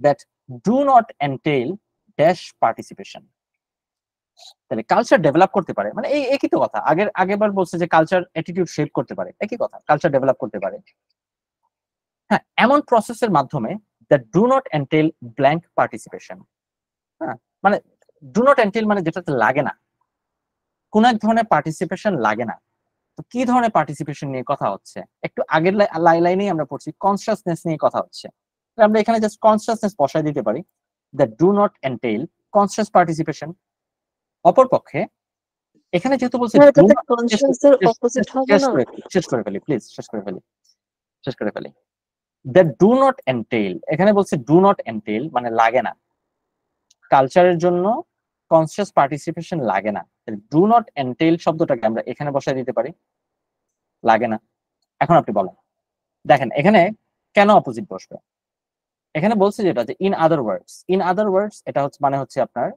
that do not entail dash participation. তাহলে কালচার ডেভেলপ করতে পারে মানে এই একই তো কথা, আগেবার বলছে যে কালচার অ্যাটিটিউড শেপ করতে পারে, একই কথা, কালচার ডেভেলপ করতে পারে হ্যাঁ এমন প্রসেসের মাধ্যমে that do not entail blank participation. হ্যাঁ মানে ডু নট এন্টেইল মানে যেটাতে লাগে না, কোন এক ধরনের পার্টিসিপেশন লাগে না। তো কি ধরনের পার্টিসিপেশন নিয়ে কথা হচ্ছে? একটু আগের লাইনেই আমরা পড়ছি কনসিয়াসনেস নিয়ে কথা হচ্ছে। তো আমরা এখানে জাস্ট কনসিয়াসনেস বসাই দিতে পারি, that do not entail conscious participation. অপরপক্ষে এখানে যেহেতু বলছে এটাতে কনসিয়াসের অপোজিট হবে না? শেষ করে ফেলি প্লিজ, শেষ করে ফেলি। দ্যাট ডু নট এন্টেইল, এখানে বলছে ডু নট এন্টেইল মানে লাগে না। কালচারের জন্য কনসিয়াস পার্টিসিপেশন লাগে না। ডু নট এন্টেইল শব্দটাকে আমরা এখানে বসাই দিতে পারি, লাগে না। এখন আপনি বলেন, দেখেন এখানে কেন অপোজিট বসবে? এখানে বলছে যেটা যে ইন আদার ওয়ার্ডস, এটা হচ্ছে মানে হচ্ছে আপনার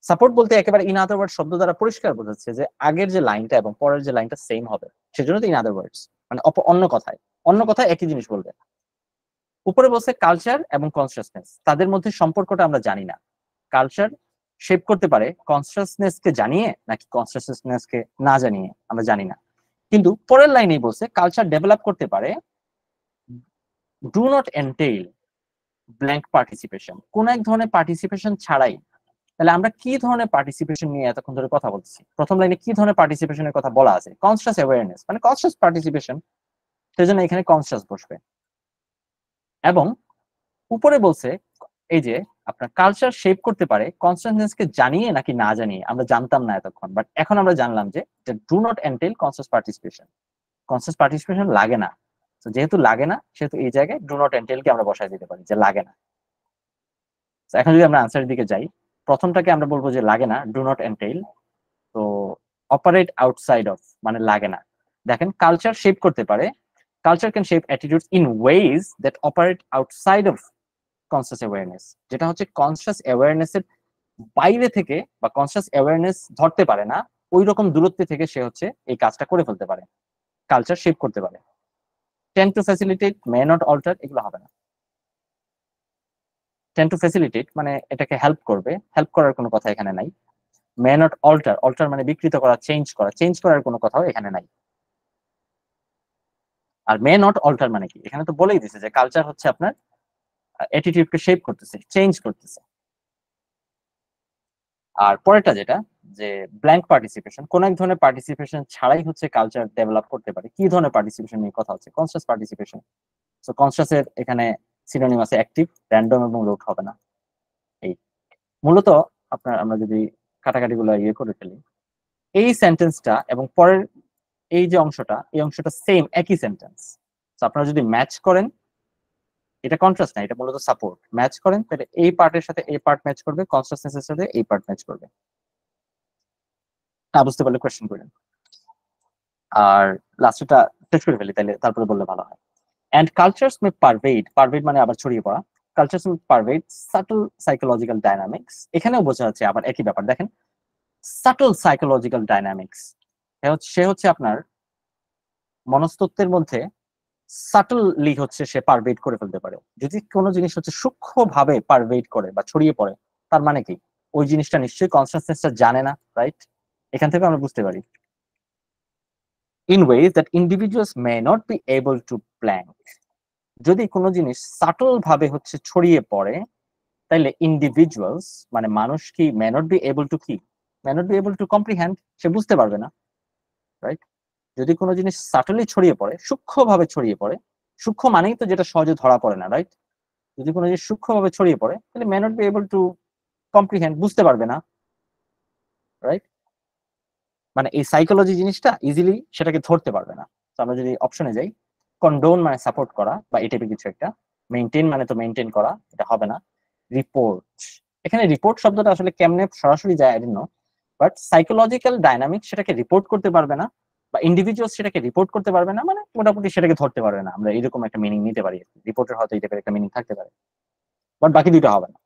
সাপোর্ট বলতে একেবারে ইন আদার ওয়ার্ডস শব্দ দ্বারা পরিষ্কার বোঝাচ্ছে যে আগের যে লাইনটা এবং পরের যে লাইনটা সেম হবে, সেজন্য তো ইন আদার ওয়ার্ডস মানে অন্য কথায় একই জিনিস বলবে। উপরে বলছে কালচার এবং কনসিয়াসনেস, তাদের মধ্যে সম্পর্কটা আমরা জানি না। কালচার শেপ করতে পারে কনসিয়াসনেস কে জানিয়ে নাকি কনসিয়াসনেস কে না জানিয়ে, আমরা জানি না। কিন্তু পরের লাইনেই বলছে কালচার ডেভেলপ করতে পারে do not entail blank participation, কোন এক ধরনের পার্টিসিপেশন ছাড়াই। তাহলে আমরা কি ধরনের পার্টিসিপেশন নিয়ে এতক্ষণ ধরে কথা বলছি? প্রথম লাইনে কি ধরনের পার্টিসিপেশনের কথা বলা আছে? কনসিয়াস অ্যাওয়ারনেস মানে কনসিয়াস পার্টিসিপেশন, সেজন্য এখানে কনসিয়াস বসবে। এবং উপরে বলছে এই যে আপনার কালচার শেপ করতে পারে কনসিয়াসনেসকে জানিয়ে নাকি না জানিয়ে, আমরা জানতাম না এতক্ষণ, বাট এখন আমরা জানলাম যে do not entail conscious participation লাগে না। তো যেহেতু লাগে না, সেহেতু এই জায়গায় ডু নট এন্টেইলকে আমরা বসাই দিতে পারি যে লাগে না। এখন যদি আমরা আনসারের দিকে যাই, প্রথমটাকে আমরা বলবো যে লাগে না, ডু নট এন্টেইল। তো অপারেট আউটসাইড অফ মানে লাগে না। দেখেন কালচার শেপ করতে পারে, culture can shape attitudes in ways that operate outside of conscious awareness, যেটা হচ্ছে কনসিয়াস অ্যাওয়ারনেসের বাইরে থেকে বা কনসিয়াস অ্যাওয়ারনেস ধরতে পারে না, ওই রকম দূরত্বে থেকে সে হচ্ছে এই কাজটা করে ফেলতে পারে, কালচার শেপ করতে পারে। Tend to facilitate, may not alter, এগুলো হবে না। টেন্ড টু ফ্যাসিলিটেট মানে এটাকে হেল্প করবে, হেল্প করার কোনো কথা এখানে নাই। মে নট অল্টার মানে বিকৃত করা, চেঞ্জ করার কোনো কথাও এখানে নাই। আর মে নট অল্টার মানে কি? এখানে তো বলেই দিছে যে কালচার হচ্ছে আপনার অ্যাটিটিউডকে শেপ করতেছে, চেঞ্জ করতেছে। আর পরেরটা যেটা যে ব্ল্যাঙ্ক পার্টিসিপেশন, কোন এক ধরনের পার্টিসিপেশন ছাড়াই হচ্ছে কালচার ডেভেলপ করতে পারে। কি ধরনের পার্টিসিপেশন নিয়ে কথা হচ্ছে? Conscious participation. সো কনসিয়াসের এখানে সিনোনিম আছে অ্যাক্টিভ, র্যান্ডম এবং রুট হবে না। এই মূলত আপনার আমরা যদি কাটাকাটি গুলো ইয়ে করে ফেলি, এই সেন্টেন্সটা এবং পরের এই যে অংশটা, এই অংশটা সেম একই সেন্টেন্স। তো আপনারা যদি ম্যাচ করেন, এটা কন্ট্রাস্ট না, এটা মূলত সাপোর্ট, ম্যাচ করেন তাহলে এই পার্টের সাথে এই পার্ট ম্যাচ করবে, কনসিয়াসনেসের সাথে এই পার্ট ম্যাচ করবে। না বুঝতে পারলে কোয়েশ্চেন করেন। আর লাস্টটা শেষ করে ফেলি, তাহলে তারপরে বললে ভালো হয়। এন্ড কালচারস মে পারভেড মানে আবার ছড়িয়ে পড়া, কালচারস মে পারভেড সাটল সাইকোলজিক্যাল ডাইনামিক্স, এখানেও বোঝা যাচ্ছে আবার একই ব্যাপার। দেখেন সাটল সাইকোলজিক্যাল ডাইনামিক্স, সে হচ্ছে আপনার মনস্তত্ত্বের মধ্যে সাটলি হচ্ছে সে পারভেড করে ফেলতে পারে। যদি কোনো জিনিস হচ্ছে সূক্ষ্মভাবে পারভেড করে বা ছড়িয়ে পড়ে, তার মানে কি ওই জিনিসটা নিশ্চয়ই কনসিয়াসনেসটা জানে না, রাইট? এখান থেকে আমরা বুঝতে পারি in ways that individuals may not be able to plan, যদি কোনো জিনিস সাটল ভাবে হচ্ছে ছড়িয়ে পড়ে, তাইলে ইন্ডিভিজুয়ালস মানে মানুষ কি may not be able to কি may not be able to comprehend, সে বুঝতে পারবে না, রাইট? যদি কোনো জিনিস সাটলি ছড়িয়ে পড়ে, সূক্ষ্মভাবে ছড়িয়ে পড়ে, সূক্ষ্ম মানেই তো যেটা সহজে ধরা পড়ে না, রাইট? যদি কোনো জিনিস সূক্ষ্মভাবে ছড়িয়ে পড়ে তাহলে may not be able to comprehend, বুঝতে পারবে না, রাইট? মানে এই সাইকোলজি জিনিসটা ইজিলি সেটাকে ধরতে পারবে না। তো আমরা যদি অপশনে যাই, কন্ডোন মানে সাপোর্ট করা বা এই টাইপের কিছু একটা, মেইনটেইন মানে তো মেইনটেইন করা, এটা হবে না। রিপোর্ট, এখানে রিপোর্ট শব্দটা আসলে কেমনে সরাসরি যায় I don't know, but psychological dynamic সেটাকে রিপোর্ট করতে পারবে না বা ইন্ডিভিজুয়াল সেটাকে রিপোর্ট করতে পারবে না, মানে মোটামুটি সেটাকে ধরতে পারবে না। আমরা এরকম একটা মিনিং নিতে পারি, রিপোর্টের হয়তো এই টাইপের একটা মিনিং থাকতে পারে, বাট বাকি দুইটা হবে না।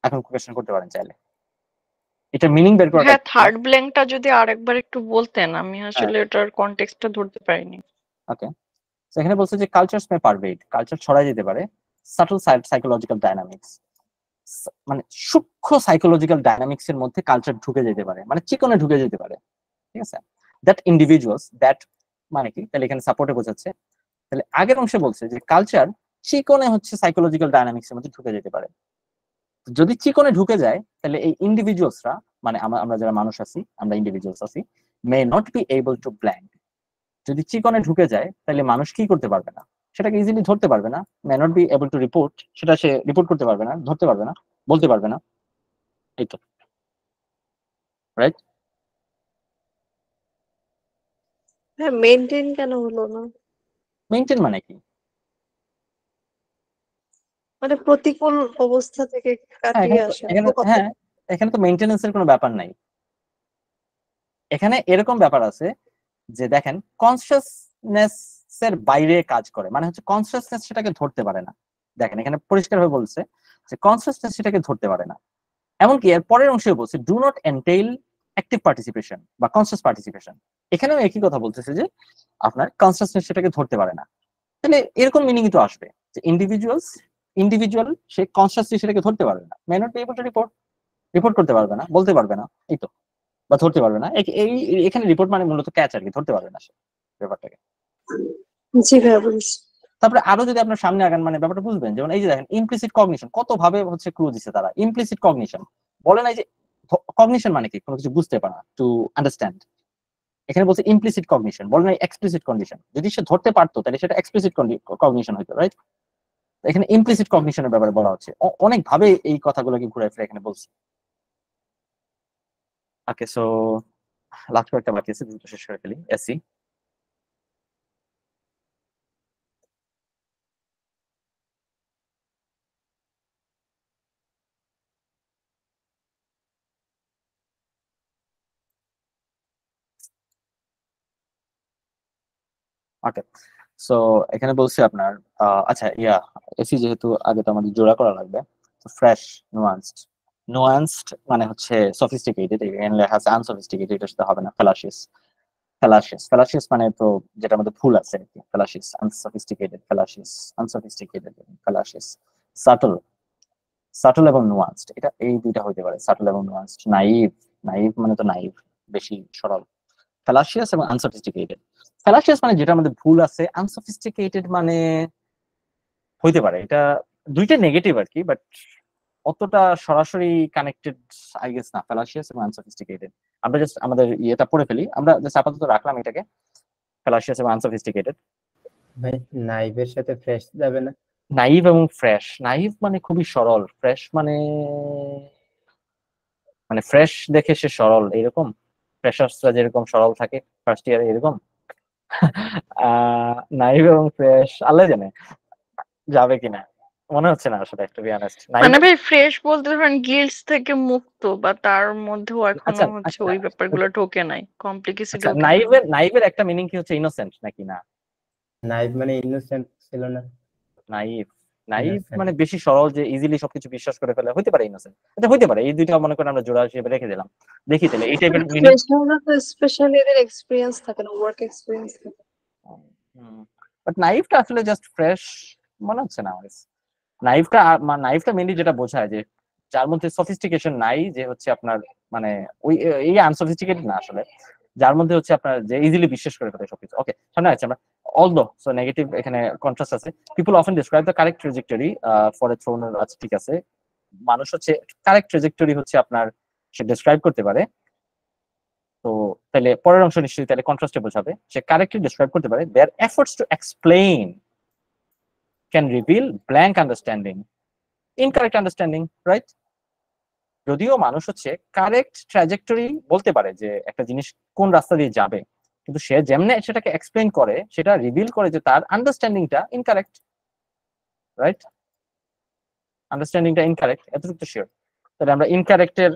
এখন কোয়েশ্চেন করতে পারেন চাইলে, এটা মিনিং বের করা। হ্যাঁ, থার্ড ব্ল্যাঙ্কটা যদি আরেকবার একটু বলতেন, আমি আসলে ওটার কনটেক্সটটা ধরতে পারিনি। ওকে, এখানে বলছে যে কালচারস মে পারভেড, কালচার ছড়াই যেতে পারে সাটল সাইকোলজিক্যাল ডাইনামিক্স, মানে সূক্ষ্ম সাইকোলজিক্যাল ডাইনামিক্স এর মধ্যে কালচার ঢুকে যেতে পারে, মানে চিকনে ঢুকে যেতে পারে, ঠিক আছে? দ্যাট ইন্ডিভিজুয়ালস, দ্যাট মানে কি? তাহলে এখানে সাপোর্টে বোঝাচ্ছে। তাহলে আগের অংশে বলছে যে কালচার চিকনে হচ্ছে সাইকোলজিক্যাল ডাইনামিক্স এর মধ্যে ঢুকে যেতে পারে, যদি চিকনে ঢুকে যায় তাহলে এই ইন্ডিভিজুয়ালসরা, মানে আমরা যারা মানুষ আছি, আমরা ইন্ডিভিজুয়ালস আছি, may not be able to blank. যদি চিকনে ঢুকে যায় তাহলে মানুষ কি করতে পারবে না, সেটাকে ইজিলি ধরতে পারবে না। May not be able to report, সেটা সে রিপোর্ট করতে পারবে না, ধরতে পারবে না, বলতে পারবে না। এই তো, রাইট? হ্যাঁ, মেনটেন কেন হলো না? মেইনটেইন মানে কি? মানে প্রতিকূল অবস্থা থেকে হ্যাঁ, কাটিয়ে আসা তো কথা। হ্যাঁ, এখানে তো মেইনটেনেন্সের কোনো ব্যাপার নাই। এখানে এরকম ব্যাপার আছে যে দেখেন, কনসিয়াসনেস এর বাইরে কাজ করে, মানে হচ্ছে কনসিয়াসনেস সেটাকে ধরতে পারে না। দেখেন এখানে পরিষ্কারভাবে বলছে যে কনসিয়াসনেস সেটাকে ধরতে পারে না। এমনকি এর পরের অংশে বলছে ডু নট এন্টেইল অ্যাক্টিভ পার্টিসিপেশন বা কনসিয়াস পার্টিসিপেশন। এখানেও একই কথা বলতেছে যে আপনার কনসিয়াসনেস সেটাকে ধরতে পারে না। তাহলে এরকম মিনিং তো আসবে যে ইন্ডিভিজুয়াল সে কনসিয়াসলি সেটাকে ধরতে পারবে না, may not be able to report করতে পারবে না, বলতে পারবে না, এই তো, বা ধরতে পারবে না। এখানে রিপোর্ট মানে মূলত ক্যাচ আর কি, ধরতে পারবে না সে ব্যাপারটাকে। জি ভাইয়া বুঝছি। তারপরে আরো যদি আপনার সামনে আগান মানে ব্যাপারটা বুঝবেন। যেমন এই যে দেখেন ইমপ্লিসিট কগনিশন, কত ভাবে হচ্ছে ক্লু দিচ্ছে তারা। ইমপ্লিসিট কগনিশন বলে নাই যে কগনিশন মানে কি কোনো কিছু বুঝতে পারা, টু আন্ডারস্ট্যান্ড। এখানে বলছে ইমপ্লিসিট কগনিশন, বলে নাই এক্সপ্লিসিট কন্ডিশন। যদি সে ধরতে পারতো তাহলে সেটা এক্সপ্লিসিট কগনিশন হইতো, রাইট? এখানে ইমপ্লিসিট কগনিশনের ব্যাপারে বলা হচ্ছে। অনেক ভাবে এই কথাগুলোকে ঘুরে ফিরে এখানে বলছে। ওকে, সো লাস্ট কয়েকটা বাকি আছে, দ্রুত শেষ করে ফেলি। এসি ওকে, সো এখানে বলছে আপনার আচ্ছা এসি যেহেতু আগে তো আমাদের জোড়া করা লাগবে, ফ্রেশ, নোয়ান্সড মানে হচ্ছে সফিস্টিকেটেড, এখানে লেখা আছে আনসফিস্টিকেটেড, এটা সাথে হবে না। ফেলাসিয়াস মানে তো যেটার মধ্যে ফুল আছে আর কি। ফেলাসিয়াস, আনসফিস্টিকেটেড, ফেলাসিয়াস। সাটল এবং নুয়ান্সড, এটা এই দুইটা হইতে পারে, সাটল এবং নুয়ান্সড। নাইভ মানে তো নাইভ, বেশি সরল। ফেলাসিয়াস এবং আনসফিস্টিকেটেড। ফেলাসিয়াস মানে যেটার মধ্যে ভুল আছে, আনসফিস্টিকেটেড মানে হইতে পারে। এটা দুইটা নেগেটিভ আর কি, বাট অতটা সরাসরি কানেক্টেড আই গেস না, ফেলাসিয়াস এবং আনসফিস্টিকেটেড। আমরা জাস্ট আমাদের ইয়েটা পড়ে ফেলি, আমরা জাস্ট আপাতত রাখলাম এটাকে, ফেলাসিয়াস এবং আনসফিস্টিকেটেড। ভাই নাইভের সাথে ফ্রেশ যাবে না? নাইভ এবং ফ্রেশ, নাইভ মানে খুবই সরল, ফ্রেশ মানে মানে ফ্রেশ দেখে সে সরল, এরকম ফ্রেশার্সরা যেরকম সরল থাকে ফার্স্ট ইয়ারে, এরকম। নাইভ এবং ফ্রেশ আল্লাহ জানে যাবে কিনা, মনে হচ্ছে না আসলে, টু বি অনেস্ট। মানে ভাই ফ্রেশ বলতে ধরেন গিল্টস থেকে মুক্ত, বা তার মধ্যেও এখনো হচ্ছে ওই ব্যাপারগুলো ঢোকে নাই, কমপ্লিকেসি ঢোকে নাই। নাইভের একটা মিনিং কি হচ্ছে ইনোসেন্ট নাকি না? নাইভ মানে ইনোসেন্ট ছিল না? Naive Innocent. মানে বেশি সরল, যে ইজিলি সবকিছু বিশ্বাস করে ফেলে, হইতে পারে ইনোসেন্ট। এটা হইতে পারে, এই দুইটা মনে করেন আমরা জোড়া হিসেবে রেখে দিলাম। দেখি তাহলে এই টাইপের মিনিং। ফ্রেশরা তো স্পেশালি এদের এক্সপেরিয়েন্স থাকে না, ওয়ার্ক এক্সপেরিয়েন্স থাকে। বাট নাইভটা আসলে জাস্ট ফ্রেশ মনে হচ্ছে না আমার। নাইভটা মেনলি যেটা বোঝায় যে যার মধ্যে সফিস্টিকেশন নাই, যে হচ্ছে আপনার মানে ওই এই আনসফিস্টিকেটেড না আসলে, যার মধ্যে হচ্ছে আপনার যে ইজিলি বিশ্বাস করে ফেলে সবকিছু। ওকে, সামনে আছে আমরা অলদো, সো নেগেটিভ এখানে কন্ট্রাস্ট আছে। People often describe the correct trajectory for a throne. আচ্ছা ঠিক আছে, মানুষ হচ্ছে কারেক্ট ট্রাজেক্টরি হচ্ছে আপনার সে ডিসক্রাইব করতে পারে। তো তাহলে পরের অংশ নিশ্চয়ই তাহলে কন্ট্রাস্টে বোঝাবে, সে কারেক্টলি ডিসক্রাইব করতে পারে। Their efforts to explain can reveal blank understanding, incorrect understanding, right? যদিও মানুষ হচ্ছে কারেক্ট ট্র্যাজেক্টরি বলতে পারে যে একটা জিনিস কোন রাস্তা দিয়ে যাবে, কিন্তু সে যেমনে সেটাকে এক্সপ্লেইন করে সেটা রিভিল করে যে তার আন্ডারস্ট্যান্ডিংটা ইনকারেক্ট, রাইট? আন্ডারস্ট্যান্ডিংটা ইনকারেক্ট, এতটুকু তো শিওর। তাহলে আমরা ইনকারেক্টের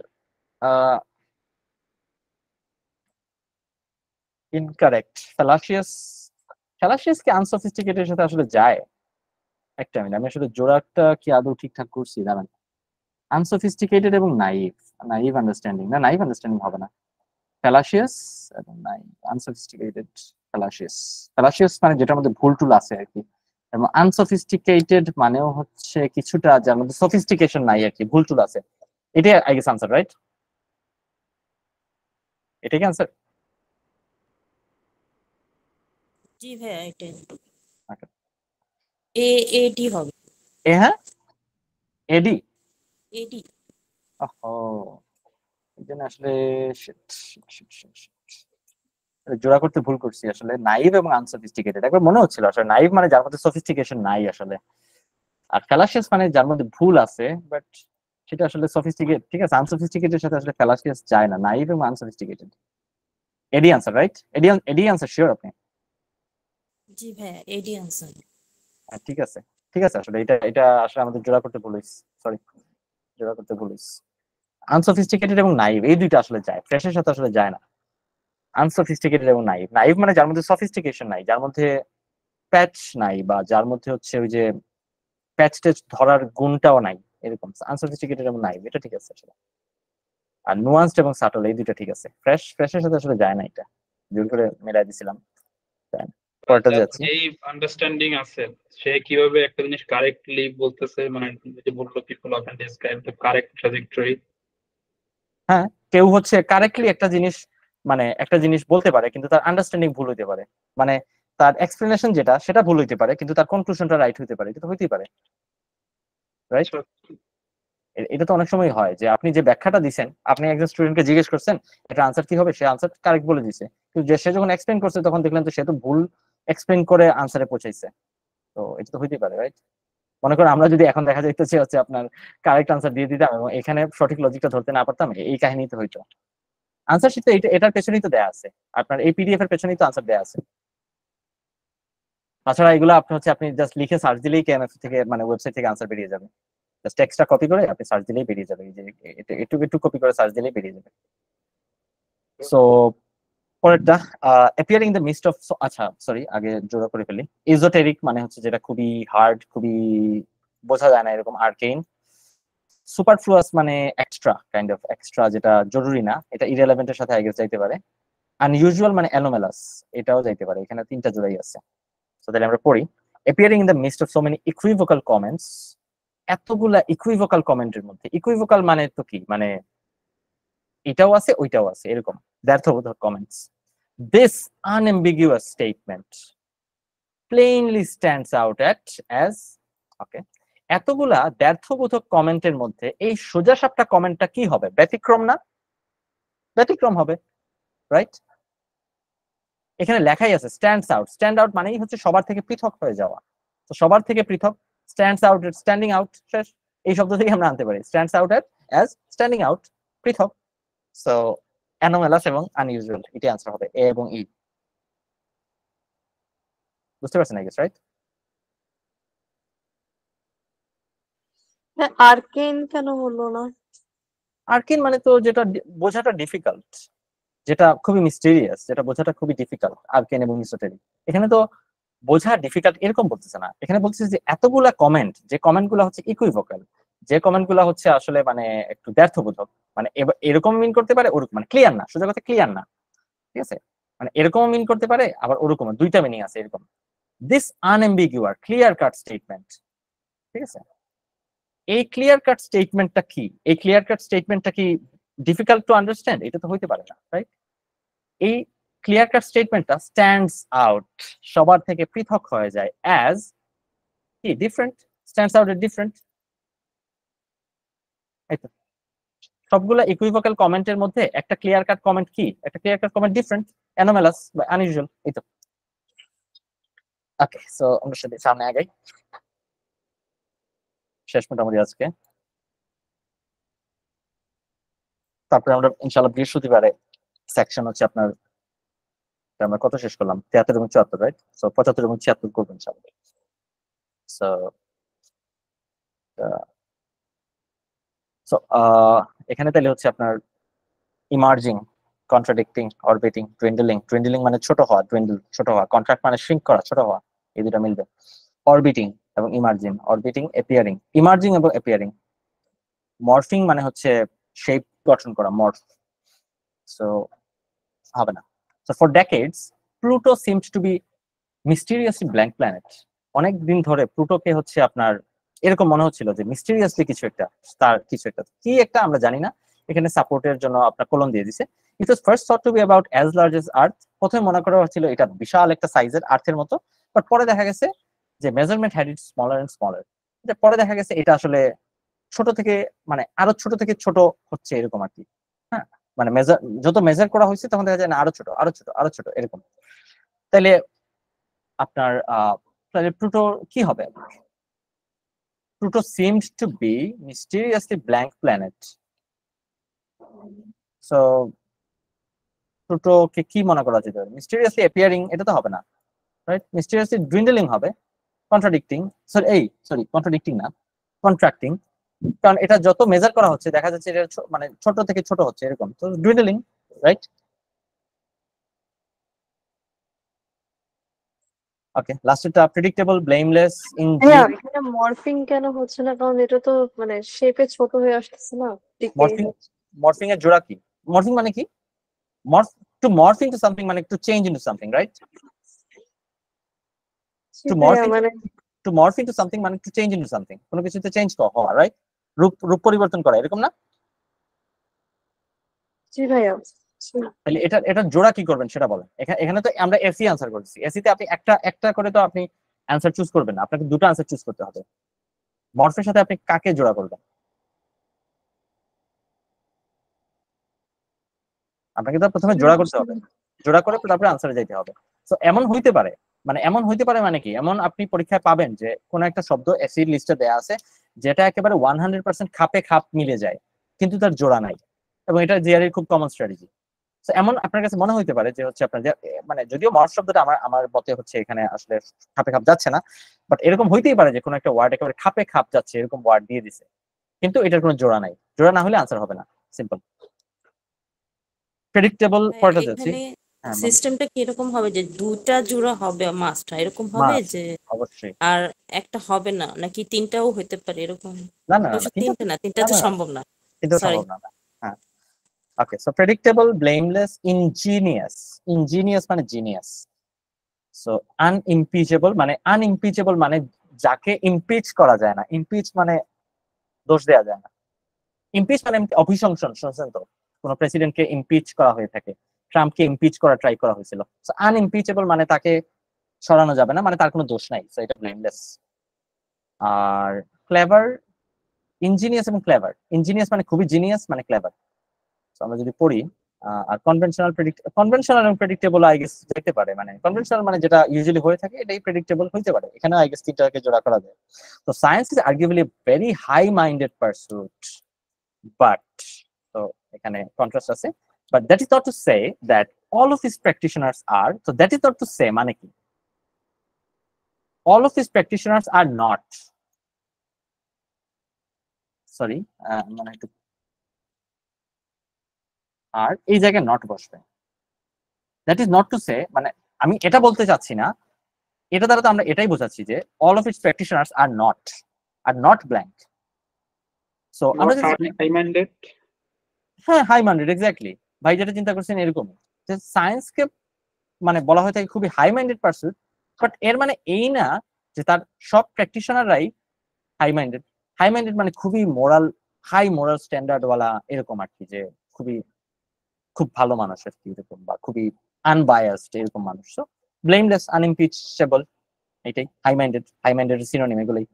ইনকারেক্ট ফ্যালাসিয়াস কি আনসফিস্টিকেটের সাথে আসলে যায়? একটা মিনিট, আমি আসলে জোড়াটা কি আদৌ ঠিকঠাক করছি দাঁড়ান। আনসফিস্টিকেটেড এবং নাইভ আন্ডারস্ট্যান্ডিং, না নাইভ আন্ডারস্ট্যান্ডিং হবে না। ফ্যালাসিয়াস এবং নাইভ, আনসফিস্টিকেটেড ফ্যালাসিয়াস মানে যেটার মধ্যে ভুল টুল আছে আর কি, এবং আনসফিস্টিকেটেড মানেও হচ্ছে কিছুটা যার মধ্যে সফিস্টিকেশন নাই আর কি, ভুল টুল আছে। এটাই আই গেস আনসার, রাইট? এটাই কি আনসার? জি ভাইয়া এটাই। Okay. এ এডি হবে। হ্যাঁ, এডি এডি ও এই জন্য আসলে জোড়া করতে ভুল করছি আসলে, নাইভ এবং আনসফিস্টিকেটেড। একবার মনে হচ্ছিল আসলে নাইভ মানে যার মধ্যে সফিস্টিকেশন নাই আসলে, আর ফ্যালাসিয়াস মানে যার মধ্যে ভুল আছে, বাট সেটা আসলে সফিস্টিকেট, ঠিক আছে। আনসফিস্টিকেটেড সাথে আসলে ফ্যালাসিয়াস যায় না, নাইভ এবং আনসফিস্টিকেটেড। এডি আনসার, রাইট? এডি আনসার শিওর আপনি? জি ভাইয়া, এডি আনসার। হ্যাঁ, ঠিক আছে ঠিক আছে, আসলে এটা আসলে আমাদের জোড়া করতে ভুল হয়েছে, সরি, জোড়া করতে ভুল হয়েছে। আনসফিস্টিকেটেড এবং নাইভ এই দুইটা আসলে যায়, ফ্রেশের সাথে আসলে যায় না। আনসফিস্টিকেটেড এবং নাইভ, নাইভ মানে যার মধ্যে সফিস্টিকেশন নাই, যার মধ্যে প্যাচ নাই, বা যার মধ্যে হচ্ছে ওই যে প্যাচ টেচ ধরার গুণটাও নাই, এরকম আনসফিস্টিকেটেড এবং নাইভ, এটা ঠিক আছে আসলে। আর নুয়ান্সড এবং সাটল এই দুইটা ঠিক আছে, ফ্রেশের সাথে আসলে যায় না, এটা জোর করে মেলাই দিছিলাম। পরেরটা যাচ্ছি। এই আন্ডারস্ট্যান্ডিং আছে, সে কিভাবে একটা জিনিস কারেক্টলি বলতেছে, মানে যে বললো people often describe the correct trajectory. হ্যাঁ, কেউ হচ্ছে কারেক্টলি একটা জিনিস, মানে একটা জিনিস বলতে পারে কিন্তু তার আন্ডারস্ট্যান্ডিং ভুল হইতে পারে, মানে তার এক্সপ্লেনেশন যেটা সেটা ভুল হইতে পারে কিন্তু তার কনক্লুশনটা রাইট হইতে পারে, এটা তো হইতেই পারে, রাইট? এটা তো অনেক সময় হয় যে আপনি যে ব্যাখ্যাটা দিচ্ছেন, আপনি একজন স্টুডেন্টকে জিজ্ঞেস করছেন এটা আনসার কি হবে, সে আনসার কারেক্ট বলে দিছে, কিন্তু সে যখন এক্সপ্লেন করছে তখন দেখলেন তো সে তো ভুল এক্সপ্লেন করে আনসারে পৌঁছাইছে, তো এটা তো হইতেই পারে, রাইট? মনে করেন আমরা যদি এখন দেখা যাইতেছে হচ্ছে আপনার কারেক্ট আনসার দিয়ে দিতাম এবং এখানে সঠিক লজিকটা ধরতে না পারতাম, এই কাহিনী তো হইতো। আনসার শিট তো এটার পেছনেই তো দেয়া আছে, আপনার এই পিডিএফ এর পেছনেই তো আনসার দেয়া আছে। তাছাড়া এগুলো আপনি হচ্ছে আপনি জাস্ট লিখে সার্চ দিলেই কেএমএফ থেকে, মানে ওয়েবসাইট থেকে আনসার বেরিয়ে যাবে, জাস্ট টেক্সটটা কপি করে আপনি সার্চ দিলেই বেরিয়ে যাবে, এই যে একটু একটু কপি করে সার্চ দিলেই বেরিয়ে যাবে। সো পরেরটা অ্যাপিয়ারিং দ্য মিস্ট অফ, আচ্ছা সরি আগে জোড়া করে ফেলি। এজোটেরিক মানে হচ্ছে যেটা খুবই হার্ড, খুবই বোঝা যায় না এরকম, আর্কেইন। সুপারফ্লুয়াস মানে এক্সট্রা, কাইন্ড অফ এক্সট্রা, যেটা জরুরি না, এটা ইরেলেভেন্টের সাথে আগে যাইতে পারে। আনইউজুয়াল মানে অ্যানোমালাস, এটাও যাইতে পারে, এখানে তিনটা জোড়াই আছে। সো তাহলে আমরা পড়ি, appearing in the mist of so many equivocal comments, এতগুলা ইকুইভোকাল কমেন্টের মধ্যে, ইকুইভোকাল মানে তো কি, মানে এটাও আছে ওইটাও আছে এরকম, দ্ব্যর্থবোধক comments. This unambiguous statement plainly stands out as, okay, এতগুলা দ্ব্যর্থবোধক কমেন্টের মধ্যে এই সোজা সাপটা কমেন্টটা কি হবে? ব্যতিক্রম না? ব্যতিক্রম হবে, রাইট? এখানে লেখাই আছে স্ট্যান্ডস আউট, স্ট্যান্ড আউট মানেই হচ্ছে সবার থেকে পৃথক হয়ে যাওয়া, তো সবার থেকে পৃথক, স্ট্যান্ডস আউট, স্ট্যান্ডিং আউট, শেষ, এই শব্দ থেকে আমরা আনতে পারি stands out as standing out, পৃথক। সো অ্যানোমালাস এবং আনইউজুয়াল, এটি আনসার হবে এ এবং ই। বুঝতে পারছেন, আই গেস, রাইট? হ্যাঁ, আর্কেন কেন হলো না? আর্কিন মানে তো যেটা বোঝাটা ডিফিকাল্ট, যেটা খুবই মিস্টেরিয়াস, যেটা বোঝাটা খুবই ডিফিকাল্ট, আর্কেন এবং এজোটেরিক। এখানে তো বোঝা ডিফিকাল্ট এরকম বলতেছে না, এখানে বলতেছে যে এতগুলা কমেন্ট, যে কমেন্ট গুলা হচ্ছে ইকুইভোকাল, যে কমেন্ট গুলা হচ্ছে আসলে মানে একটু দ্ব্যর্থবোধক, মানে এরকম মিন করতে পারে, ওরকম, মানে ক্লিয়ার না, সোজা কথা ক্লিয়ার না, ঠিক আছে? মানে এরকম মিন করতে পারে, আবার ওরকম, দুইটা মিনিং আছে এরকম। দিস আনএম্বিগুয়ার ক্লিয়ার কাট স্টেটমেন্ট, ঠিক আছে? এই ক্লিয়ার কাট স্টেটমেন্টটা কি? এই ক্লিয়ার কাট স্টেটমেন্টটা কি ডিফিকাল্ট টু আন্ডারস্ট্যান্ড? এটা তো হইতে পারে না, রাইট? এই ক্লিয়ার কাট স্টেটমেন্টটা স্ট্যান্ডস আউট, সবার থেকে পৃথক হয়ে যায়, অ্যাজ কি, ডিফারেন্ট, স্ট্যান্ডস আউট এর ডিফারেন্ট। এই তো সবগুলা ইকুইভোকাল কমেন্টের মধ্যে একটা ক্লিয়ার কাট কমেন্ট কি, একটা clear cut comment different, anomalous বা আনইউজুয়াল, এই তো। ওকে, সো আমরা সামনে আগাই, শেষ মোটামুটি আজকে। তারপরে আমরা ইনশাআল্লাহ বৃহস্পতিবারে সেকশন হচ্ছে আপনার, আমরা কত শেষ করলাম, 73 এবং 74, রাইট? সো 75 এবং 76 করবেন ইনশাআল্লাহ। সো সো এখানে তাহলে হচ্ছে আপনার ইমার্জিং, কন্ট্রাডিক্টিং, অরবিটিং, ডুয়েন্ডলিং, ডুয়েন্ডলিং মানে ছোট হওয়া, ডুয়েন্ডল ছোট হওয়া, কন্ট্রাক্ট মানে শ্রিঙ্ক করা, ছোট হওয়া, এই দুটো মিলবে। অরবিটিং এবং ইমার্জিং, অরবিটিং, অ্যাপিয়ারিং, ইমার্জিং এবং অ্যাপিয়ারিং। মর্ফিং মানে হচ্ছে শেপ গঠন করা, মর্ফ, সো হবে না। So for decades Pluto seemed to be mysteriously blank planet, অনেক দিন ধরে প্লুটোকে হচ্ছে আপনার এরকম মনে হচ্ছিল যে মিস্টিরিয়াসলি কিছু একটা, তার কিছু একটা কি একটা আমরা জানি না, এখানে সাপোর্টের জন্য আপনার কলম দিয়ে দিছে। It was first thought to be about as large as earth, প্রথমে মনে করা হচ্ছিল এটা বিশাল একটা সাইজের, আর্থের মতো, বাট পরে দেখা গেছে যে measurement had it smaller and smaller, পরে দেখা গেছে এটা আসলে ছোট থেকে মানে আরো ছোট থেকে ছোট হচ্ছে এরকম আর কি। হ্যাঁ, মানে মেজার যত মেজার করা হয়েছে তখন দেখা যায় না আরো ছোট আরো ছোট আরো ছোট এরকম। তাহলে আপনার তাহলে প্লুটো কি হবে? Pluto seems to be mysteriously blank planet. So Pluto কে কি মনে করা যেতে পারে? Mysteriously appearing এটা তো হবে না, রাইট? Mysteriously dwindling হবে, contradicting, contradicting না, contracting, কারণ এটা যত মেজার করা হচ্ছে দেখা যাচ্ছে এটা মানে ছোট থেকে ছোট হচ্ছে এরকম, তো dwindling, রাইট? ওকে, লাস্টেরটা predictable, blameless, হ্যাঁ, এখানে মরফিং কেন হচ্ছে না? কারণ এটা তো মানে শেপে ছোট হয়ে আসতেছে না, মরফিং এর জোড়া কি? মরফিং মানে কি? To morph into something মানে to change into something, right? To morph into something মানে to change into something, কোনো কিছুতে চেঞ্জ হওয়া, রাইট? রূপ পরিবর্তন করা, এরকম না? জি ভাইয়া। তাহলে এটা জোড়া কি করবেন সেটা বলেন। এখানে তো আমরা এসি আনসার করেছি, এসিতে আপনি একটা করে তো আপনি অ্যানসার চুজ করবেন না, আপনাকে দুটো আনসার চুজ করতে হবে। মরফের সাথে আপনি কাকে জোড়া করবেন? আপনাকে তো প্রথমে জোড়া করতে হবে, জোড়া করে তারপরে আনসারে যাইতে হবে। তো এমন হইতে পারে মানে কি, এমন আপনি পরীক্ষায় পাবেন যে কোন একটা শব্দ এসির লিস্টে দেয়া আছে যেটা একেবারে 100% খাপে খাপ মিলে যায় কিন্তু তার জোড়া নাই, এবং এটা জিআরই খুব কমন স্ট্র্যাটেজি। তো এমন আপনার কাছে মনে হইতে পারে যে হচ্ছে আপনার মানে যদিও মর্ফ শব্দটা আমার মতে হচ্ছে এখানে আসলে খাপে খাপ যাচ্ছে না, বাট এরকম হইতেই পারে যে কোনো একটা ওয়ার্ড একেবারে খাপে খাপ যাচ্ছে এরকম ওয়ার্ড দিয়ে দিছে কিন্তু এটার কোনো জোড়া নাই, জোড়া না হলে আনসার হবে না, সিম্পল। প্রেডিক্টেবল পড়াটা যাচ্ছি, সিস্টেমটা কি এরকম হবে যে দুটা জোড়া হবে মাস্ট, এরকম হবে যে অবশ্যই, আর একটা হবে না, নাকি তিনটাও হতে পারে এরকম? না তিনটা তো সম্ভব না, তিনটা সম্ভব না। হ্যাঁ, ওকে, সো প্রেডিক্টেবল, ব্লেমলেস, ইনজিনিয়াস মানে জিনিয়াস। সো আনইমপিচেবল মানে যাকে ইমপিচ করা যায় না, ইমপিচ মানে দোষ দেওয়া যায় না, ইমপিচ মানে অভিশংসন, শুনছেন তো কোন প্রেসিডেন্টকে ইমপিচ করা হয়ে থাকে, ট্রাম্পকে ইমপিচ করা ট্রাই করা হয়েছিল। সো আনইমপিচেবল মানে তাকে সরানো যাবে না, মানে তার কোনো দোষ নাই, সো এটা ব্লেমলেস। আর ক্লেভার, ইনজিনিয়াস এবং ক্লেভার, ইনজিনিয়াস মানে খুবই জিনিয়াস, মানে ক্লেভার। সো আমরা যদি পড়ি, আর কনভেনশনাল এবং প্রেডিক্টেবল আই গেস যেতে পারে, মানে কনভেনশনাল মানে যেটা ইউজুয়ালি হয়ে থাকে এটাই প্রেডিক্টেবল হইতে পারে, এখানে আই গেস তিনটাকে জোড়া করা যায়। তো science is arguably very high minded pursuit, but তো এখানে কন্ট্রাস্ট আছে, but that is not to say that all of these practitioners are, so that is not to say মানে কি all of these practitioners are not, sorry, মানে একটু আর এই জায়গায় not বসবে, দ্যাট ইজ নট টু সে মানে আমি এটা বলতে চাচ্ছি না, এটা দ্বারা তো আমরা এটাই বোঝাচ্ছি যে all of its practitioners are not blank. So আমরা হাই মাইন্ডেড, হ্যাঁ হাই মাইন্ডেড, এক্স্যাক্টলি ভাই যেটা চিন্তা করছেন এরকম, যে সায়েন্সকে মানে বলা হয়ে থাকে খুবই হাই মাইন্ডেড পারসুট, বাট এর মানে এই না যে তার সব প্র্যাকটিশনাররাই হাই মাইন্ডেড মানে খুবই হাই মোরাল স্ট্যান্ডার্ড ওয়ালা এরকম আর কি, যে খুব ভালো মানুষ আর কি এরকম, বা খুবই আনবায়াসড এরকম মানুষ। তো ব্লেমলেস, আনইমপিচেবল, এটাই হাই মাইন্ডেড সিনোনিম এগুলোই।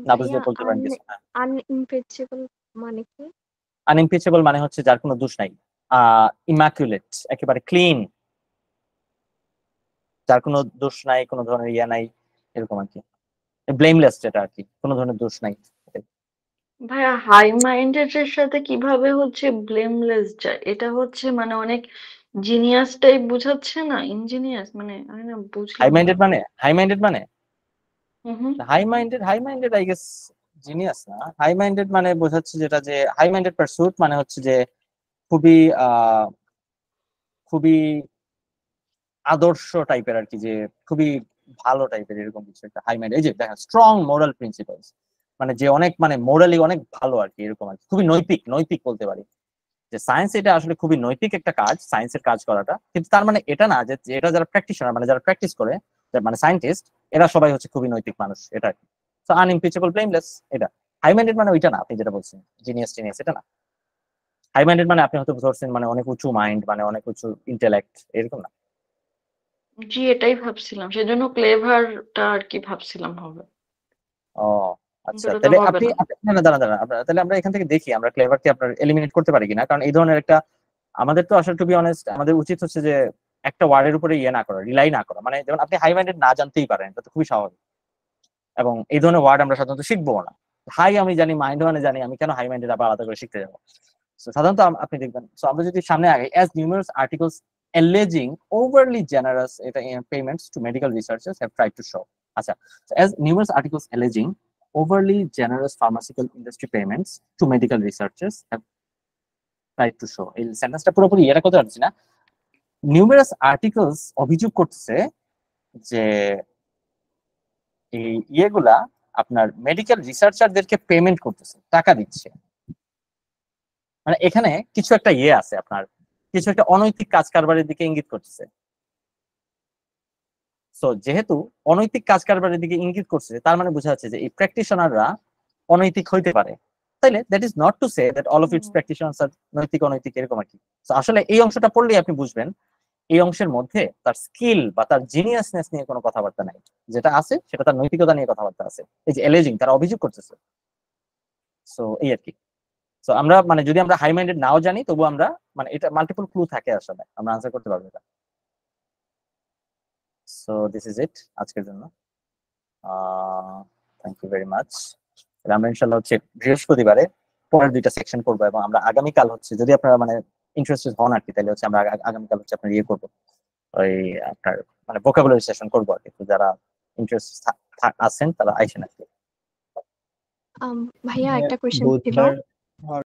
না বুঝলে বলতে পারেন কিছু। আনইমপিচেবল মানে কি? আনইমপিচেবল মানে হচ্ছে যার কোনো দোষ নাই, ইমাকুলেট, একেবারে ক্লিন, যার কোনো দোষ নাই, কোনো ধরনের ইয়া নাই এরকম আর কি। ব্লেমলেস যেটা আর কি, কোনো ধরনের দোষ নাই। ভাইয়া হাই মাইন্ডেড এর সাথে কিভাবে হচ্ছে ব্লেমলেস যায়? এটা হচ্ছে মানে অনেক জিনিয়াস টাইপ বুঝাচ্ছে না, ইঞ্জিনিয়াস মানে আমি না বুঝলাম হাই মাইন্ডেড মানে hmm high minded I guess genius না, হাই মাইন্ডেড মানে বোঝাচ্ছে যেটা যে হাই মাইন্ডেড পারসুট মানে হচ্ছে যে খুবই খুবই আদর্শ টাইপের আর কি, যে খুবই ভালো টাইপের এরকম কিছু একটা হাই মাইন্ড। এই যে দেখেন স্ট্রং মোরাল প্রিন্সিপালস, মানে যে অনেক মানে মোরালি অনেক ভালো আর কি এরকম আর কি, খুবই নৈতিক বলতে পারি, যে সায়েন্স এটা আসলে খুবই নৈতিক একটা কাজ, সায়েন্সের কাজ করাটা, কিন্তু তার মানে এটা না যে এটা যারা প্র্যাকটিশনার মানে যারা প্র্যাকটিস করে মানে সায়েন্টিস্ট এরা সবাই হচ্ছে খুবই নৈতিক মানুষ, এটা আর কি। সো আনইমপিচেবল, ব্লেমলেস এটা। হাই মাইন্ডেড মানে ওইটা না, আপনি যেটা বলছেন জিনিয়াস এটা না। হাই মাইন্ডেড মানে আপনি হয়তো ধরছেন মানে অনেক উঁচু মাইন্ড, মানে অনেক উঁচু ইন্টেলেক্ট এরকম না। জি, এটাই ভাবছিলাম, সেজন্য ক্লেভারটা আর কি ভাবছিলাম হবে, ও কিন্তু আচ্ছা, এটা তো তাহলে হবে না। না না, দাঁড়ান দাঁড়ান, তাহলে আমরা এখান থেকে দেখি আমরা ক্লেভারকে আপনার এলিমিনেট করতে পারি কিনা, কারণ এই ধরনের একটা আমাদের তো আসলে টু বি অনেস্ট আমাদের উচিত হচ্ছে যে একটা ওয়ার্ডের উপরে ইয়ে না করা, রিলাই না করা, মানে যেমন আপনি হাই মাইন্ডেড না জানতেই পারেন, এটা তো খুবই স্বাভাবিক, এবং এই ধরনের ওয়ার্ড আমরা সাধারণত শিখবো না। হাই আমি জানি, মাইন্ড মানে জানি, আমি কেন হাই মাইন্ডেড আবার আলাদা করে শিখতে যাবো? সাধারণত আপনি দেখবেন, আমরা যদি সামনে আগে as numerous articles alleging overly generous payments to medical researchers have tried to show, আচ্ছা, as numerous articles alleging overly generous pharmaceutical industry payments to medical researchers have tried to show, এই সেন্টেন্সটা পুরোপুরি এটা করতে পারছি না। নিউমেরাস আর্টিকেলস অভিযোগ করতেছে যে এই ইয়েগুলা আপনার মেডিকেল রিসার্চারদেরকে পেমেন্ট করতেছে, টাকা দিচ্ছে, মানে এখানে কিছু একটা ইয়ে আছে, আপনার কিছু একটা অনৈতিক কাজ কারবারের দিকে ইঙ্গিত করতেছে। সো যেহেতু অনৈতিক কাজ কারবারের দিকে ইঙ্গিত করছে, তার মানে বোঝা যাচ্ছে যে এই প্র্যাকটিশনাররা অনৈতিক হইতে পারে, তাইলে that is not to say that all of its practitioners আর নৈতিক অনৈতিক এরকম আর কি। So আসলে এই অংশটা পড়লেই আপনি বুঝবেন এই অংশের মধ্যে তার স্কিল বা তার জিনিয়াসনেস নিয়ে কোনো কথাবার্তা নাই, যেটা আছে সেটা তার নৈতিকতা নিয়ে কথাবার্তা আছে। এই যে এলিজিং, তারা অভিযোগ করতেছে। সো এই আর কি। সো আমরা মানে যদি আমরা হাই মাইন্ডেড নাও জানি, তবু আমরা মানে এটা মাল্টিপল ক্লু থাকে, আসলে আমরা আনসার করতে পারবো এটা। সো দিস ইজ ইট আজকের জন্য। Thank you very much. আমরা ইনশাল্লাহ হচ্ছে বৃহস্পতিবারে পরের দুইটা সেকশন করবো, এবং আমরা আগামীকাল হচ্ছে, যদি আপনারা মানে ইন্টারেস্টেড হন আর কি, তাহলে হচ্ছে আমরা আগামীকাল হচ্ছে আপনার ইয়ে করবো, ওই আপনার মানে ভোকাবুলারি সেশন করবো আর কি। তো যারা ইন্টারেস্ট আছেন তারা আইসেন আর কি। ভাইয়া একটা কোয়েশ্চেন ছিল। বুধবার